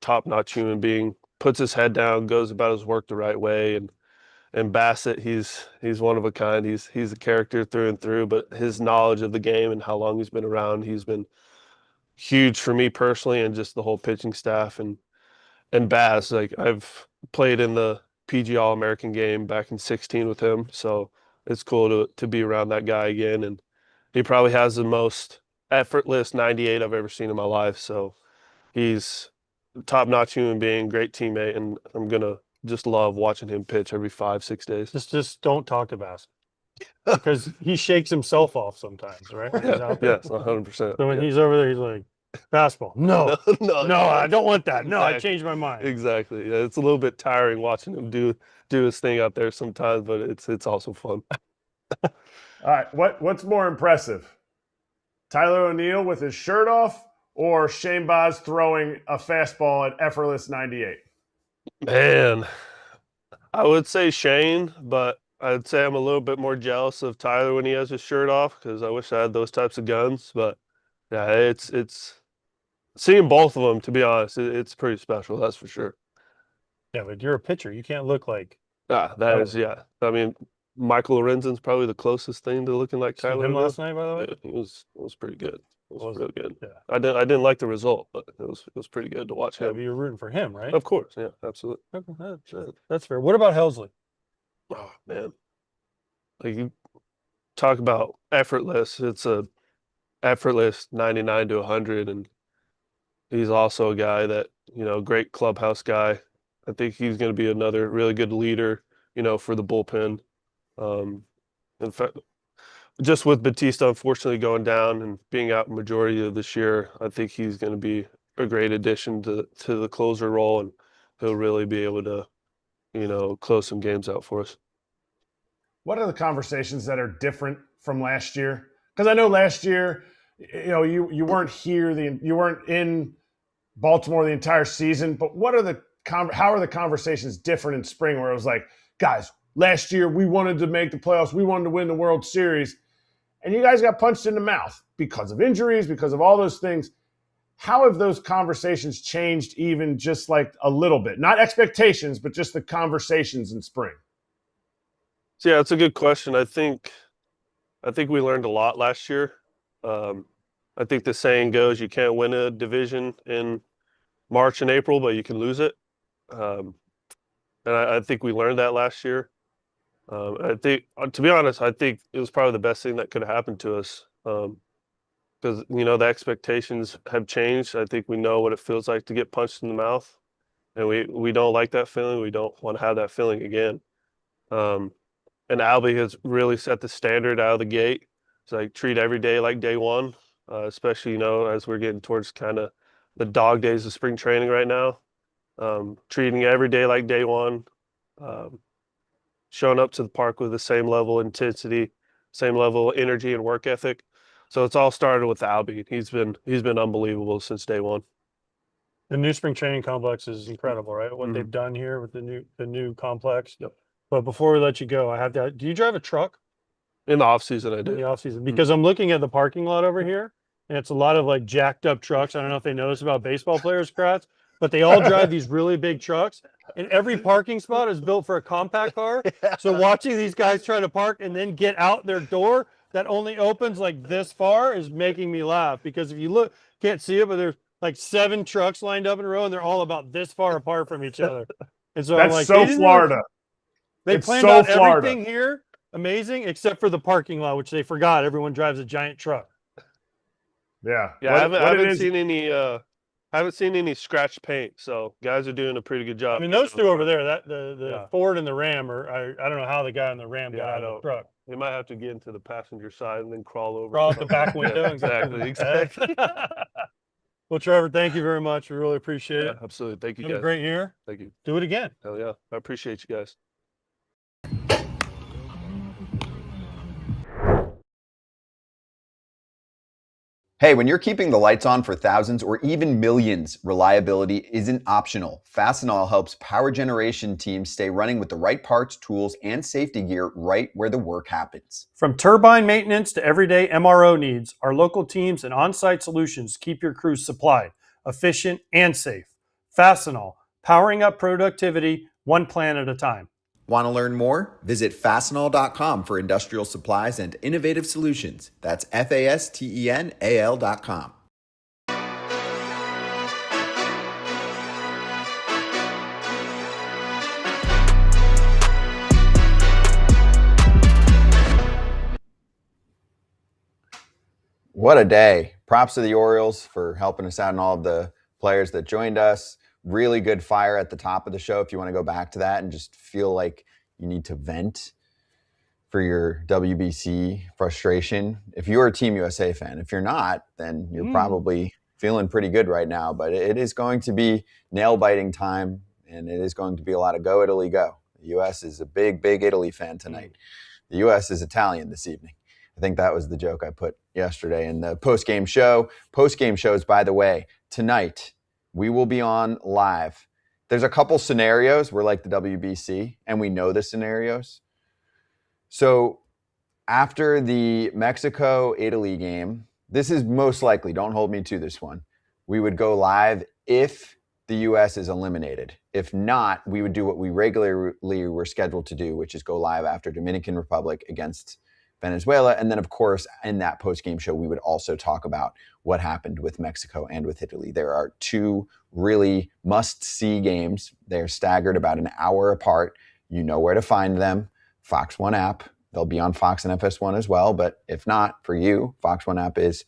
top-notch human being, puts his head down, goes about his work the right way. And Bassitt, he's one of a kind. He's a character through and through, but his knowledge of the game and how long he's been around, he's been huge for me personally and just the whole pitching staff. And Baz, like I've played in the PG All-American game back in 2016 with him, so it's cool to be around that guy again. And he probably has the most effortless 98 I've ever seen in my life. So he's a top-notch human being, great teammate, and I'm gonna just love watching him pitch every 5-6 days. Just don't talk to Bassitt because he shakes himself off sometimes, right? Yes, 100%. So when he's over there, he's like, "Fastball, no, I don't want that. No, I changed my mind." Exactly. Yeah, it's a little bit tiring watching him do his thing out there sometimes, but it's also fun. All right, what's more impressive, Tyler O'Neill with his shirt off, or Shane Baz throwing a fastball at effortless 98? Man, I would say Shane, but I'd say I'm a little bit more jealous of Tyler when he has his shirt off because I wish I had those types of guns. But yeah, it's seeing both of them, to be honest, it's pretty special. That's for sure. Yeah, but you're a pitcher. You can't look like. That is, yeah. I mean, Michael Lorenzen's probably the closest thing to looking like Tyler. Him last night, by the way. Yeah, it was pretty good. It was real good. Yeah. I didn't like the result, but it was pretty good to watch him. Yeah, you were rooting for him, right? Of course, yeah, absolutely. Okay, that's fair. What about Helsley? Oh man, like you talk about effortless. It's a effortless 99 to 100, and he's also a guy that great clubhouse guy. I think he's going to be another really good leader, for the bullpen. In fact, just with Batista unfortunately going down and being out majority of this year, I think he's going to be a great addition to the closer role, and he'll really be able to, close some games out for us. What are the conversations that are different from last year? Because I know last year, you weren't here, you weren't in Baltimore the entire season. But how are the conversations different in spring, where it was like, guys, last year we wanted to make the playoffs, we wanted to win the World Series, and you guys got punched in the mouth because of injuries, because of all those things. How have those conversations changed, even just like a little bit? Not expectations, but just the conversations in spring. So yeah, it's a good question. I think we learned a lot last year. I think the saying goes, you can't win a division in March and April, but you can lose it. And I think we learned that last year. I think, to be honest, I think it was probably the best thing that could have happened to us. Because, the expectations have changed. I think we know what it feels like to get punched in the mouth. And we don't like that feeling. We don't want to have that feeling again. And Albie has really set the standard out of the gate. It's like treat every day like day one, especially, as we're getting towards kind of the dog days of spring training right now. Treating every day like day one, showing up to the park with the same level of intensity, same level of energy and work ethic. So it's all started with Albie. He's been unbelievable since day one. The new spring training complex is incredible, right? What they've done here with the new complex. Yep. But before we let you go, I have to. Do you drive a truck In the off season, I in do. the off season? Because I'm looking at the parking lot over here, and it's a lot of like jacked up trucks. I don't know if they know this about baseball players, Kratz, but they all drive these really big trucks, and every parking spot is built for a compact car. So watching these guys try to park and then get out their door that only opens like this far is making me laugh, because if you look, can't see it, but there's like 7 trucks lined up in a row, and they're all about this far apart from each other. And so I'm That's like, so Florida. They It's planned so out Florida. everything here, amazing, except for the parking lot, which they forgot. Everyone drives a giant truck. Yeah. Yeah, I haven't seen any scratched paint, so guys are doing a pretty good job. I mean, those two over there, that the Yeah. Ford and the Ram, or I don't know how the guy in the Ram got Yeah, I out of know. the truck. You might have to get into the passenger side and then crawl over. Crawl out the back window. Yeah, and exactly. Well, Trevor, thank you very much. We really appreciate Yeah, it. absolutely. Thank you, Have a guys. great year. Thank you. Do it again. Hell yeah. I appreciate you guys. Hey, when you're keeping the lights on for thousands or even millions, reliability isn't optional. Fastenal helps power generation teams stay running with the right parts, tools, and safety gear right where the work happens. From turbine maintenance to everyday MRO needs, our local teams and on-site solutions keep your crews supplied, efficient, and safe. Fastenal, powering up productivity one plan at a time. Want to learn more? Visit fastenal.com for industrial supplies and innovative solutions. That's FASTENAL.com. What a day. Props to the Orioles for helping us out and all of the players that joined us. Really good fire at the top of the show if you want to go back to that and just feel like you need to vent for your WBC frustration. If you're a Team USA fan, if you're not, then you're probably feeling pretty good right now. But it is going to be nail-biting time, and it is going to be a lot of go, Italy, go. The U.S. is a big, big Italy fan tonight. The U.S. is Italian this evening. I think that was the joke I put yesterday in the post-game show. Post-game shows, by the way, tonight we will be on live. There's a couple scenarios. We're like the WBC, and we know the scenarios. So after the Mexico-Italy game, this is most likely, don't hold me to this one, we would go live if the U.S. is eliminated. If not, we would do what we regularly were scheduled to do, which is go live after Dominican Republic against Venezuela. And then, of course, in that post-game show, we would also talk about what happened with Mexico and with Italy. There are 2 really must-see games. They're staggered about an hour apart. You know where to find them. Fox One app. They'll be on Fox and FS1 as well. But if not, for you, Fox One app is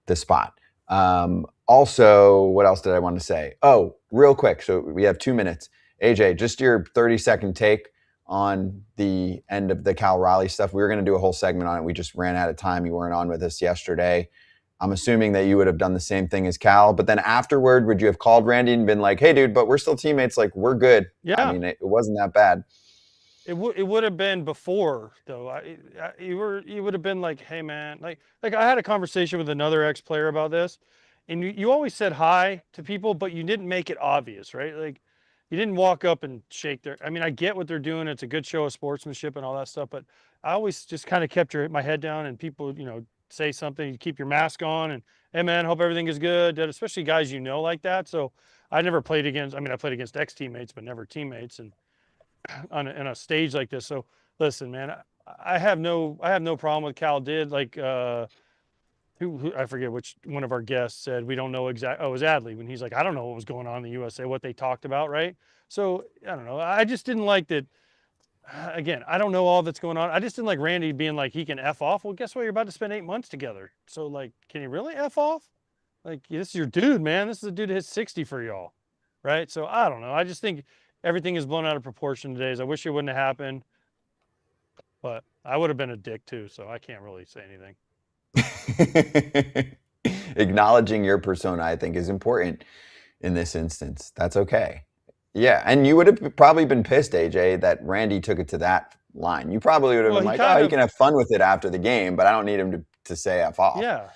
the spot. Also, what else did I want to say? Oh, real quick. So we have 2 minutes. AJ, just your 30-second take on the end of the Cal Raleigh stuff. We were going to do a whole segment on it. We just ran out of time. You weren't on with us yesterday. I'm assuming that you would have done the same thing as Cal, but then afterward, would you have called Randy and been like, hey dude, but we're still teammates. Like, we're good. Yeah. I mean, it wasn't that bad. It would have been before though. You would have been like, hey man, like I had a conversation with another ex-player about this, and you always said hi to people, but you didn't make it obvious, right? Like you didn't walk up and shake their. I mean, I get what they're doing. It's a good show of sportsmanship and all that stuff, but I always just kind of kept my head down, and people, say something, you keep your mask on, and hey man, hope everything is good. Especially guys like that. So I never played against. I mean, I played against ex-teammates, but never teammates, and on a stage like this. So listen, man, I have no problem with Cal did. Like who I forget which one of our guests said we don't know exactly. Oh, it was Adley when he's like, I don't know what was going on in the USA, what they talked about, right? So I don't know. I just didn't like that. Again, I don't know all that's going on. I just didn't like Randy being like, he can F off. Well, guess what? You're about to spend 8 months together. So like, can he really F off? Like, this is your dude, man. This is a dude that hits 60 for y'all. Right. So I don't know. I just think everything is blown out of proportion today. I wish it wouldn't have happened, but I would have been a dick too. So I can't really say anything. Acknowledging your persona, I think, is important in this instance. That's okay. Yeah, and you would have probably been pissed, AJ, that Randy took it to that line. You probably would have been like, oh, you can have fun with it after the game, but I don't need him to to say F off. Yeah.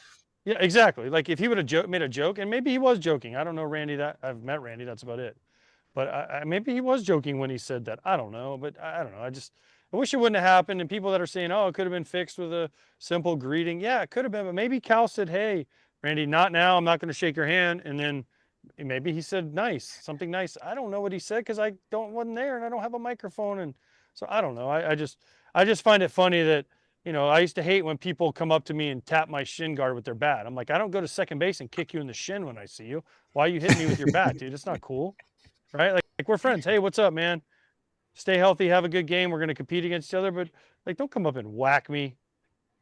Yeah, exactly. Like if he would have made a joke, and maybe he was joking. I don't know Randy. I've met Randy. That's about it. But maybe he was joking when he said that. I don't know. But I don't know. I wish it wouldn't have happened. And people that are saying, oh, it could have been fixed with a simple greeting. Yeah, it could have been. But maybe Cal said, hey, Randy, not now. I'm not going to shake your hand. And then maybe he said nice, something nice. I don't know what he said because I wasn't there and I don't have a microphone. And so I don't know. I just find it funny that, I used to hate when people come up to me and tap my shin guard with their bat. I'm like, I don't go to second base and kick you in the shin when I see you. Why are you hitting me with your bat, dude? It's not cool. Right? Like we're friends. Hey, what's up, man? Stay healthy. Have a good game. We're going to compete against each other. But like, don't come up and whack me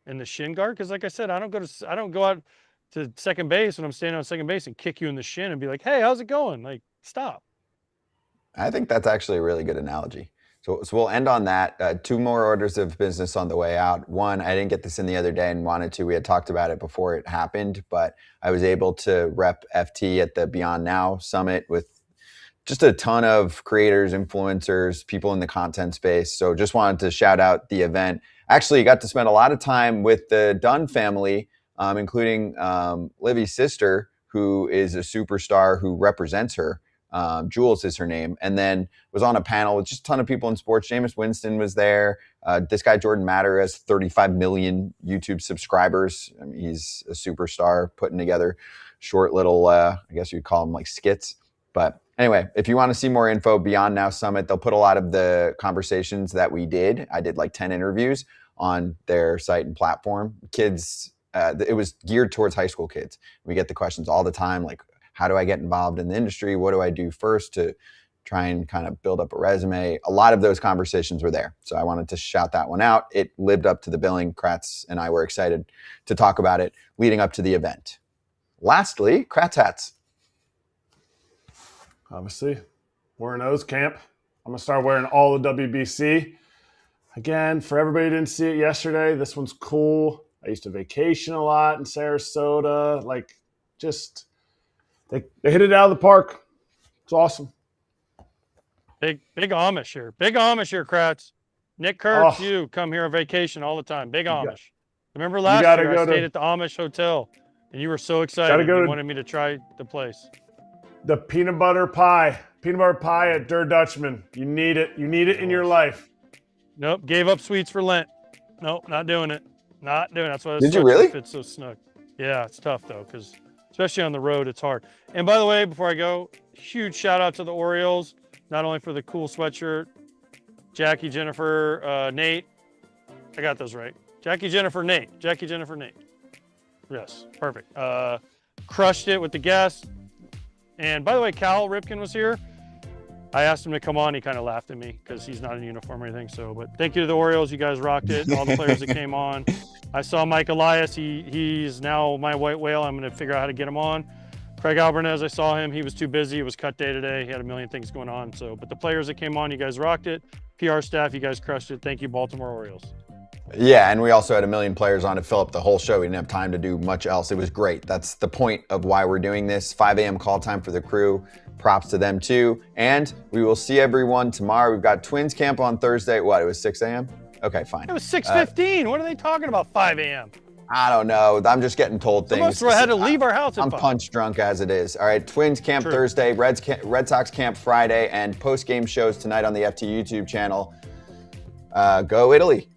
in the shin guard. Because like I said, I don't go out to second base when I'm standing on second base and kick you in the shin and be like, hey, how's it going? Like, stop. I think that's actually a really good analogy. So we'll end on that. 2 more orders of business on the way out. One, I didn't get this in the other day and wanted to. We had talked about it before it happened, but I was able to rep FT at the Beyond Now Summit with just a ton of creators, influencers, people in the content space. So just wanted to shout out the event. Actually, got to spend a lot of time with the Dunn family, including Livy's sister, who is a superstar who represents her. Jules is her name, and then was on a panel with just a ton of people in sports. Jameis Winston was there. This guy, Jordan Matter, has 35 million YouTube subscribers. I mean, he's a superstar putting together short little, I guess you'd call them like skits. But anyway, if you want to see more info, Beyond Now Summit, they'll put a lot of the conversations that we did. I did like 10 interviews on their site and platform. Kids, it was geared towards high school kids. We get the questions all the time, like, how do I get involved in the industry? What do I do first to try and kind of build up a resume? A lot of those conversations were there. So I wanted to shout that one out. It lived up to the billing. Kratz and I were excited to talk about it leading up to the event. Lastly, Kratz Hatz. Obviously, wearing those, camp. I'm going to start wearing all the WBC. Again, for everybody who didn't see it yesterday, this one's cool. I used to vacation a lot in Sarasota. Like, just... They hit it out of the park. It's awesome. Big Amish here. Big Amish here, Kratz. Nick Kurtz, you come here on vacation all the time. Big Amish. Remember last year I stayed at the Amish hotel, and you were so excited. You wanted me to try the place. The peanut butter pie. Peanut butter pie at DeRosa's Dutchman. You need it. You need it in your life. Nope. Gave up sweets for Lent. Nope. Not doing it. Not doing it. That's why Did you really? Fits so snug. Yeah, it's tough, though, because... especially on the road, it's hard. And by the way, before I go, huge shout out to the Orioles, not only for the cool sweatshirt, Jackie, Jennifer, Nate. I got those right. Jackie, Jennifer, Nate. Yes, perfect. Crushed it with the guests. And by the way, Cal Ripken was here. I asked him to come on. He kind of laughed at me because he's not in uniform or anything. So, but thank you to the Orioles. You guys rocked it. All the players that came on. I saw Mike Elias. He's now my white whale. I'm going to figure out how to get him on. Craig Albernez, I saw him. He was too busy. It was cut day today. He had a million things going on. So, but the players that came on, you guys rocked it. PR staff, you guys crushed it. Thank you, Baltimore Orioles. Yeah, and we also had a million players on to fill up the whole show. We didn't have time to do much else. It was great. That's the point of why we're doing this. 5 a.m. call time for the crew. Props to them too. And we will see everyone tomorrow. We've got Twins camp on Thursday. What, it was 6 a.m.? Okay, fine. It was 6:15. What are they talking about 5 a.m.? I don't know. I'm just getting told things. Some of us had to leave our house at 5. I'm punch drunk as it is. All right, Twins camp Thursday, Red Sox camp Friday, and post-game shows tonight on the FT YouTube channel. Go Italy.